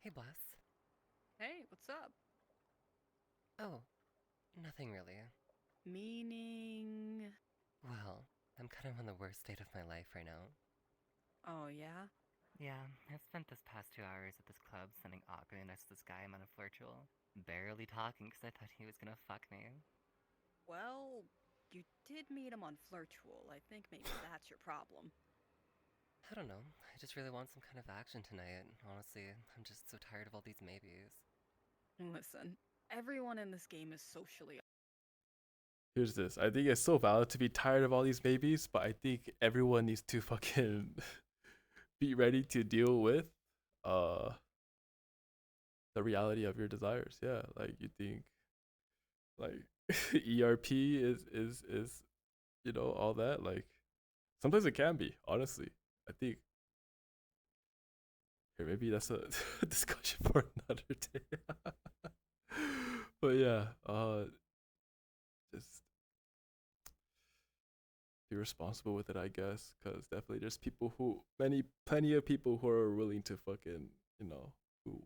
Hey, Bless. Hey, what's up? Oh, nothing really. Meaning. Well, I'm kind of on the worst state of my life right now. Oh, yeah? Yeah, I've spent this past 2 hours at this club sending awkward next to this guy I'm on a flirtual. Barely talking because I thought he was gonna fuck me. Well, you did meet him on Flirtual. I think maybe that's your problem. I don't know. I just really want some kind of action tonight. Honestly, I'm just so tired of all these maybes. Listen, everyone in this game is socially. Here's this. I think it's so valid to be tired of all these babies, but I think everyone needs to fucking be ready to deal with the reality of your desires. Yeah, like you think like ERP is you know all that. Like sometimes it can be. Honestly, I think. Here, maybe that's a discussion for another day. But yeah, just be responsible with it, I guess, because definitely there's people plenty of people who are willing to fucking, you know, who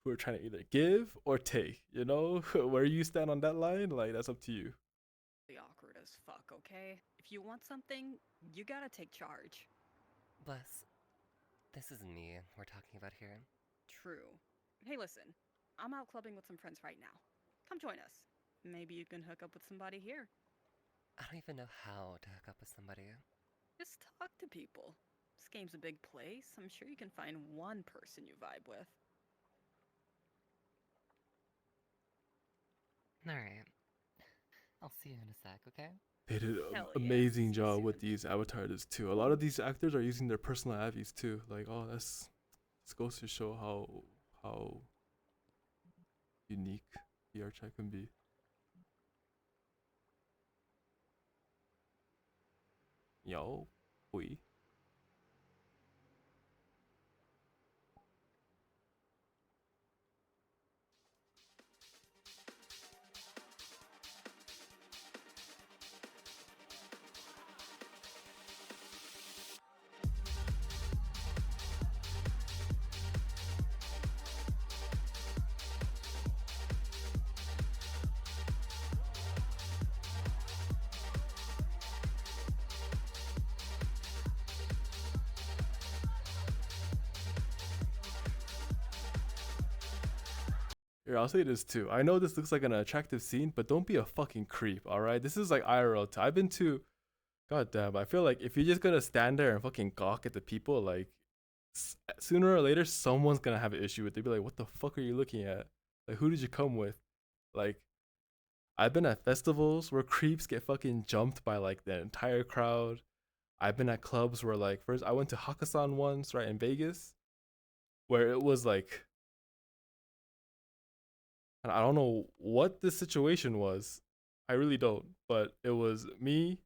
are trying to either give or take, you know, where you stand on that line, like that's up to you. Awkward as fuck, okay? If you want something, you gotta take charge. Bless, this is me we're talking about here. True. Hey, listen, I'm out clubbing with some friends right now. Come join us. Maybe you can hook up with somebody here. I don't even know how to hook up with somebody. Just talk to people. This game's a big place. I'm sure you can find one person you vibe with. Alright. I'll see you in a sec, okay? They did an amazing job with these avatars too. A lot of these actors are using their personal avies too. Like, oh, this goes to show how unique VR chat can be. Yo, boy. Here, I'll say this too. I know this looks like an attractive scene, but don't be a fucking creep, alright? This is like IRL. I've been to. God damn, I feel like if you're just gonna stand there and fucking gawk at the people, like, sooner or later, someone's gonna have an issue with it. They'll be like, what the fuck are you looking at? Like, who did you come with? Like, I've been at festivals where creeps get fucking jumped by like the entire crowd. I've been at clubs where, like, first I went to Hakkasan once, right, in Vegas, where it was like, and I don't know what the situation was. I really don't. But it was me,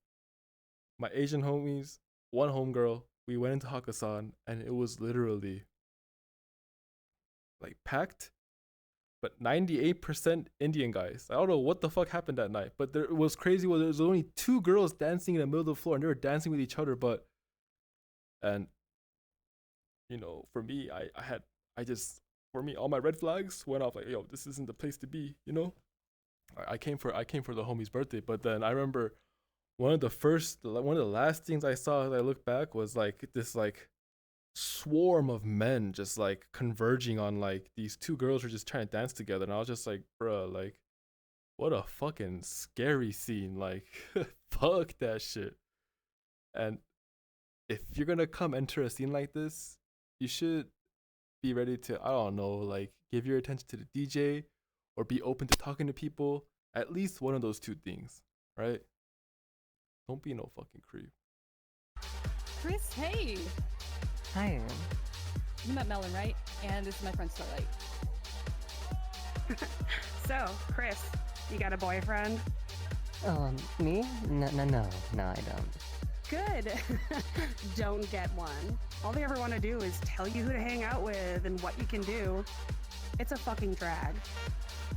my Asian homies, one homegirl. We went into Hakkasan and it was literally like packed, but 98% Indian guys. I don't know what the fuck happened that night, but there was crazy. Well, there was only 2 girls dancing in the middle of the floor and they were dancing with each other. And you know, for me, for me, all my red flags went off like, yo, this isn't the place to be, you know? I came for the homie's birthday, but then I remember one of the last things I saw as I looked back was like this like swarm of men just like converging on like these 2 girls who are just trying to dance together. And I was just like, bruh, like, what a fucking scary scene. Like, fuck that shit. And if you're gonna come enter a scene like this, you should be ready to, I don't know, like give your attention to the DJ or be open to talking to people. At least one of those 2 things, right? Don't be no fucking creep. Chris, hey! Hi. You met Melon, right? And this is my friend Starlight. So, Chris, You got a boyfriend? Me? No, I don't. Good. Don't get one. All they ever want to do is tell you who to hang out with and what you can do. It's a fucking drag.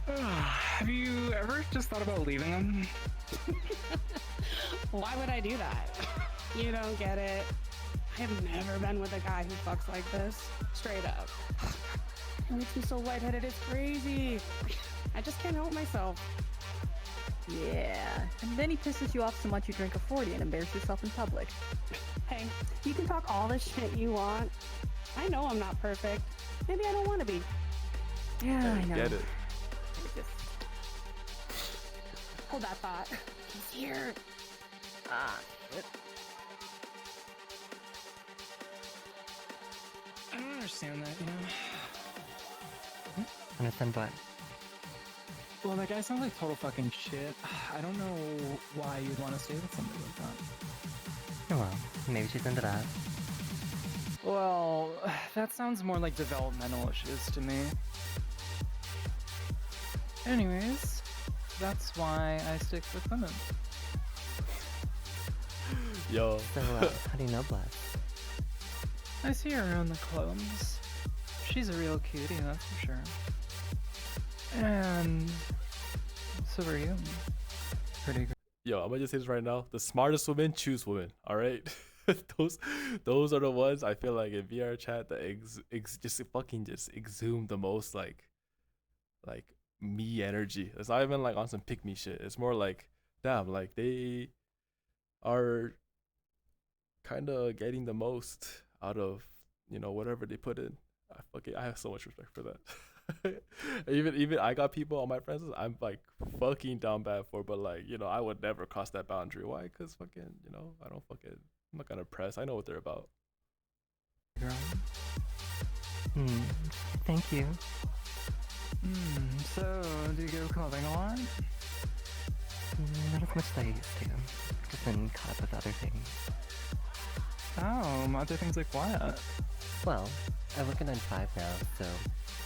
Have you ever just thought about leaving them? Why would I do that? You don't get it. I have never been with a guy who fucks like this. Straight up. It makes me so lightheaded, it's crazy. I just can't help myself. Yeah, and then he pisses you off so much you drink a 40 and embarrass yourself in public. Hey, you can talk all the shit you want. I know I'm not perfect. Maybe I don't want to be. Yeah, I know. Get it. Just hold that thought. He's here. Shit. I don't understand that, you know? Understand what? Well, that guy sounds like total fucking shit. I don't know why you'd want to stay with somebody like that. Oh well, maybe she's into that. Well, that sounds more like developmental issues to me. Anyways, that's why I stick with women. Yo. So, how do you know Bless? I see her around the clubs. She's a real cutie, that's for sure. And so are you. Pretty great. Yo, I'm gonna just say this right now. The smartest women choose women. All right, those are the ones I feel like in VR chat that just exhume the most like me energy. It's not even like on some pick me shit. It's more like damn, like they are kind of getting the most out of whatever they put in. I have so much respect for that. even I got people on my friends list I'm like fucking down bad for, but like I would never cross that boundary. Why? Because fucking I'm not gonna press. I know what they're about. Girl. Thank you. So do you go clubbing a lot? Not as much as I used to. Just been caught up with other things. Oh, other things like what? Well, I work a 9 to 5 now, so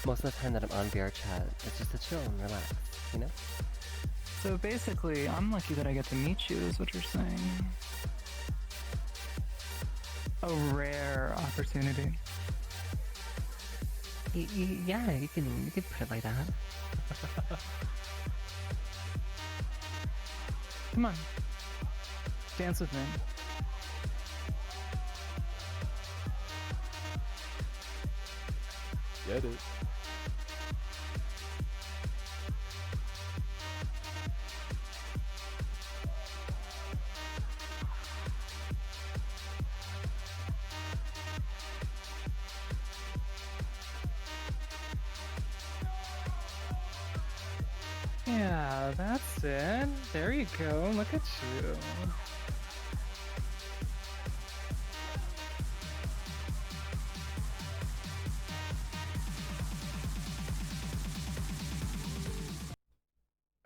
most of the time that I'm on VR chat, it's just to chill and relax, you know? So basically, I'm lucky that I get to meet you, is what you're saying. A rare opportunity. Yeah, you can put it like that. Come on. Dance with me. Get it. Yeah, that's it. There you go. Look at you.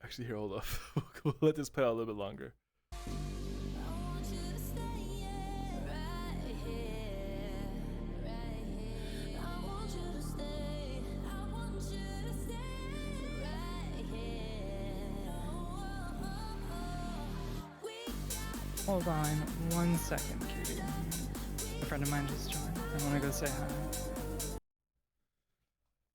Actually, here, hold up. We'll let this play out a little bit longer. Hold on 1 second, cutie. A friend of mine just joined. I want to go say hi.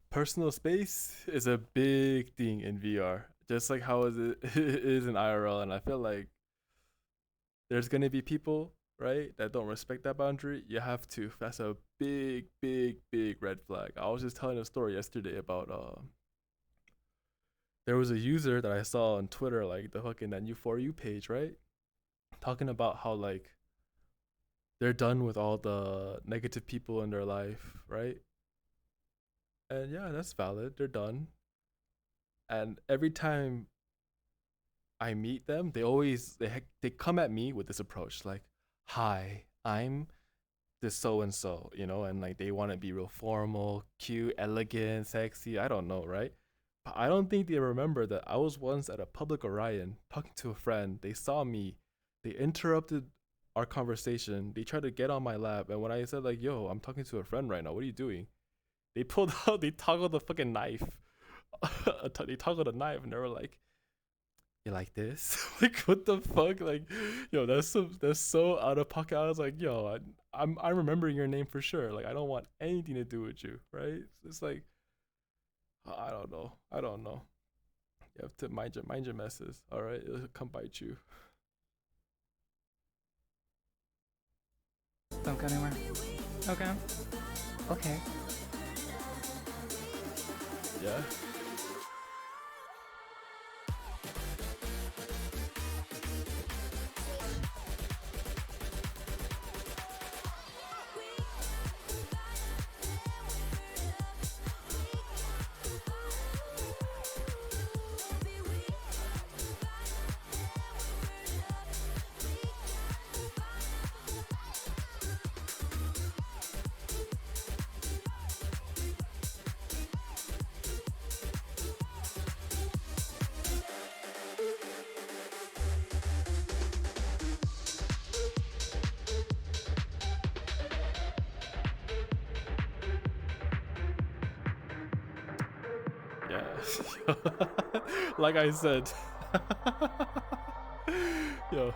Personal space is a big thing in VR, just like how it is in IRL, and I feel like there's gonna be people, right, that don't respect that boundary. You have to. That's a big red flag. I was just telling a story yesterday about there was a user that I saw on Twitter, like the fucking that new For You page, right, talking about how like they're done with all the negative people in their life, right? And yeah, that's valid. They're done. And every time I meet them, they come at me with this approach, like, "Hi, I'm this so and so," and like they want to be real formal, cute, elegant, sexy. I don't know, right? But I don't think they remember that I was once at a public Orion talking to a friend. They saw me, they interrupted our conversation. They tried to get on my lap, and when I said like, "Yo, I'm talking to a friend right now. What are you doing?" They pulled out, they toggled the fucking knife. They toggled a knife, and they were like, You like this? Like, what the fuck? Like, yo, that's so out of pocket. I was like, yo, I'm remembering your name for sure. Like, I don't want anything to do with you, right? It's like, I don't know. I don't know. You have to mind your messes. All right, it'll come bite you. Don't go anywhere. Okay. Okay. Yeah. Yeah. Like I said. Yo.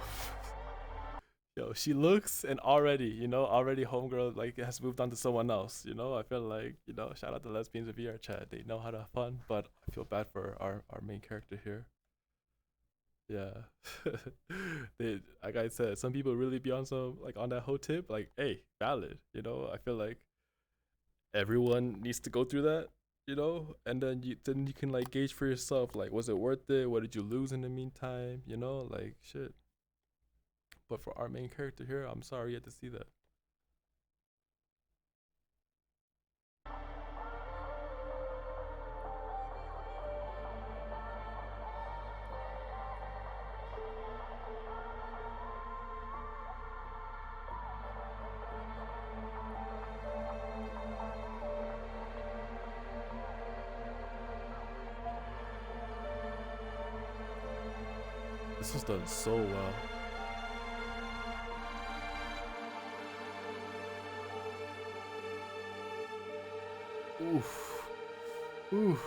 Yo, she looks and already homegirl like has moved on to someone else, I feel like, shout out to lesbians of VR chat. They know how to have fun, but I feel bad for our main character here. Yeah. Like I said, some people really be on some like on that whole tip, like, hey, valid, I feel like everyone needs to go through that, and then you can like gauge for yourself, like, was it worth it? What did you lose in the meantime? Like shit. But for our main character here, I'm sorry you had to see that. This was done so well. Oof. Oof.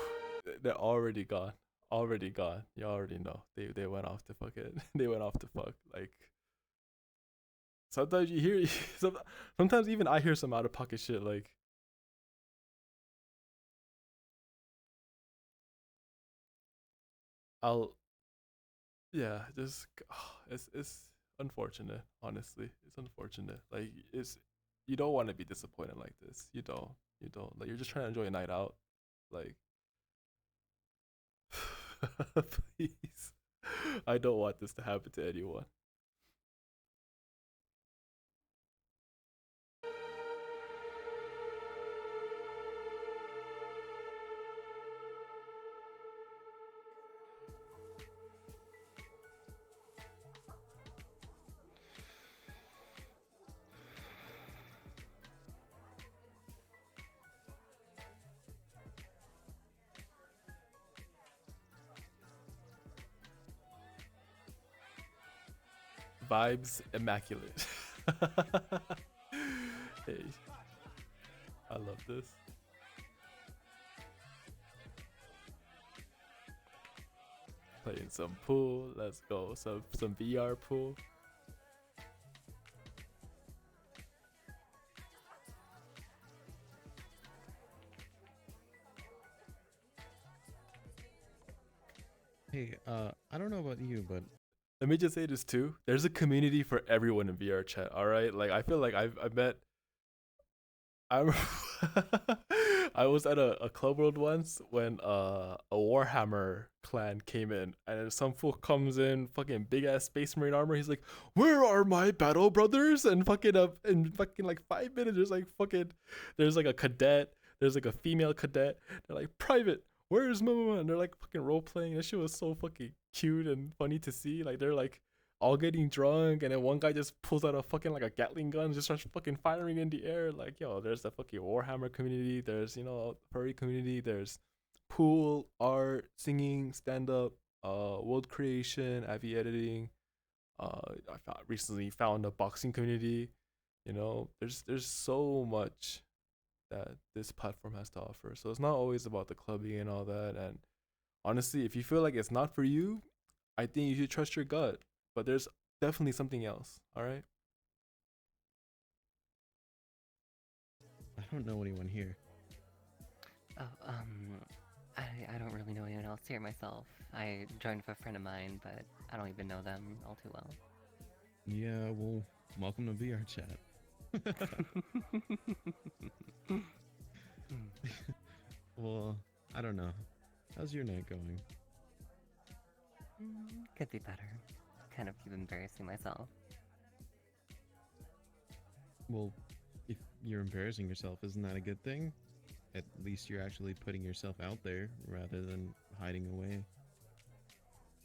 They're already gone. Already gone. You already know. They went off to fuck it. They went off to fuck. Like, sometimes you hear sometimes even I hear some out of pocket shit like, I'll yeah, just it's unfortunate, honestly. It's unfortunate. Like, you don't want to be disappointed like this. You don't. You don't. Like, you're just trying to enjoy a night out. Like, please. I don't want this to happen to anyone. Vibes immaculate. Hey, I love this. Playing some pool. Let's go. Some VR pool. Hey, I don't know about you, but Let me just say this too. There's a community for everyone in VR chat. All right. Like, I feel like I've met. I I was at a club world once when a Warhammer clan came in, and some fool comes in, fucking big ass space marine armor. He's like, "Where are my battle brothers?" And fucking in fucking like 5 minutes, there's like a cadet, there's like a female cadet. They're like, "Private, where's Mama?" And they're like fucking role playing. That shit was so fucking cute and funny to see. Like, they're like all getting drunk, and then one guy just pulls out a fucking like a Gatling gun and just starts fucking firing in the air. Like, yo, there's the fucking Warhammer community, there's, furry community, there's pool, art, singing, stand up, world creation, AV editing. Recently found a boxing community. There's so much that this platform has to offer. So it's not always about the clubbing and all that. And honestly, if you feel like it's not for you, I think you should trust your gut. But there's definitely something else. All right. I don't know anyone here. Oh, I don't really know anyone else here myself. I joined with a friend of mine, but I don't even know them all too well. Yeah, well, welcome to VR chat. Well, I don't know. How's your night going? Could be better. Kind of keep embarrassing myself. Well, if you're embarrassing yourself, isn't that a good thing? At least you're actually putting yourself out there rather than hiding away.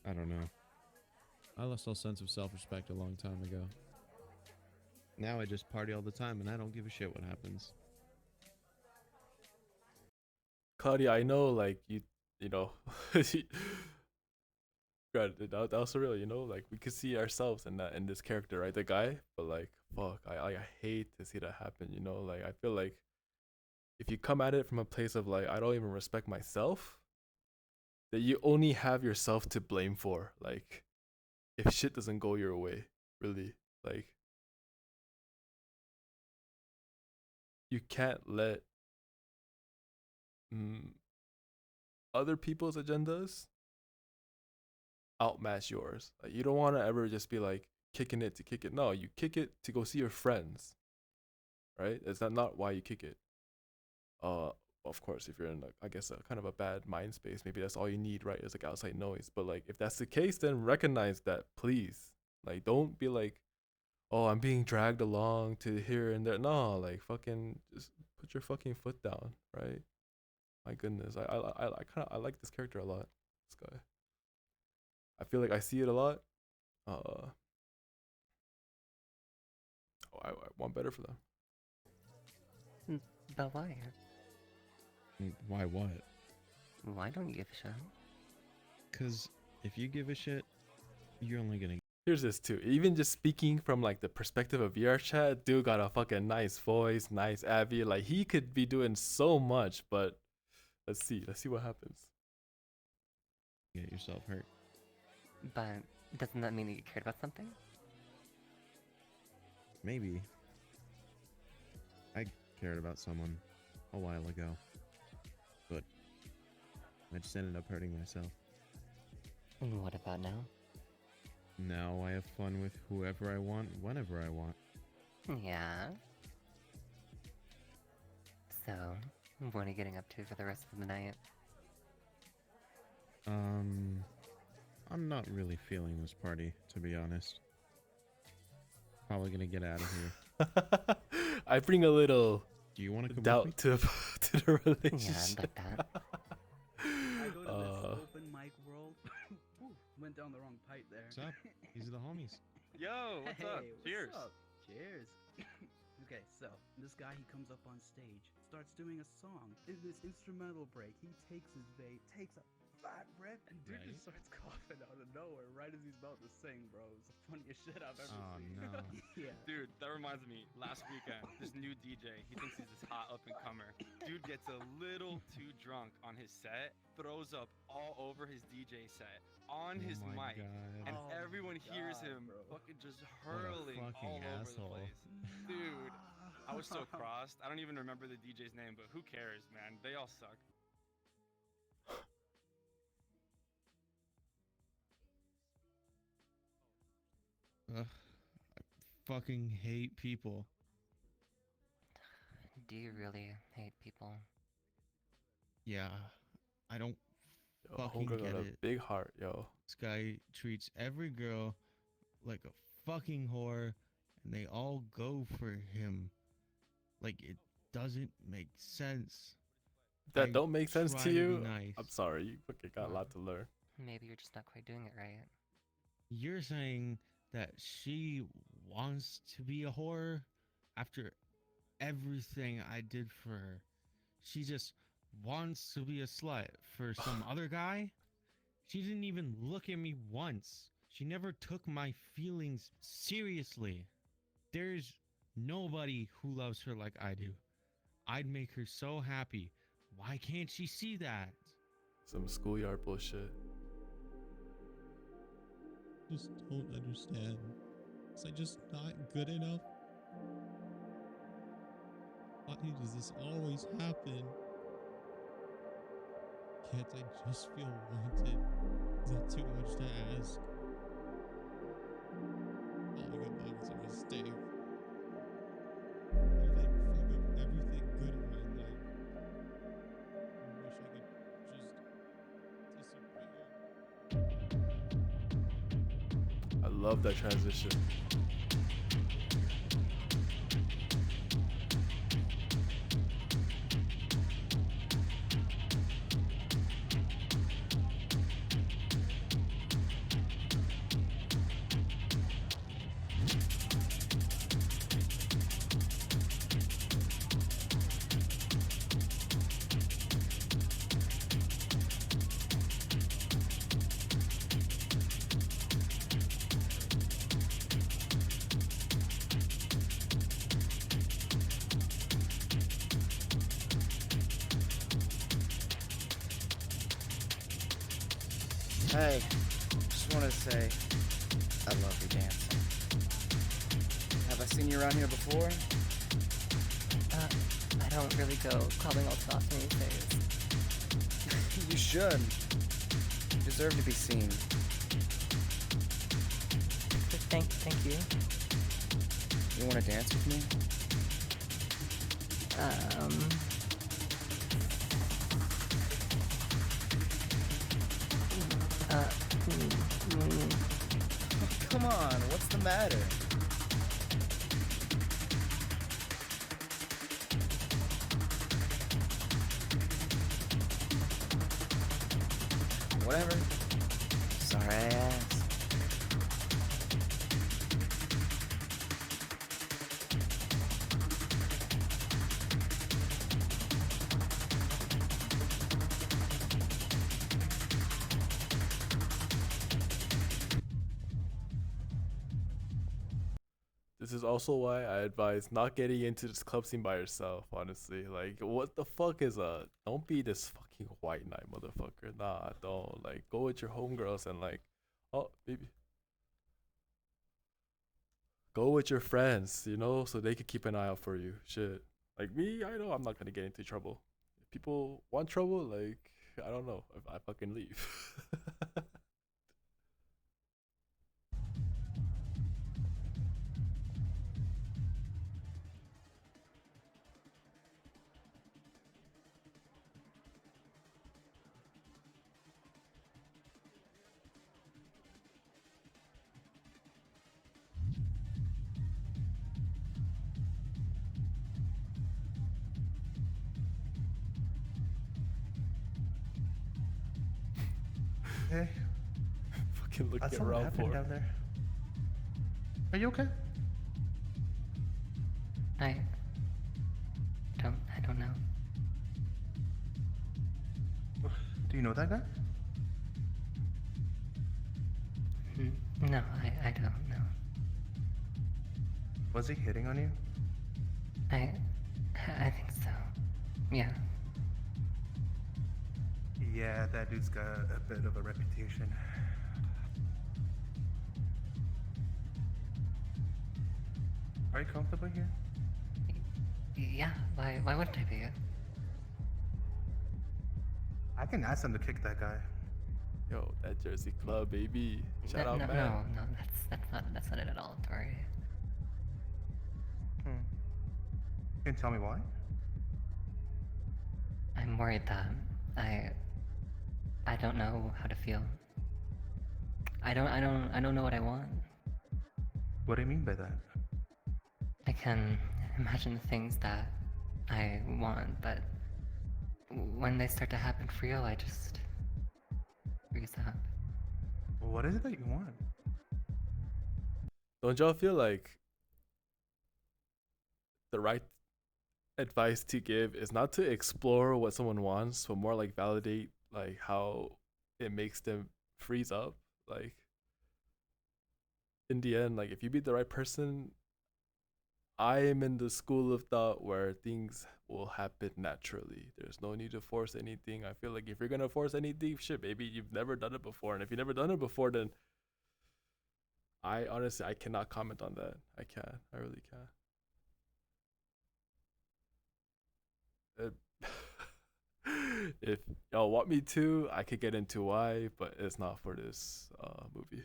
I don't know. I lost all sense of self-respect a long time ago. Now I just party all the time and I don't give a shit what happens. Claudia, I know, like you know, granted, that was surreal. You know, like we could see ourselves in this character, right? The guy, but like, fuck, I hate to see that happen. You know, like I feel like if you come at it from a place of like I don't even respect myself, that you only have yourself to blame for. Like, if shit doesn't go your way, really, like, you can't let other people's agendas outmatch yours. Like, you don't want to ever just be like kicking it to kick it. No, you kick it to go see your friends, right? Is that not why you kick it? Of course, if you're in like, I guess a kind of a bad mind space, maybe that's all you need, right? Is like outside noise. But like, if that's the case, then recognize that, please. Like, don't be like, oh, I'm being dragged along to here and there. No, like, fucking just put your fucking foot down, right? My goodness, I like this character a lot. This guy. I feel like I see it a lot. I want better for them. But why? Why what? Why don't you give a shit? Because if you give a shit, you're only gonna... Here's this too. Even just speaking from like the perspective of VR chat, dude got a fucking nice voice, nice Abby. Like he could be doing so much, but let's see what happens. Get yourself hurt. But doesn't that mean that you cared about something? Maybe. I cared about someone a while ago, but I just ended up hurting myself. And what about now? Now I have fun with whoever I want, whenever I want. Yeah. So, what are you getting up to for the rest of the night? I'm not really feeling this party, to be honest. Probably gonna get out of here. I bring a little Do you want to come doubt to the relationship. Yeah, I'd like that. I go to this open mic world. Ooh, went down the wrong pipe there. What's up? These are the homies. Yo, what's up? Hey, Cheers. What's up? Cheers. Okay, so this guy, he comes up on stage, starts doing a song. In this instrumental break, he takes his vape, takes a fat rip, and dude just starts coughing out of nowhere right as he's about to sing, bro. It's the funniest shit I've ever seen. No. Yeah. Dude, that reminds me, last weekend, this new DJ, he thinks he's this hot up-and-comer. Dude gets a little too drunk on his set, throws up all over his DJ set, on his my mic, God. and Oh everyone my hears God, him bro. fucking just What a hurling fucking all asshole. over the place. Dude, I was so crossed. I don't even remember the DJ's name, but who cares, man? They all suck. Ugh, I fucking hate people. Do you really hate people? Yeah, I don't Yo, fucking Homegirl get got a it. big heart, yo. This guy treats every girl like a fucking whore, and they all go for him. Like, it doesn't make sense. That I don't make sense try to be you? nice. I'm sorry, you fucking got a lot to learn. Maybe you're just not quite doing it right. You're saying that she wants to be a whore after everything I did for her. She just wants to be a slut for some other guy? She didn't even look at me once. She never took my feelings seriously. There's nobody who loves her like I do. I'd make her so happy. Why can't she see that? Some schoolyard bullshit. just don't understand. Was I just not good enough? Why does this always happen? Can't I just feel wanted? Is that too much to ask? Falling in love was a mistake. Why did I fuck up everything good in my life? I wish I could just disappear. I love that transition. Hey, just wanted to say, I love your dancing. Have I seen you around here before? I don't really go clubbing all too often these days. You should. You deserve to be seen. Thank you. You want to dance with me? Come on, what's the matter? Whatever. Sorry I asked. This is also why I advise not getting into this club scene by yourself, honestly. Like, what the fuck is don't be this fucking white knight, motherfucker. Nah, don't. Like, go with your homegirls and, like, oh, baby. Go with your friends, you know, so they could keep an eye out for you. Shit. Like me, I know I'm not gonna get into trouble. If people want trouble, like, I don't know. If I fucking leave. Hey, Fucking looking something around happened for. down there. Are you okay? I don't know. Do you know that guy? No, I don't know. Was he hitting on you? I think so. Yeah. Yeah, that dude's got a bit of a reputation. Are you comfortable here? Yeah, why wouldn't I be? I can ask him to kick that guy. Yo, that Jersey Club, baby. Shout out, man. No, that's not it at all, Tori. Can you tell me why? I'm worried that I don't know how to feel. I don't know what I want. What do you mean by that? I can imagine the things that I want, but when they start to happen for real, I just freeze up. What is it that you want? Don't y'all feel like the right advice to give is not to explore what someone wants, but more like validate like how it makes them freeze up? Like, in the end, like, if you meet the right person, I am in the school of thought where things will happen naturally. There's no need to force anything. I feel like if you're gonna force anything, shit, baby, you've never done it before. And if you've never done it before, then I honestly I cannot comment on that. I can't. I really can't. If y'all want me to, I could get into why, but it's not for this movie.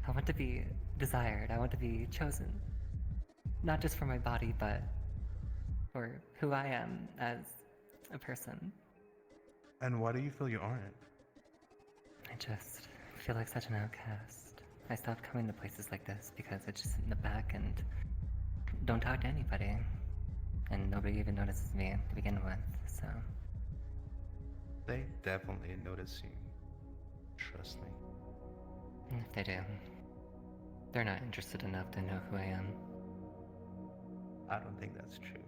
I want to be desired. I want to be chosen. Not just for my body, but for who I am as a person. And why do you feel you aren't? I just feel like such an outcast. I stopped coming to places like this because I just sit in the back and don't talk to anybody. And nobody even notices me to begin with, so. They definitely notice you. Trust me. If they do, they're not interested enough to know who I am. I don't think that's true.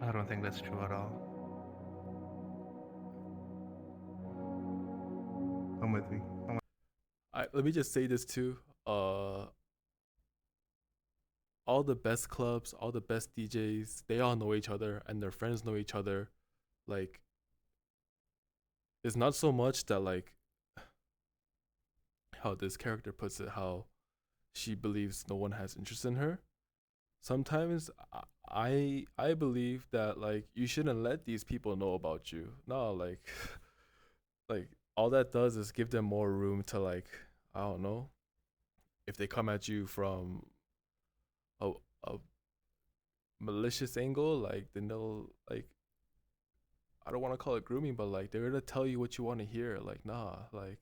I don't think that's true at all. I'm with me. Let me just say this too. All the best clubs, all the best DJs, they all know each other and their friends know each other. Like, it's not so much that like how this character puts it, how she believes no one has interest in her. Sometimes I believe that like you shouldn't let these people know about you. No, like like all that does is give them more room to like, I don't know, if they come at you from a malicious angle, like then they'll like, I don't want to call it grooming, but like they're gonna tell you what you want to hear. Like, nah, like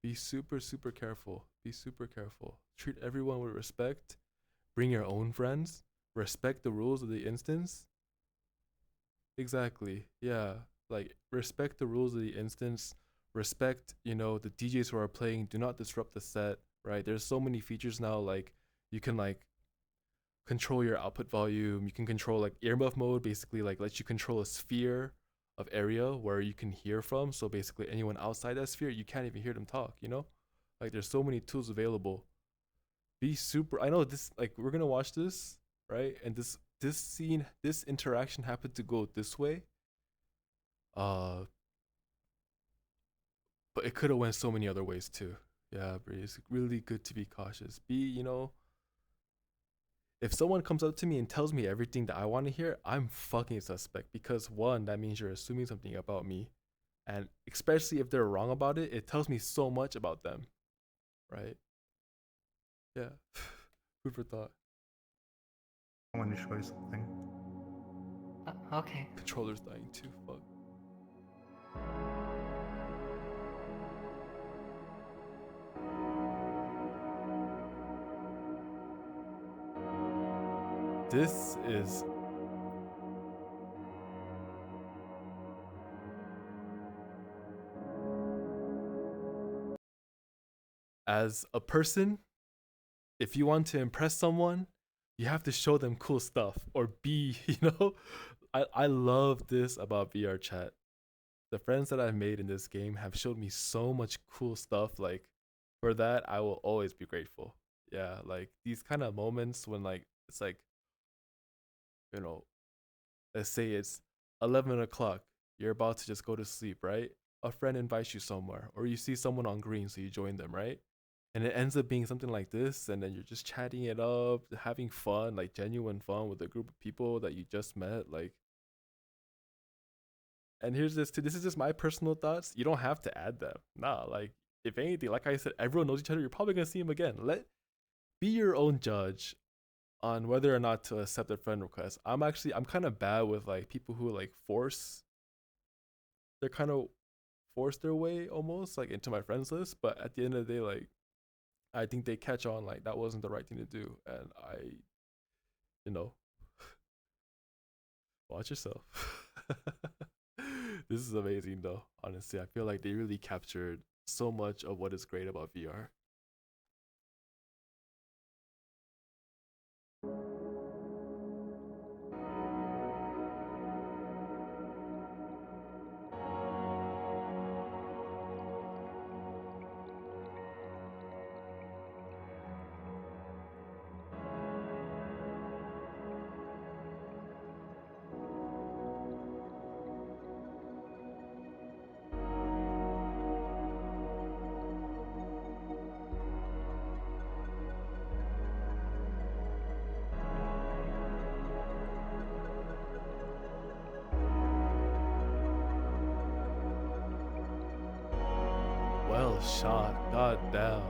be super, super careful. Be super careful. Treat everyone with respect. Bring your own friends. Respect the rules of the instance. Exactly. Yeah. Like respect the rules of the instance. Respect, the DJs who are playing. Do not disrupt the set. Right. There's so many features now. Like you can like control your output volume. You can control like earmuff mode. Basically, like lets you control a sphere of area where you can hear from. So basically, anyone outside that sphere, you can't even hear them talk. Like there's so many tools available. Be super. I know this. Like we're gonna watch this, right? And this scene, this interaction happened to go this way. But it could have went so many other ways too. Yeah, Bree, it's really good to be cautious. If someone comes up to me and tells me everything that I want to hear, I'm fucking suspect because one, that means you're assuming something about me. And especially if they're wrong about it, it tells me so much about them. Right? Yeah. Food for thought. I want to show you something. Okay. Controller's dying too, fuck. This is as a person, if you want to impress someone, you have to show them cool stuff or be, I love this about VR chat. The friends that I've made in this game have showed me so much cool stuff. Like for that, I will always be grateful. Yeah, like these kind of moments when like it's like, let's say it's 11 o'clock, you're about to just go to sleep, right? A friend invites you somewhere, or you see someone on green, so you join them, right? And it ends up being something like this, and then you're just chatting it up, having fun, like genuine fun with a group of people that you just met, like. And here's this too. This is just my personal thoughts. You don't have to add them. Nah, like if anything, like I said, everyone knows each other. You're probably gonna see them again. Be your own judge on whether or not to accept a friend request. I'm kind of bad with like people who like they're kind of force their way almost like into my friends list. But at the end of the day, like I think they catch on like that wasn't the right thing to do, and watch yourself. This is amazing though. Honestly, I feel like they really captured so much of what is great about VR. well shot. God damn.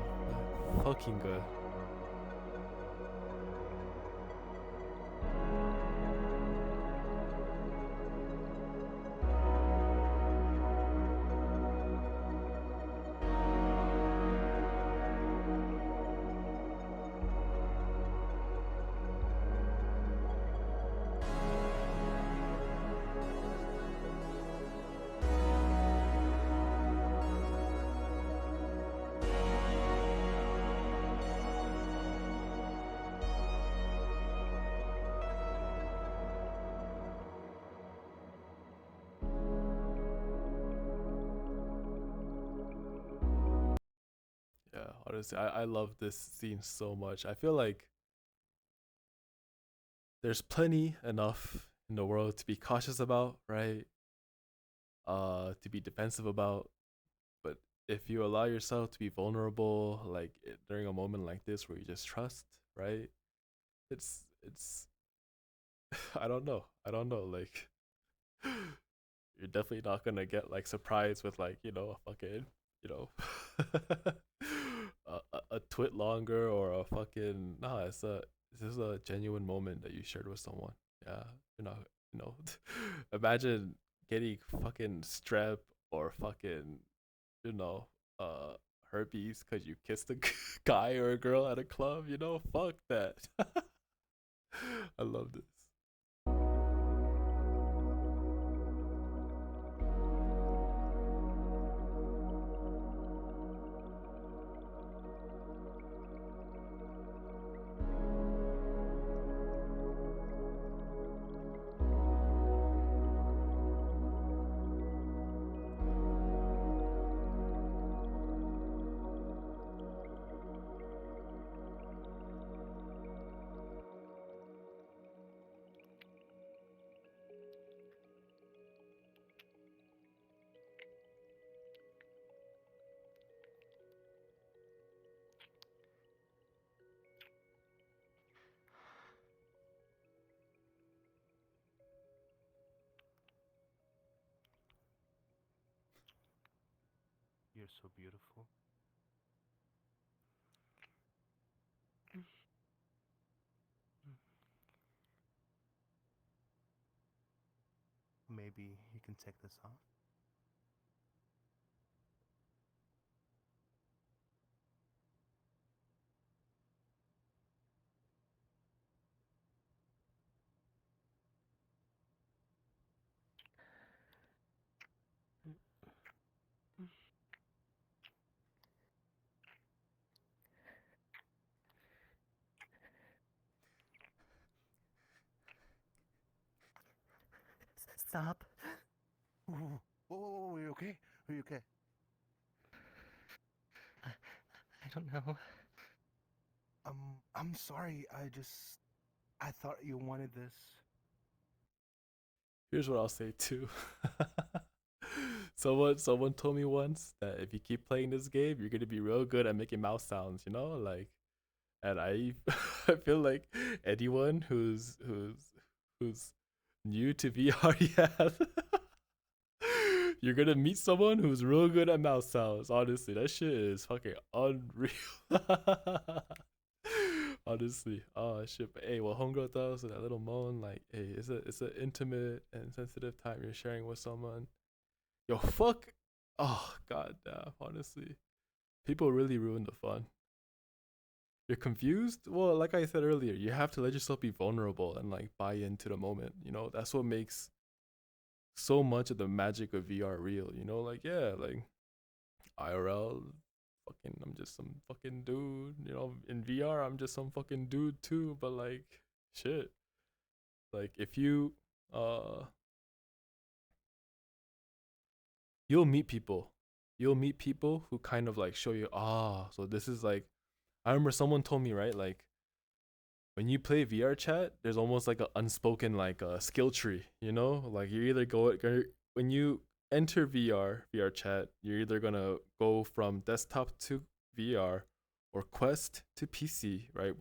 Fucking good. Yeah, honestly, I love this scene so much. I feel like there's plenty enough in the world to be cautious about, right? To be defensive about. But if you allow yourself to be vulnerable, like during a moment like this where you just trust, right? It's I don't know. I don't know. Like you're definitely not gonna get like surprised with like a fucking a twit longer or a fucking nah. This is a genuine moment that you shared with someone. Yeah, you're not you know. Imagine getting fucking strep or fucking you know herpes because you kissed a guy or a girl at a club. Fuck that. I love this. You're so beautiful. Maybe you can take this off. Stop. Whoa, whoa, whoa, are you okay? Are you okay? I don't know. I'm sorry. I thought you wanted this. Here's what I'll say too. Someone told me once that if you keep playing this game, you're gonna be real good at making mouse sounds, like and I I feel like anyone who's new to VR, yeah. You're gonna meet someone who's real good at mouse sounds. Honestly, that shit is fucking unreal. Honestly, oh shit. But hey, what homegirl does with that little moan, like, hey, it's an intimate and sensitive time you're sharing with someone. Yo, fuck. Oh god damn. Honestly, people really ruin the fun. You're confused. Well, like I said earlier, you have to let yourself be vulnerable and like buy into the moment. That's what makes so much of the magic of VR real. Like yeah, like IRL, fucking, I'm just some fucking dude. In VR, I'm just some fucking dude too. But like, shit, like if you, you'll meet people, who kind of like show you, so this is like, I remember someone told me, right, like when you play VR chat, there's almost like an unspoken like a skill tree, like you either when you enter VR chat, you're either gonna go from desktop to VR or Quest to PC, right?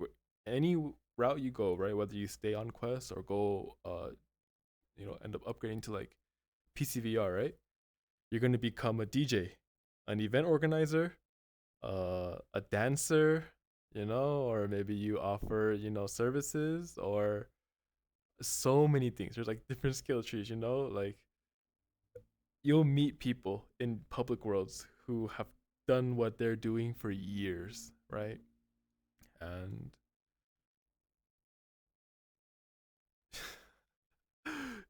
Any route you go, right? Whether you stay on Quest or go, end up upgrading to like PC VR, right? You're gonna become a DJ, an event organizer, a dancer, you know, or maybe you offer, you know, services or so many things. There's like different skill trees, you know, like you'll meet people in public worlds who have done what they're doing for years, right? And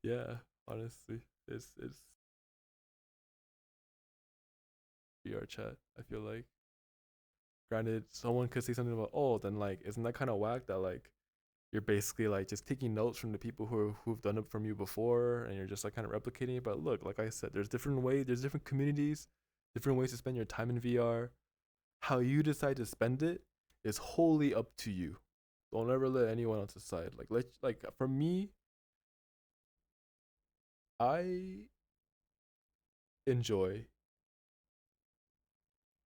yeah, honestly, it's VR chat. I feel like, granted, someone could say something about, oh, then like, isn't that kind of whack that like you're basically like just taking notes from the people who've done it from you before, and you're just like kind of replicating it. But look, like I said, there's different ways, there's different communities, different ways to spend your time in VR. How you decide to spend it is wholly up to you. Don't ever let anyone else decide. Like for me, I enjoy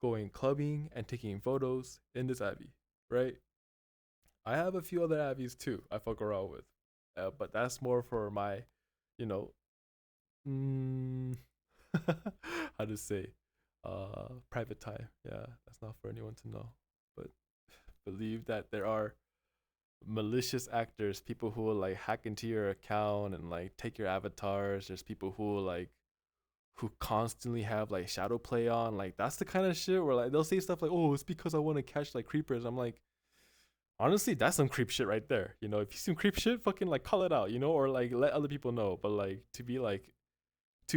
going clubbing and taking photos in this Abbey, right? I have a few other Abbeys too I fuck around with, but that's more for my, you know, mm, how to say, private time. Yeah, that's not for anyone to know. But believe that there are malicious actors, people who will like hack into your account and like take your avatars. There's people who will, like, who constantly have like shadow play on. Like that's the kind of shit where like they'll say stuff like, "Oh, it's because I want to catch like creepers." I'm like, honestly, that's some creep shit right there. You know, if you see some creep shit, fucking like call it out, you know, or like let other people know. But like to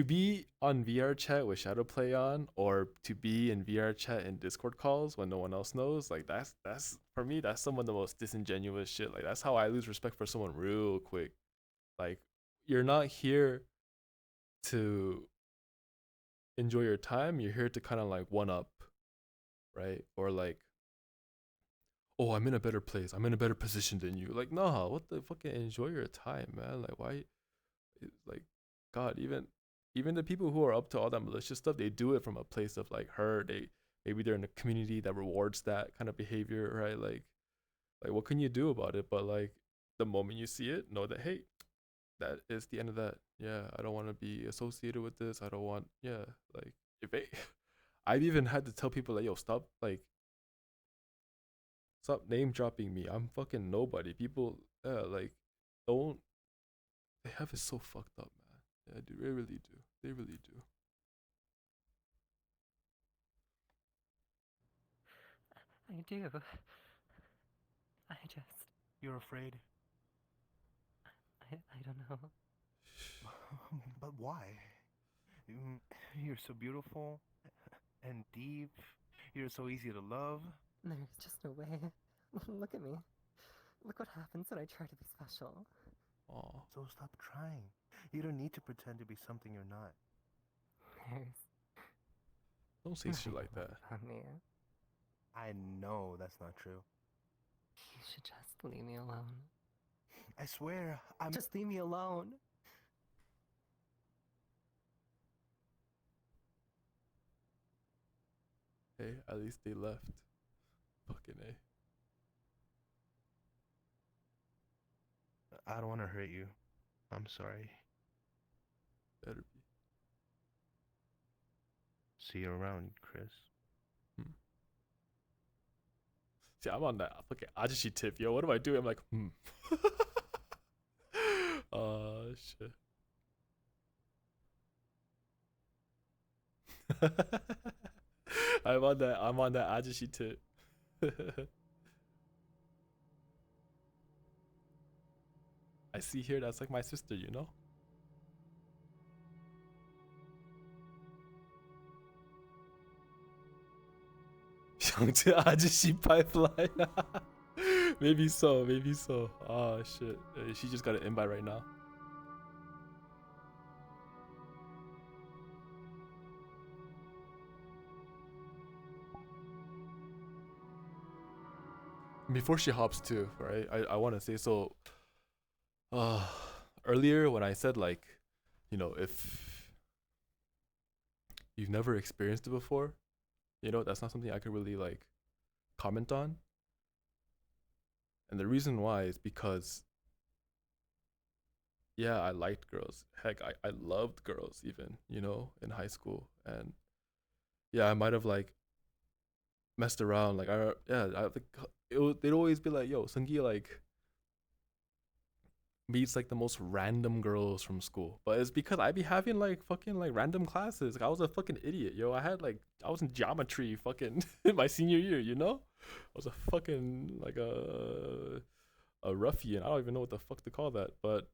be on VR chat with shadow play on, or to be in VR chat in Discord calls when no one else knows, like that's for me, that's some of the most disingenuous shit. Like that's how I lose respect for someone real quick. Like you're not here to enjoy your time, you're here to kind of like one up, right? Or like, oh, I'm in a better place, I'm in a better position than you. Like, no, what the fucking enjoy your time, man. Like why, like, God, even the people who are up to all that malicious stuff, they do it from a place of like hurt. Maybe they're in a community that rewards that kind of behavior, right? Like what can you do about it? But like the moment you see it, know that, hey, that is the end of that. Yeah, I don't want to be associated with this. I don't want, yeah, like if it, I've even had to tell people like, yo, stop name dropping me. I'm fucking nobody. People, yeah, like, don't, they have it so fucked up, man. Yeah, they really do. They really do. I do. I just. You're afraid? I don't know. But why? You're so beautiful and deep. You're so easy to love. There's just no way. Look at me. Look what happens when I try to be special. Oh. So stop trying. You don't need to pretend to be something you're not. Don't say shit like that. Me. I know that's not true. You should just leave me alone. I swear, I'm. Just leave me alone. Hey, at least they left. Fucking A. I don't want to hurt you. I'm sorry. Better be. See you around, Chris. See, I'm on that fucking ajashi tip, yo. What do I do? I'm like, shit. I'm on that ajashi tip. I see here that's like my sister, you know? Youngtu ajashi pipeline. Maybe so, maybe so. Oh shit. She just got an invite right now. Before she hops too, right? I want to say, so earlier when I said like, you know, if you've never experienced it before, you know, that's not something I could really like comment on. And the reason why is because, yeah, I liked girls. Heck, I loved girls even, you know, in high school. And yeah, I might have like messed around. Like I like they'd always be like, "Yo, Sungi like meets like the most random girls from school," but it's because I be having like fucking like random classes. Like I was a fucking idiot, yo. I was in geometry fucking in my senior year, you know. I was a fucking like a ruffian. I don't even know what the fuck to call that, but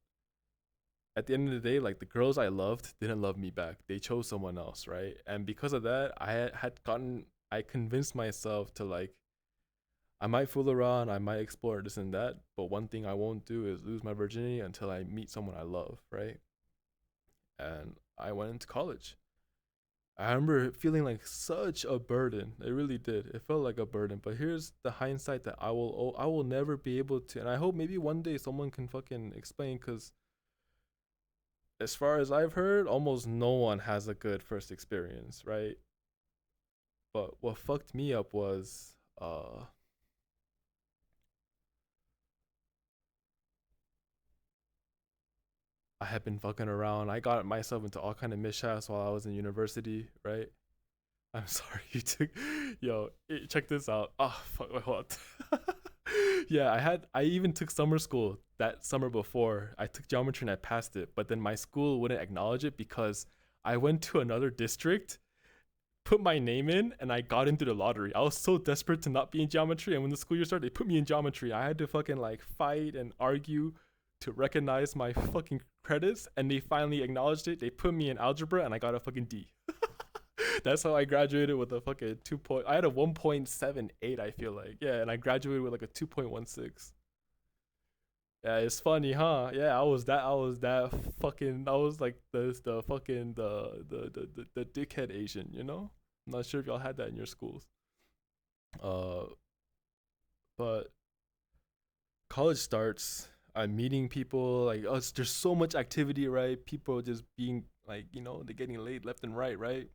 at the end of the day, like the girls I loved didn't love me back. They chose someone else, right? And because of that, I convinced myself to like, I might fool around, I might explore this and that, but one thing I won't do is lose my virginity until I meet someone I love, right? And I went into college. I remember feeling like such a burden. It really did. It felt like a burden. But here's the hindsight that I will never be able to. And I hope maybe one day someone can fucking explain, because as far as I've heard, almost no one has a good first experience, right? But what fucked me up was I had been fucking around. I got myself into all kind of mishaps while I was in university, right? I'm sorry you took yo, check this out. Oh fuck, wait, hold on. Yeah, I even took summer school that summer before. I took geometry and I passed it, but then my school wouldn't acknowledge it because I went to another district, put my name in, and I got into the lottery. I was so desperate to not be in geometry, and when the school year started, they put me in geometry. I had to fucking like fight and argue to recognize my fucking credits, and they finally acknowledged it. They put me in algebra, and I got a fucking D. That's how I graduated with a fucking 2 point. I had a 1.78, I feel like. Yeah, and I graduated with like a 2.16. Yeah, it's funny, huh? Yeah, I was that fucking I was like the fucking the dickhead Asian, you know? I'm not sure if y'all had that in your schools. Uh but college starts, I'm meeting people, like there's so much activity, right? People just being like, they're getting laid left and right?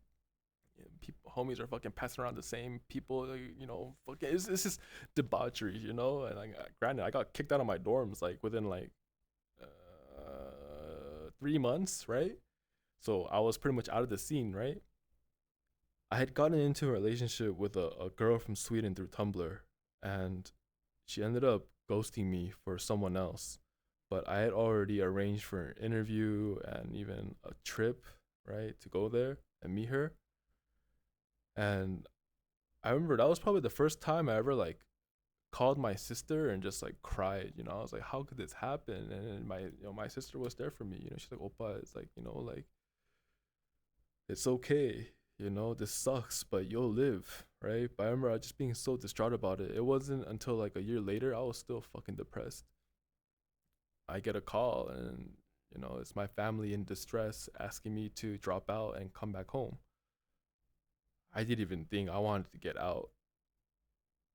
People, homies are fucking passing around the same people, fucking it's just debauchery, and like granted I got kicked out of my dorms like within like 3 months, right? So I was pretty much out of the scene, right? I had gotten into a relationship with a girl from Sweden through Tumblr, and she ended up ghosting me for someone else, but I had already arranged for an interview and even a trip, right, to go there and meet her. And I remember that was probably the first time I ever like called my sister and just like cried. I was like, how could this happen? And my sister was there for me. She's like, Opa, it's like, like it's okay. This sucks, but you'll live, right? But I remember just being so distraught about it. It wasn't until like a year later I was still fucking depressed. I get a call and it's my family in distress asking me to drop out and come back home. I didn't even think I wanted to get out.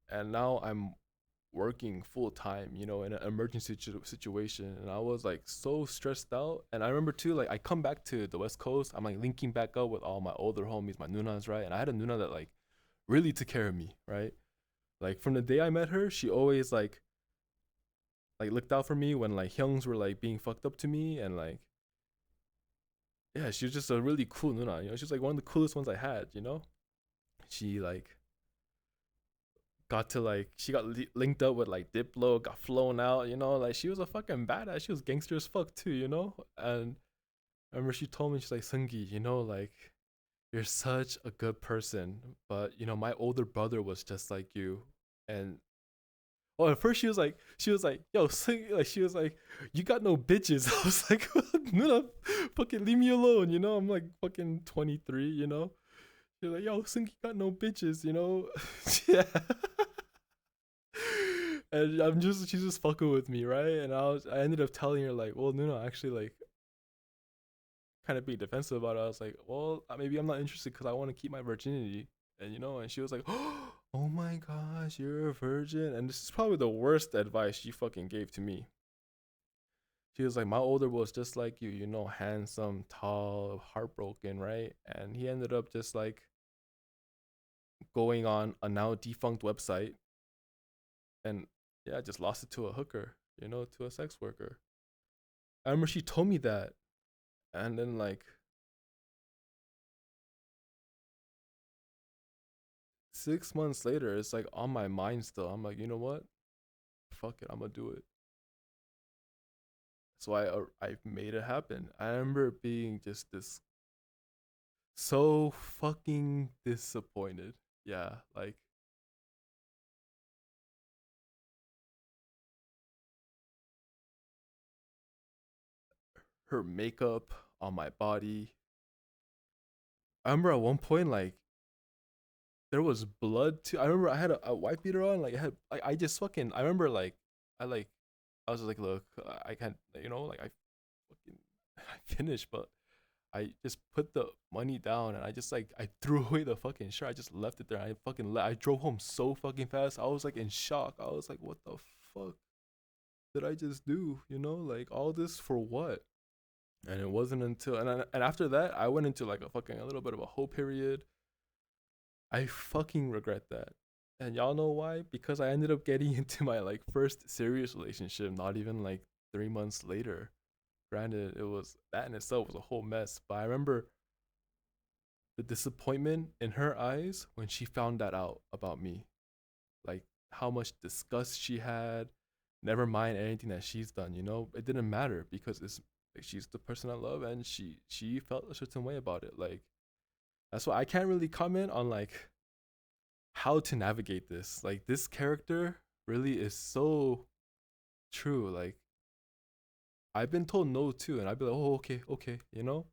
And now I'm working full time, in an emergency situation. And I was like so stressed out. And I remember too, like I come back to the West Coast, I'm like linking back up with all my older homies, my nunas, right? And I had a nuna that like really took care of me, right? Like from the day I met her, she always like looked out for me when like hyungs were like being fucked up to me. And like, yeah, she was just a really cool nuna, she was like one of the coolest ones I had. She like got to like she got linked up with like Diplo, got flown out, like she was a fucking badass. She was gangster as fuck too, And I remember she told me, she's like, Sungi, like you're such a good person, but my older brother was just like you. And at first she was like, yo, Sungi, like she was like, you got no bitches. I was like, no, fucking leave me alone, I'm like fucking 23, You're like, yo, Sungi got no bitches, Yeah. And she's just fucking with me, right? And I ended up telling her like, well, no, actually, like, kind of be defensive about it. I was like, well, maybe I'm not interested because I want to keep my virginity, and she was like, oh my gosh, you're a virgin, and this is probably the worst advice she fucking gave to me. She was like, my older was just like you, handsome, tall, heartbroken, right? And he ended up just like going on a now defunct website and yeah, just lost it to a hooker, to a sex worker. I remember she told me that. And then like 6 months later, it's like on my mind still. I'm like, you know what? Fuck it, I'm gonna do it. So I made it happen. I remember being just this so fucking disappointed. Yeah, like her makeup on my body. I remember at one point like there was blood too. I remember I had a white beater on, like I had like I just fucking I remember like I like I was just like, look, I can't, you know, like I fucking I finished, but I just put the money down and I just like I threw away the fucking shirt. I just left it there. I drove home so fucking fast. I was like in shock. I was like, what the fuck did I just do? You know, like all this for what? And it wasn't until and after that I went into like a little bit of a whole period. I fucking regret that. And y'all know why? Because I ended up getting into my like first serious relationship not even like 3 months later. Granted, it was that in itself was a whole mess, but I remember the disappointment in her eyes when she found that out about me. Like how much disgust she had. Never mind anything that she's done, you know? It didn't matter because it's like she's the person I love and she felt a certain way about it. Like that's why I can't really comment on like how to navigate this. Like this character really is so true. Like I've been told no too, and I'd be like, oh okay, you know?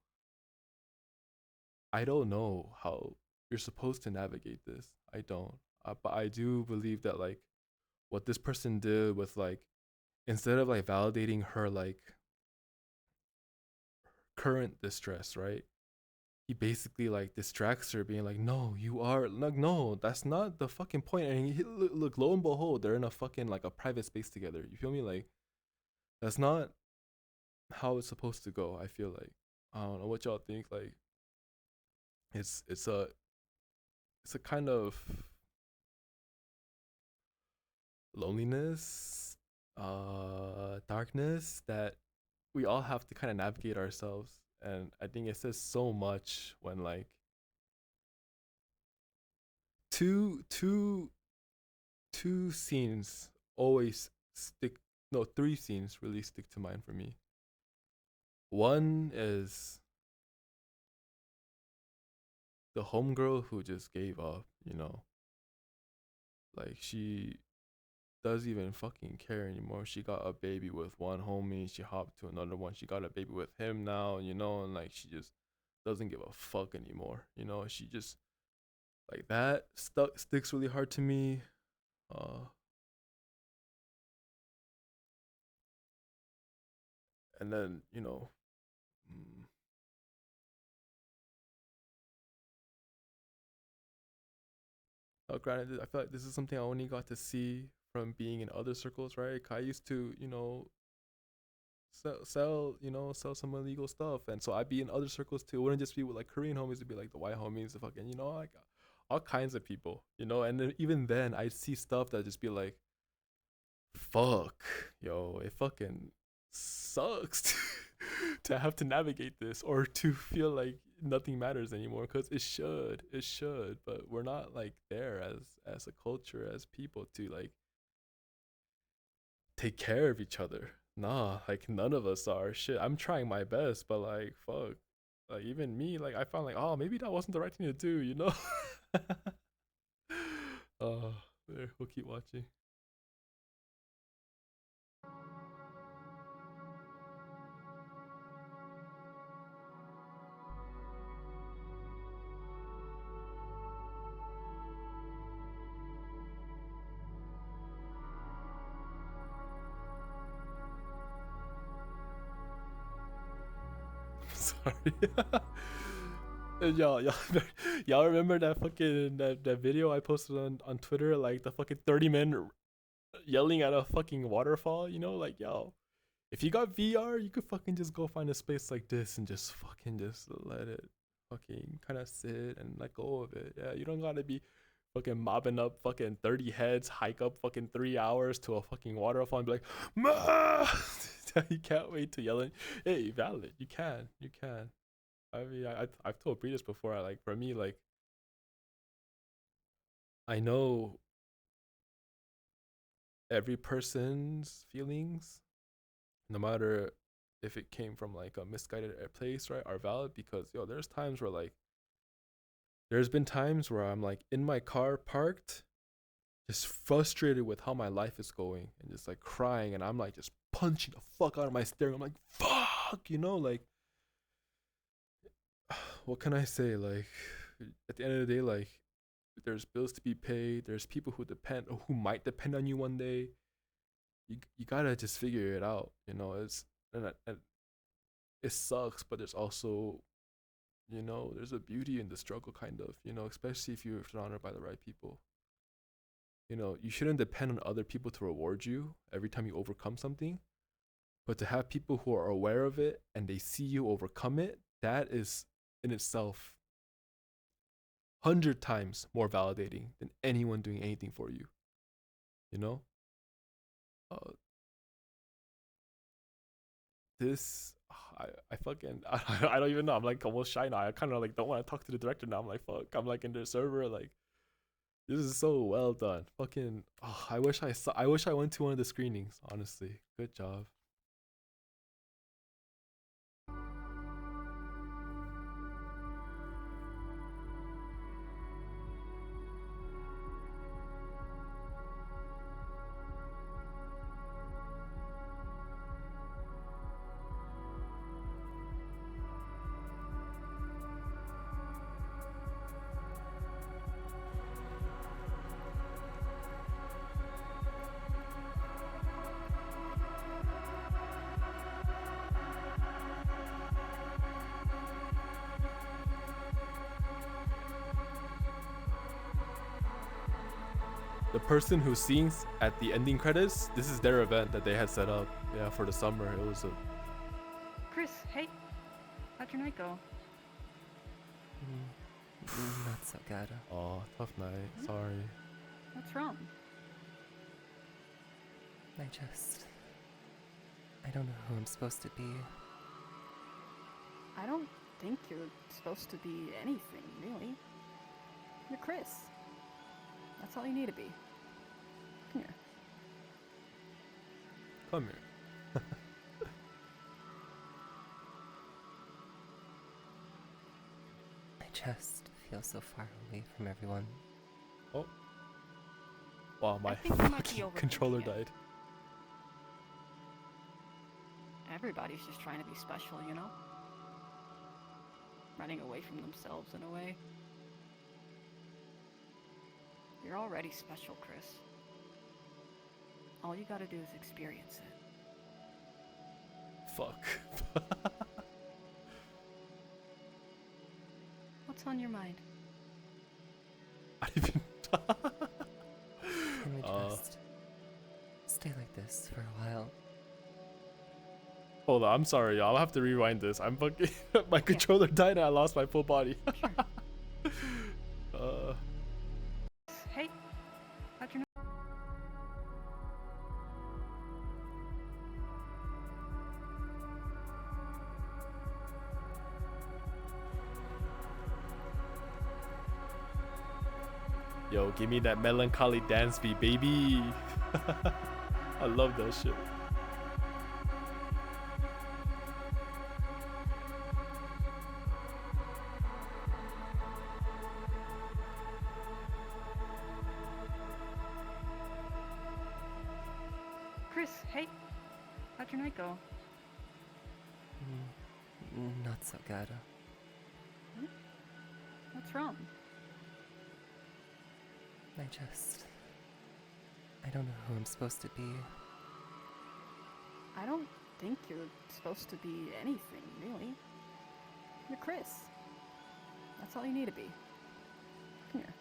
I don't know how you're supposed to navigate this. I don't. But I do believe that like what this person did with like instead of like validating her like current distress, right? He basically like distracts her, being like, "No, you are like, no, that's not the fucking point." And look, lo and behold, they're in a fucking like a private space together. You feel me? Like that's not how it's supposed to go. I feel like I don't know what y'all think. Like it's it's a it's a kind of loneliness, darkness that we all have to kind of navigate ourselves. And I think it says so much when like two two two scenes always stick, no, three scenes really stick to mind for me. One is the homegirl who just gave up, you know. Like she doesn't even fucking care anymore. She got a baby with one homie, she hopped to another one, she got a baby with him now, you know, and like she just doesn't give a fuck anymore. You know, she just like that sticks really hard to me. Uh and then, you know, mm, granted, I feel like this is something I only got to see from being in other circles, right? I used to, you know, sell some illegal stuff, and so I'd be in other circles too. It wouldn't just be with like Korean homies; it'd be like the white homies, the fucking, you know, like all kinds of people, you know. And then even then, I'd see stuff that just be like, "Fuck, yo, it fucking sucks to have to navigate this or to feel like nothing matters anymore because it should, but we're not like there as a culture, as people to like take care of each other. Nah, like none of us are. Shit, I'm trying my best, but like fuck. Like even me, like I found like, oh, maybe that wasn't the right thing to do, you know? There, we'll keep watching. Sorry. And y'all remember that fucking that video I posted on Twitter, like the fucking 30 men yelling at a fucking waterfall, you know? Like, yo, if you got VR, you could fucking just go find a space like this and just fucking just let it fucking kind of sit and let go of it. Yeah, you don't gotta be fucking mobbing up fucking 30 heads, hike up fucking 3 hours to a fucking waterfall and be like, "Ma!" You can't wait to yell at. Hey, valid. You can. I mean, I've told Bree this before. I like for me, like I know every person's feelings, no matter if it came from like a misguided place, right, are valid because yo, there's times where like there's been times where I'm like in my car parked, just frustrated with how my life is going and just like crying and I'm like just punching the fuck out of my steering. I'm like, fuck, you know, like what can I say? Like at the end of the day, like there's bills to be paid, there's people who depend or who might depend on you one day. You gotta just figure it out, you know. And it sucks, but there's also, you know, there's a beauty in the struggle, kind of, you know, especially if you're surrounded by the right people. You know, you shouldn't depend on other people to reward you every time you overcome something, but to have people who are aware of it and they see you overcome it, that is in itself 100 times more validating than anyone doing anything for you. You know? This I fucking I don't even know. I'm like almost shy now. I kind of like don't want to talk to the director now. I'm like fuck. I'm like in their server. Like this is so well done. Fucking. Oh, I wish I saw. I wish I went to one of the screenings. Honestly, good job. The person who sings at the ending credits, this is their event that they had set up. Yeah, for the summer. It was a. Chris, hey. How'd your night go? Not so good. Oh, tough night. Sorry. What's wrong? I don't know who I'm supposed to be. I don't think you're supposed to be anything, really. You're Chris. That's all you need to be. Come here. Come here. I just feel so far away from everyone. Oh. Wow, my think you might be fucking overthinking controller it. died. Everybody's just trying to be special, you know? Running away from themselves in a way. You're already special, Chris. All you gotta do is experience it. Fuck. What's on your mind? Can we just stay like this for a while? Hold on, I'm sorry, y'all. I'll have to rewind this. I'm fucking. My controller died and I lost my full body. Hey, how'd your night? Yo, give me that melancholy dance beat, baby. I love that shit. Chris, hey, how'd your night go? Not so good. What's wrong? I don't know who I'm supposed to be. I don't think you're supposed to be anything, really. You're Chris. That's all you need to be. Come here.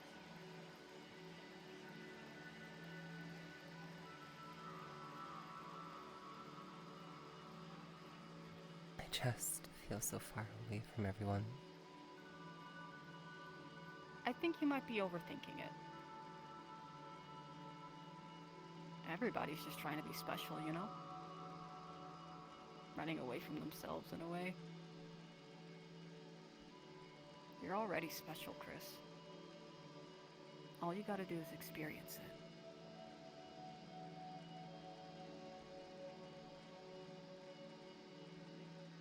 I just feel so far away from everyone. I think you might be overthinking it. Everybody's just trying to be special, you know? Running away from themselves in a way. You're already special, Chris. All you gotta do is experience it.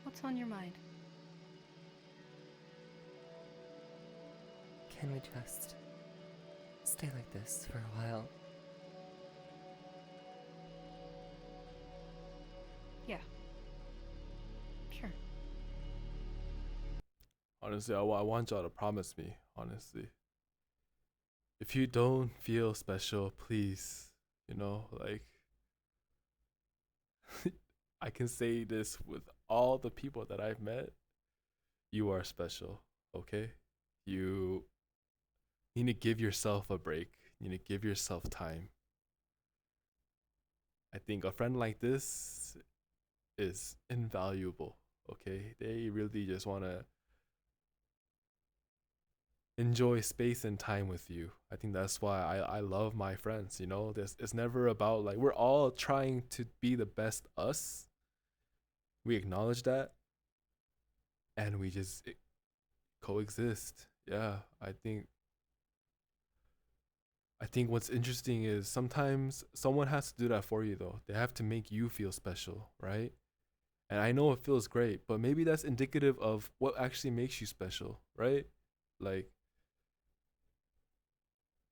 What's on your mind? Can we just stay like this for a while? Yeah. Sure. Honestly, I want y'all to promise me, honestly. If you don't feel special, please, you know, like, I can say this with all the people that I've met. You are special, okay? You need to give yourself a break. You need to give yourself time. I think a friend like this is invaluable, okay? They really just want to enjoy space and time with you. I think that's why I love my friends, you know? It's never about, like, we're all trying to be the best us. We acknowledge that. And we just coexist. Yeah, I think what's interesting is sometimes someone has to do that for you, though. They have to make you feel special, right? And I know it feels great, but maybe that's indicative of what actually makes you special, right? Like,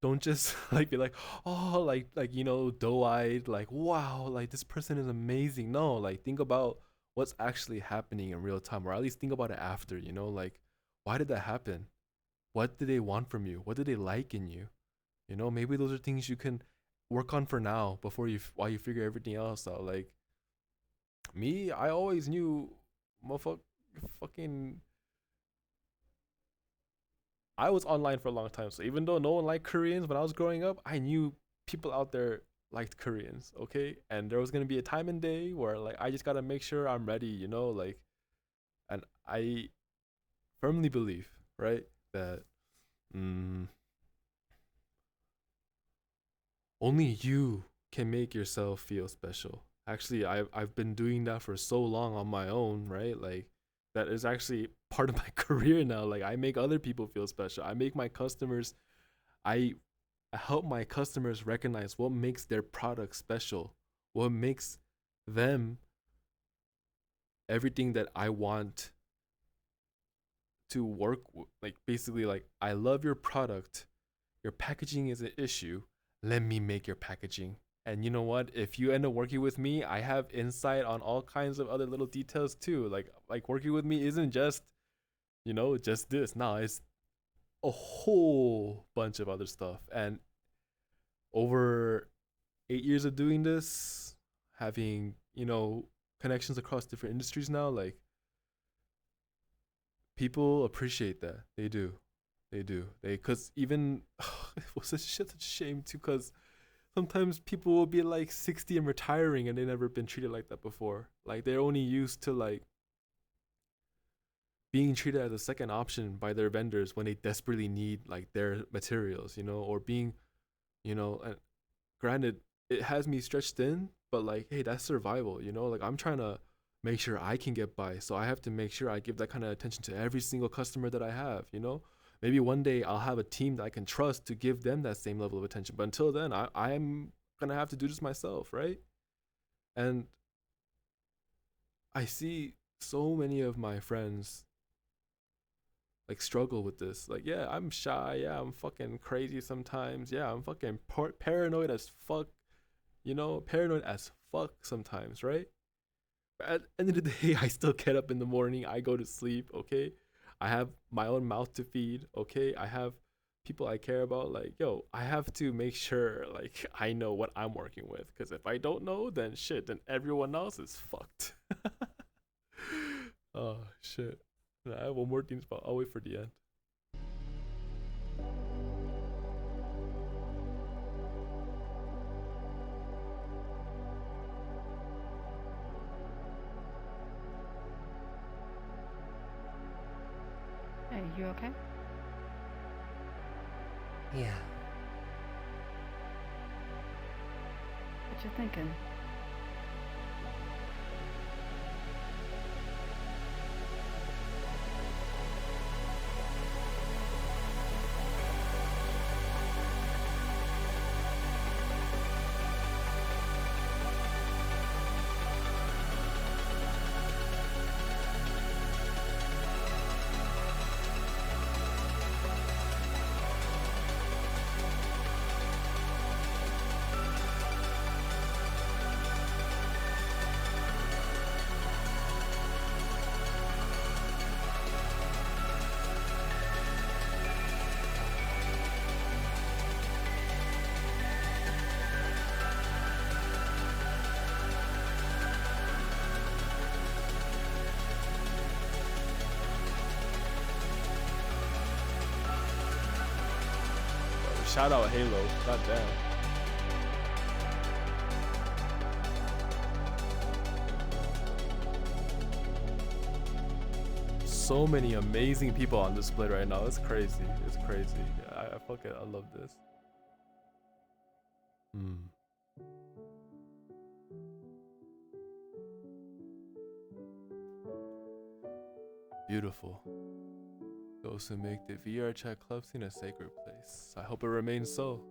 don't just like be like, oh, like you know, doe-eyed, like, wow, like this person is amazing. No, like, think about what's actually happening in real time, or at least think about it after, you know, like, why did that happen? What did they want from you? What did they like in you? You know, maybe those are things you can work on for now before while you figure everything else out. Like me, I always knew, fucking, I was online for a long time. So even though no one liked Koreans when I was growing up, I knew people out there liked Koreans, okay? And there was gonna be a time and day where, like, I just gotta make sure I'm ready, you know, like, and I firmly believe, right, that only you can make yourself feel special. Actually, I've been doing that for so long on my own, right? Like, that is actually part of my career now. Like, I make other people feel special. I make my customers, I help my customers recognize what makes their product special, what makes them everything that I want to work with. Like, basically, like, I love your product, your packaging is an issue, let me make your packaging. And you know what, if you end up working with me, I have insight on all kinds of other little details too. Like working with me isn't just, you know, just this. No, it's a whole bunch of other stuff. And over 8 years of doing this, having, you know, connections across different industries now, like, people appreciate that. They do. Because even, it was such a shame too, because sometimes people will be like 60 and retiring and they never been treated like that before. Like, they're only used to, like, being treated as a second option by their vendors when they desperately need, like, their materials, you know, or being, you know, and granted, it has me stretched thin, but, like, hey, that's survival, you know, like, I'm trying to make sure I can get by. So I have to make sure I give that kind of attention to every single customer that I have, you know. Maybe one day I'll have a team that I can trust to give them that same level of attention. But until then, I'm going to have to do this myself, right? And I see so many of my friends, like, struggle with this. Like, yeah, I'm shy. Yeah, I'm fucking crazy sometimes. Yeah, I'm fucking paranoid as fuck. You know, paranoid as fuck sometimes, right? But at the end of the day, I still get up in the morning. I go to sleep, okay? I have my own mouth to feed, okay? I have people I care about. Like, yo, I have to make sure, like, I know what I'm working with. Because if I don't know, then shit, then everyone else is fucked. Oh, shit. I have one more thing, but I'll wait for the end. Hey, you okay? Yeah. What you thinking? Shout out Halo. God damn. So many amazing people on display right now. It's crazy. It's crazy. Yeah, I fuck it. I love this. Beautiful. Those who make the VR chat club scene a sacred place. I hope it remains so.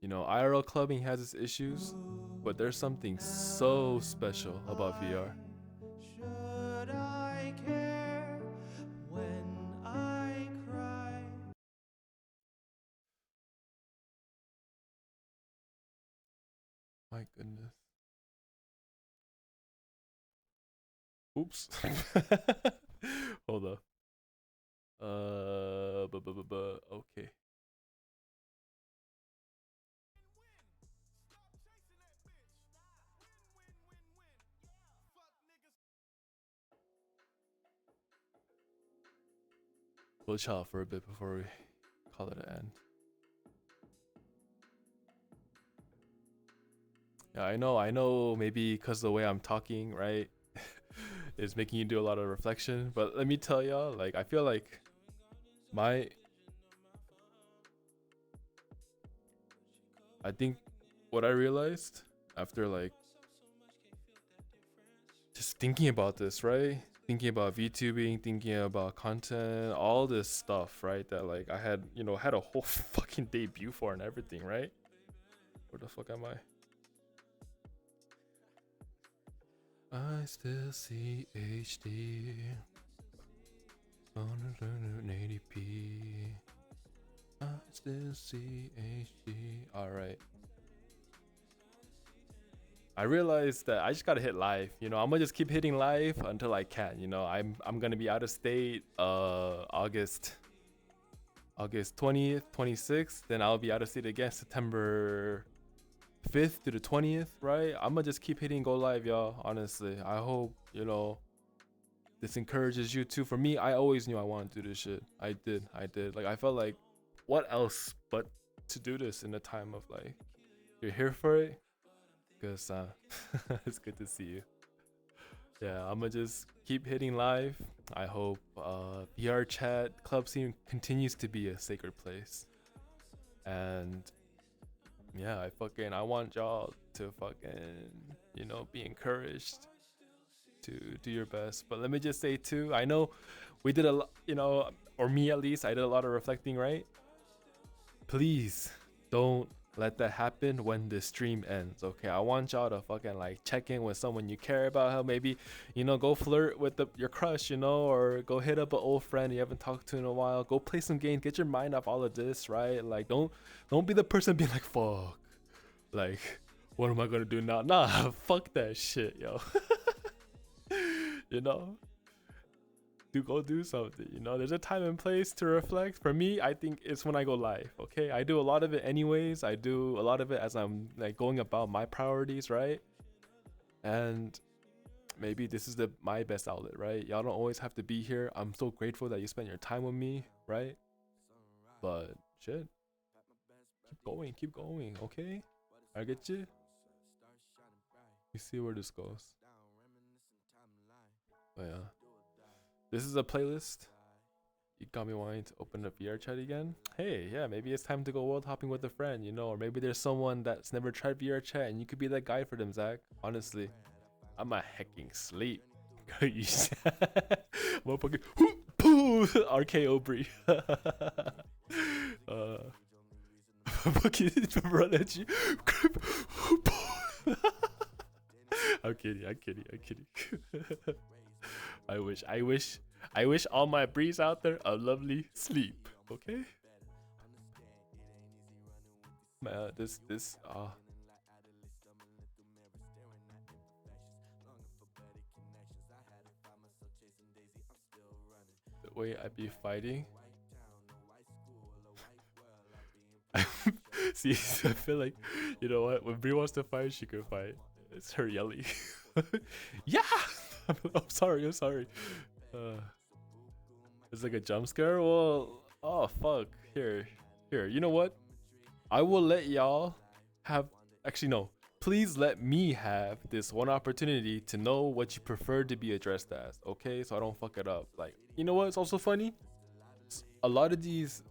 You know, IRL clubbing has its issues, but there's something so special about VR. Should I care when I cry? My goodness. Oops. Hold up. Okay. We'll chill out for a bit before we call it an end. Yeah, I know maybe because the way I'm talking, right, is making you do a lot of reflection, but let me tell y'all, like, I feel like I think what I realized after, like, just thinking about this, right, thinking about VTubing, thinking about content, all this stuff, right, that, like, I had, you know, had a whole fucking debut for and everything, right? Where the fuck am I? I still see HD on 180p. I still see HD. Alright. I realized that I just gotta hit live. You know, I'm gonna just keep hitting live until I can. You know, I'm gonna be out of state August 20th, 26th. Then I'll be out of state again September 5th to the 20th, right? I'm gonna just keep hitting go live, y'all. Honestly, I hope, you know, this encourages you too. For me, I always knew I wanted to do this shit. I did. Like, I felt like, what else but to do this in a time of, like, you're here for it? Because it's good to see you. Yeah, I'm gonna just keep hitting live. I hope VR chat club scene continues to be a sacred place. And yeah, I want y'all to fucking, you know, be encouraged to do your best. But let me just say too, I know we did a lot, you know, or me at least, I did a lot of reflecting, right? Please don't let that happen when the stream ends, okay? I want y'all to fucking, like, check in with someone you care about. How maybe, you know, go flirt with your crush, you know, or go hit up an old friend you haven't talked to in a while. Go play some games, get your mind off all of this, right? Like, don't be the person being like, fuck, like, what am I gonna do now? Nah, fuck that shit, yo. You know, go do something. You know, there's a time and place to reflect. For me, I think it's when I go live. Okay, I do a lot of it anyways. I do a lot of it as I'm, like, going about my priorities, right? And maybe this is my best outlet, right? Y'all don't always have to be here. I'm so grateful that you spent your time with me, right? But shit, keep going, okay? I get you. You see where this goes. But yeah, this is a playlist. You got me wanting to open up VR chat again. Hey, yeah, maybe it's time to go world hopping with a friend, you know, or maybe there's someone that's never tried VR chat and you could be that guy for them, Zach. Honestly, I'm a hecking sleep. Motherfucking RKO Bree. Fucking run at you. I'm kidding. I wish all my breeze out there a lovely sleep. Okay. Man, this the way I be fighting. See, I feel like, you know what? When Bree wants to fight, she can fight. It's her yelling. Yeah. I'm sorry. It's like a jump scare. Well, oh fuck. Here. You know what? I will let y'all have. Actually, no. Please let me have this one opportunity to know what you prefer to be addressed as. Okay, so I don't fuck it up. Like, you know what? It's also funny. A lot of these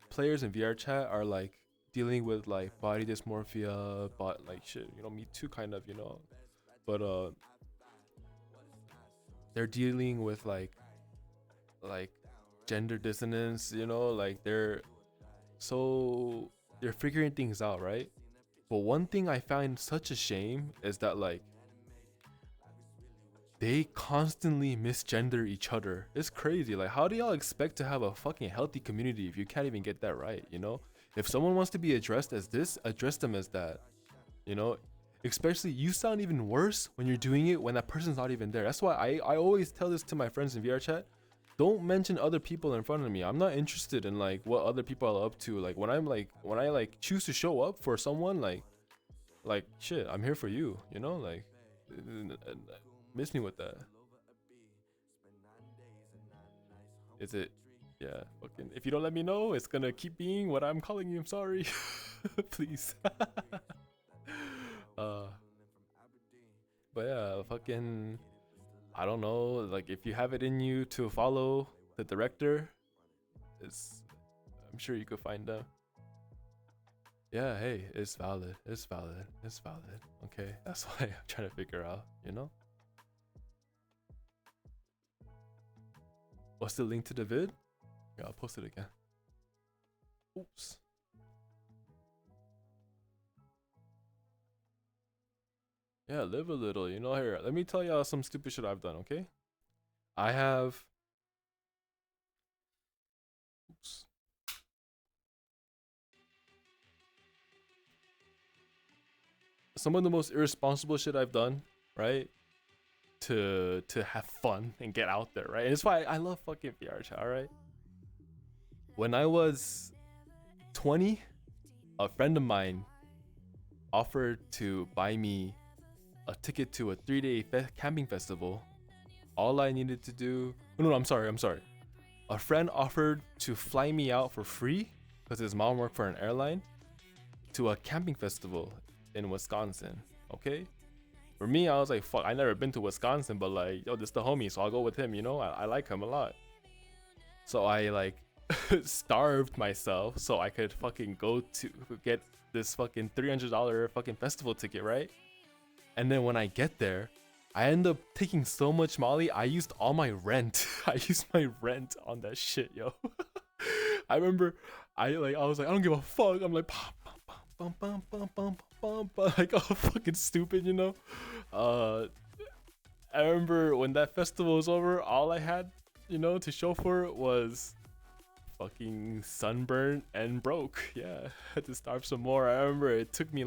players in VR chat are like dealing with like body dysmorphia, but like shit, you know, me too, kind of, you know. But they're dealing with like gender dissonance, you know, like they're figuring things out, right? But one thing I find such a shame is that like they constantly misgender each other. It's crazy. Like, how do y'all expect to have a fucking healthy community if you can't even get that right, you know? If someone wants to be addressed as this, address them as that, you know? Especially, you sound even worse when you're doing it when that person's not even there. That's why I always tell this to my friends in VR chat. Don't mention other people in front of me. I'm not interested in like what other people are up to. Like when I choose to show up for someone, like shit, I'm here for you, you know? Like miss me with that. Is it? Yeah, fucking. If you don't let me know, it's gonna keep being what I'm calling you. I'm sorry. Please. But yeah, fucking. I don't know. Like, if you have it in you to follow the director, I'm sure you could find them. Yeah, hey, it's valid. It's valid. It's valid. Okay, that's why I'm trying to figure out, you know? What's the link to the vid? Yeah, I'll post it again. Oops. Yeah, live a little, you know? Here, let me tell y'all some stupid shit I've done, okay? I have... Oops. Some of the most irresponsible shit I've done, right? To have fun and get out there, right? And it's why I love fucking VR chat, alright? When I was 20, a friend of mine offered to buy me a ticket to a 3-day camping festival. All I needed to do... No, I'm sorry. A friend offered to fly me out for free because his mom worked for an airline to a camping festival in Wisconsin, okay? For me, I was like, fuck, I never been to Wisconsin, but like, yo, this the homie, so I'll go with him, you know? I like him a lot. So I like starved myself so I could fucking go to get this fucking $300 fucking festival ticket, right? And then when I get there, I end up taking so much Molly, I used all my rent. I used my rent on that shit, yo. I remember I was like, I don't give a fuck. I'm like, like, all fucking stupid, you know? I remember when that festival was over, all I had, you know, to show for it was fucking sunburn and broke. Yeah, I had to starve some more. I remember it took me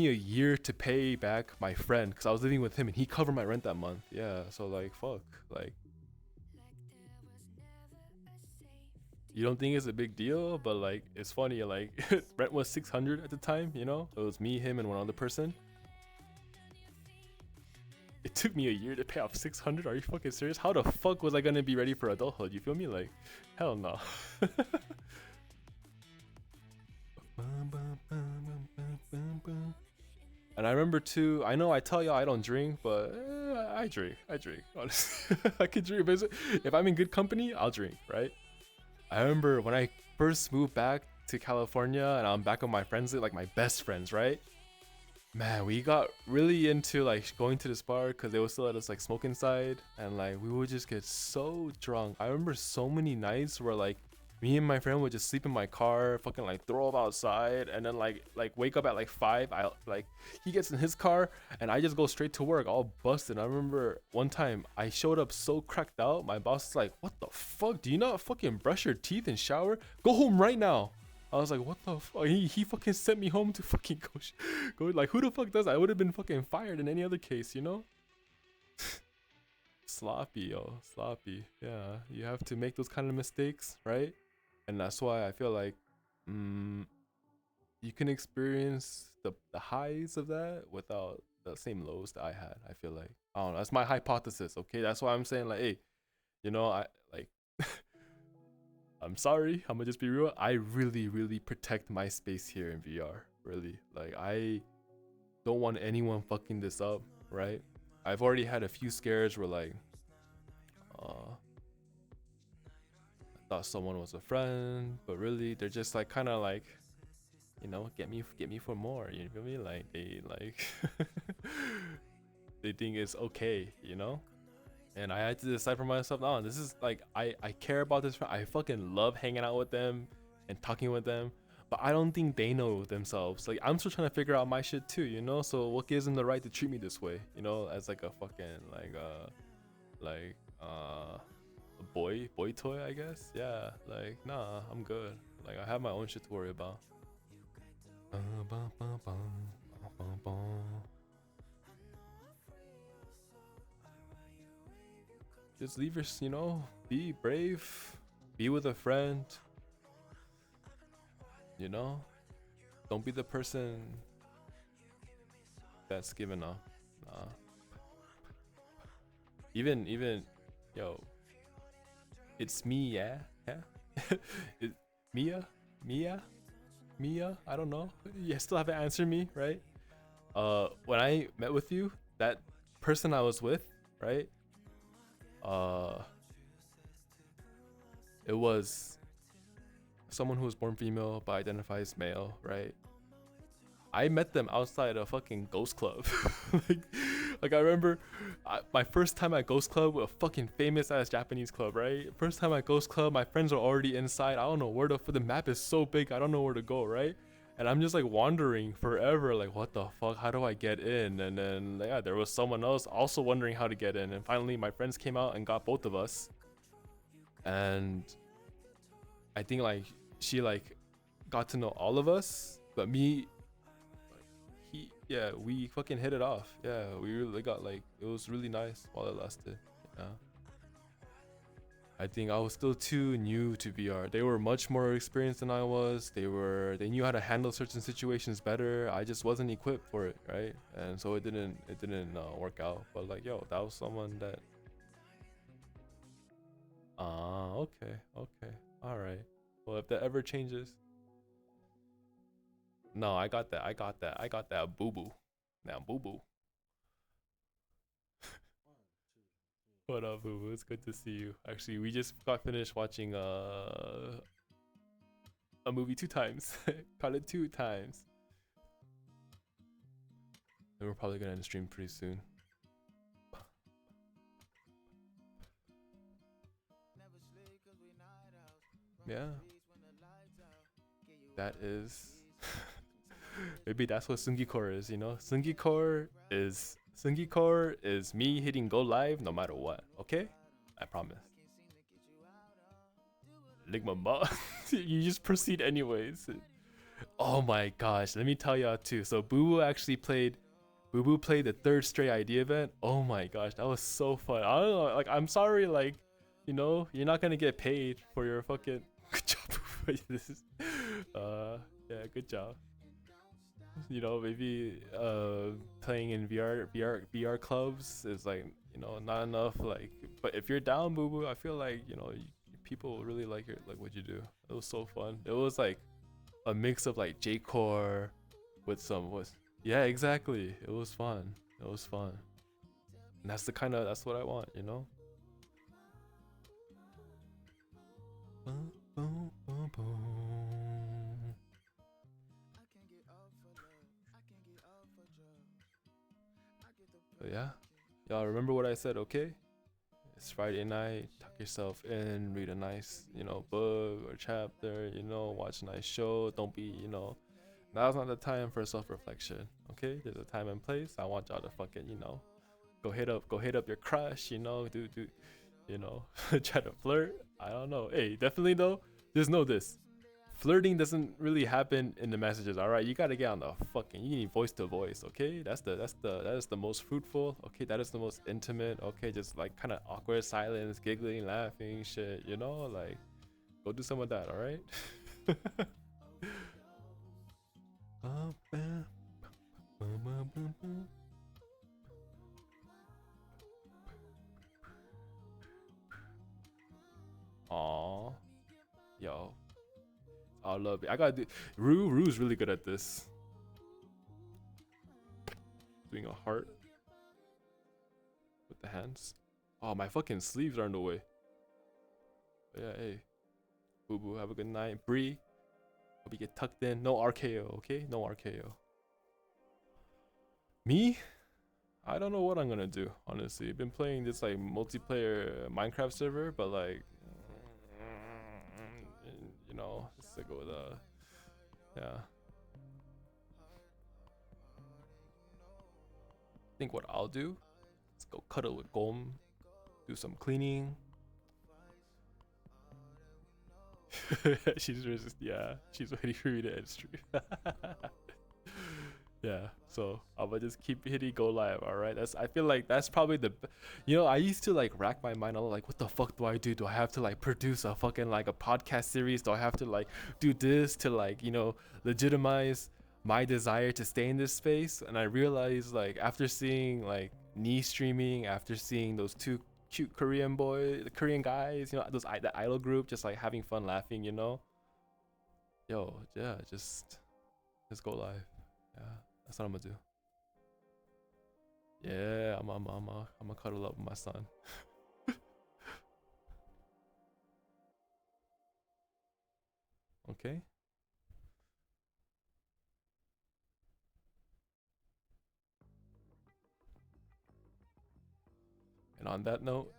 a year to pay back my friend because I was living with him and he covered my rent that month. Yeah, so like, fuck, like, you don't think it's a big deal, but like, it's funny, like, rent was $600 at the time, you know? It was me, him, and one other person. It took me a year to pay off $600. Are you fucking serious? How the fuck was I gonna be ready for adulthood? You feel me? Like, hell no. And I remember too, I know I tell y'all I don't drink, but I drink, honestly. I could drink, if I'm in good company, I'll drink, right? I remember when I first moved back to California and I'm back with my friends, like my best friends, right? Man, we got really into like going to this bar because they would still let us like smoke inside, and like we would just get so drunk. I remember so many nights where like me and my friend would just sleep in my car, fucking like throw up outside, and then like wake up at like 5. He gets in his car and I just go straight to work all busted. I remember one time I showed up so cracked out, my boss was like, what the fuck, do you not fucking brush your teeth and shower? Go home right now. I was like, what the fuck? He fucking sent me home to fucking go like, who the fuck does that? I would have been fucking fired in any other case, you know? Sloppy, yo, sloppy. Yeah, you have to make those kind of mistakes, right? And that's why I feel like you can experience the highs of that without the same lows that I had. I feel like, I don't know, that's my hypothesis, okay? That's why I'm saying like, hey, You know, I like I'm sorry, I'm gonna just be real. I really protect my space here in VR. Really. Like I don't want anyone fucking this up, right? I've already had a few scares where like I thought someone was a friend, but really they're just like kind of like, you know, get me for more, you feel me? Like they like they think it's okay, you know? And I had to decide for myself, no, this is like I care about this friend. I fucking love hanging out with them and talking with them, but I don't think they know themselves. Like I'm still trying to figure out my shit too, you know? So what gives them the right to treat me this way, you know, as like a fucking like a boy toy, I guess. Yeah, like nah, I'm good. Like I have my own shit to worry about. Just leave your, you know, be brave, be with a friend, you know, don't be the person that's given up. Even yo, it's me, yeah. it, Mia, I don't know, you still haven't answered me, right? When I met with you, that person I was with, right, it was someone who was born female but identifies male, right? I met them outside a fucking ghost club. like I remember my first time at ghost club, a fucking famous ass Japanese club, right? First time at ghost club, my friends are already inside. I don't know where the map is so big, I don't know where to go, right? And I'm just like wandering forever, like what the fuck, how do I get in? And then yeah, there was someone else also wondering how to get in, and finally my friends came out and got both of us. And I think like she like got to know all of us, but me, yeah, we fucking hit it off. Yeah, we really got like, it was really nice while it lasted. Yeah, I think I was still too new to VR. They were much more experienced than I was. They knew how to handle certain situations better. I just wasn't equipped for it, right? And so it didn't work out. But like, yo, that was someone that okay, all right. Well, if that ever changes. No, I got that boo boo. Now boo boo. What up, boo boo? It's good to see you. Actually, we just got finished watching a movie 2 times. Caught it 2 times. And we're probably gonna end the stream pretty soon. Yeah. That is maybe that's what Sungikor is, you know? Sungikor is me hitting go live no matter what, okay? I promise. Ligma Ma. You just proceed anyways. Oh my gosh, let me tell y'all too. So Boo Boo played the 3rd Stray ID event. Oh my gosh, that was so fun. I don't know, like I'm sorry, like, you know, you're not gonna get paid for your fucking good job. This is yeah, good job. You know, maybe playing in VR clubs is like, you know, not enough, like, but if you're down, Boo Boo, I feel like, you know, people really like what you do. It was so fun. It was like a mix of like J-core with some yeah, exactly. It was fun. And that's what I want, you know? But yeah, y'all remember what I said, okay? It's Friday night, tuck yourself in, read a nice, you know, book or chapter, you know, watch a nice show. Don't be, you know, now's not the time for self-reflection, okay? There's a time and place. I want y'all to fucking, you know, go hit up your crush, you know, do, you know, try to flirt. I don't know. Hey, definitely though, just know this. Flirting doesn't really happen in the messages, all right? You gotta get on the fucking, you need voice to voice, okay? That is the most fruitful, okay? That is the most intimate, okay? Just like kind of awkward silence, giggling, laughing, shit, you know? Like, go do some of that, all right? Yo, I love it. I gotta do. Rue's really good at this. Doing a heart with the hands. Oh, my fucking sleeves are in the way. But yeah, hey. Boo boo, have a good night. Bree, hope you get tucked in. No RKO, okay? No RKO. Me? I don't know what I'm gonna do, honestly. I've been playing this like multiplayer Minecraft server, but like, you know, it's like with yeah. I think what I'll do is go cuddle with Gom, do some cleaning. She's resist, yeah, she's waiting for me to end stream. Yeah, so I'm gonna just keep hitting go live. All right, I feel like that's probably the, you know, I used to like rack my mind a lot, like what the fuck do I do? Do I have to like produce a fucking like a podcast series? Do I have to like do this to like, you know, legitimize my desire to stay in this space? And I realized like after seeing like knee streaming, after seeing those two cute Korean guys, you know, that idol group, just like having fun laughing, you know. Yo, yeah, just go live. Yeah, that's what I'm gonna do. Yeah, I'm gonna cuddle up with my son. Okay. And on that note,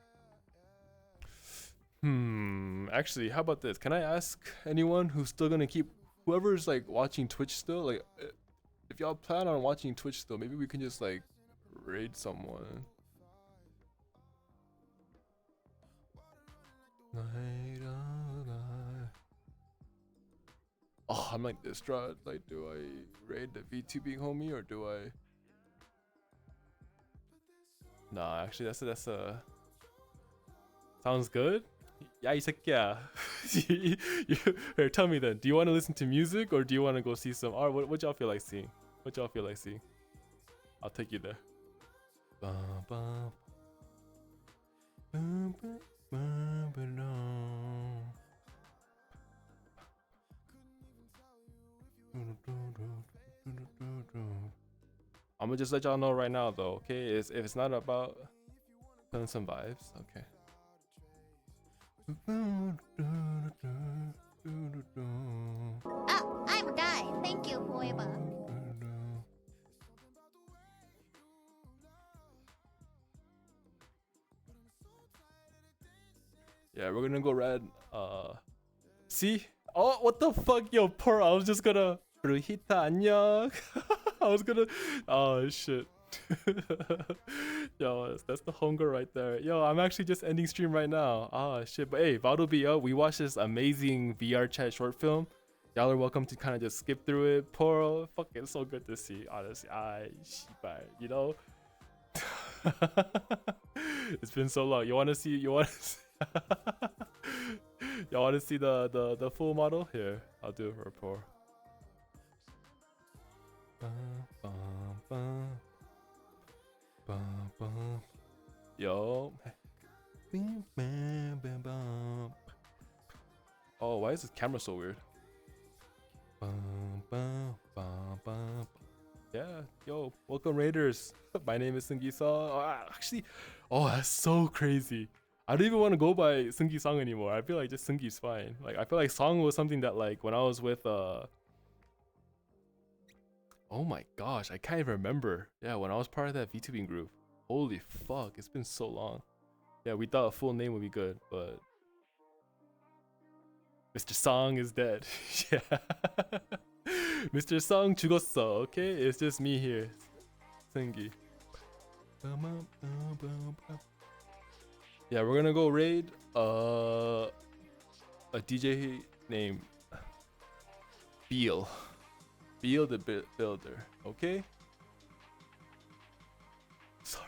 actually, how about this? Can I ask anyone who's still gonna keep, whoever's like watching Twitch still, like, if y'all plan on watching Twitch still, maybe we can just like raid someone. Oh, I'm like distraught. Like, do I raid the VTubing homie or do I? Nah, actually, that's a. Sounds good. Yeah, you said yeah. Here, tell me then. Do you want to listen to music or do you want to go see some art? What y'all feel like seeing? What y'all feel like seeing? I'll take you there. I'm gonna just let y'all know right now though, okay? If it's not about feeling some vibes, okay. Oh, I'm a guy. Thank you, Boiba. Yeah, we're gonna go red. See? Oh, what the fuck, yo, poor. I was just gonna. Bruhita 안녕. I was gonna. Oh shit. Yo, that's the hunger right there. Yo, I'm actually just ending stream right now. Ah shit. But hey, Valdo be up. We watched this amazing VR chat short film. Y'all are welcome to kind of just skip through it. Poro, fucking so good to see. Honestly, you know. It's been so long. You wanna see? Y'all wanna see the full model? Here, I'll do a report. Yo. Oh, why is this camera so weird? Yeah, yo, welcome Raiders. My name is Seungi Song. Actually, oh, that's so crazy. I don't even want to go by Seungi Song anymore. I feel like just Seungi's fine. Like, I feel like Song was something that like when I was with oh my gosh, I can't even remember. Yeah, when I was part of that VTubing group. Holy fuck, it's been so long. Yeah, we thought a full name would be good, but Mr. Song is dead. Yeah. Mr. Song 죽었어, okay? It's just me here. Seungi. Yeah, we're gonna go raid a DJ named Beal the Builder, okay? Sorry.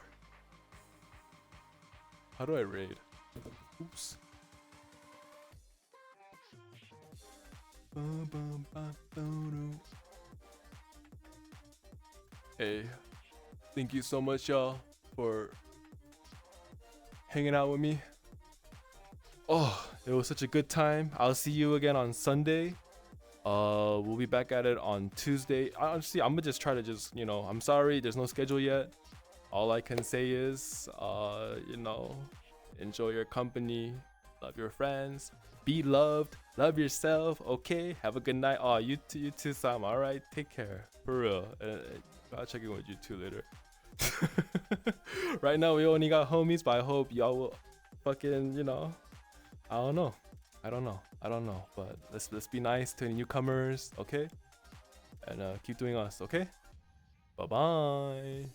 How do I raid? Oops. Hey, thank you so much, y'all, for hanging out with me. Oh, it was such a good time. I'll see you again on Sunday. We'll be back at it on Tuesday. Honestly, I'm gonna just try to just, you know, I'm sorry, there's no schedule yet. All I can say is, you know, enjoy your company, love your friends, be loved, love yourself. Okay, have a good night. Oh, you too, Sam. All right, take care, for real. I'll check in with you too later. Right now we only got homies, but I hope y'all will fucking, you know, I don't know, but let's be nice to any newcomers, okay? And keep doing us, okay? Bye bye.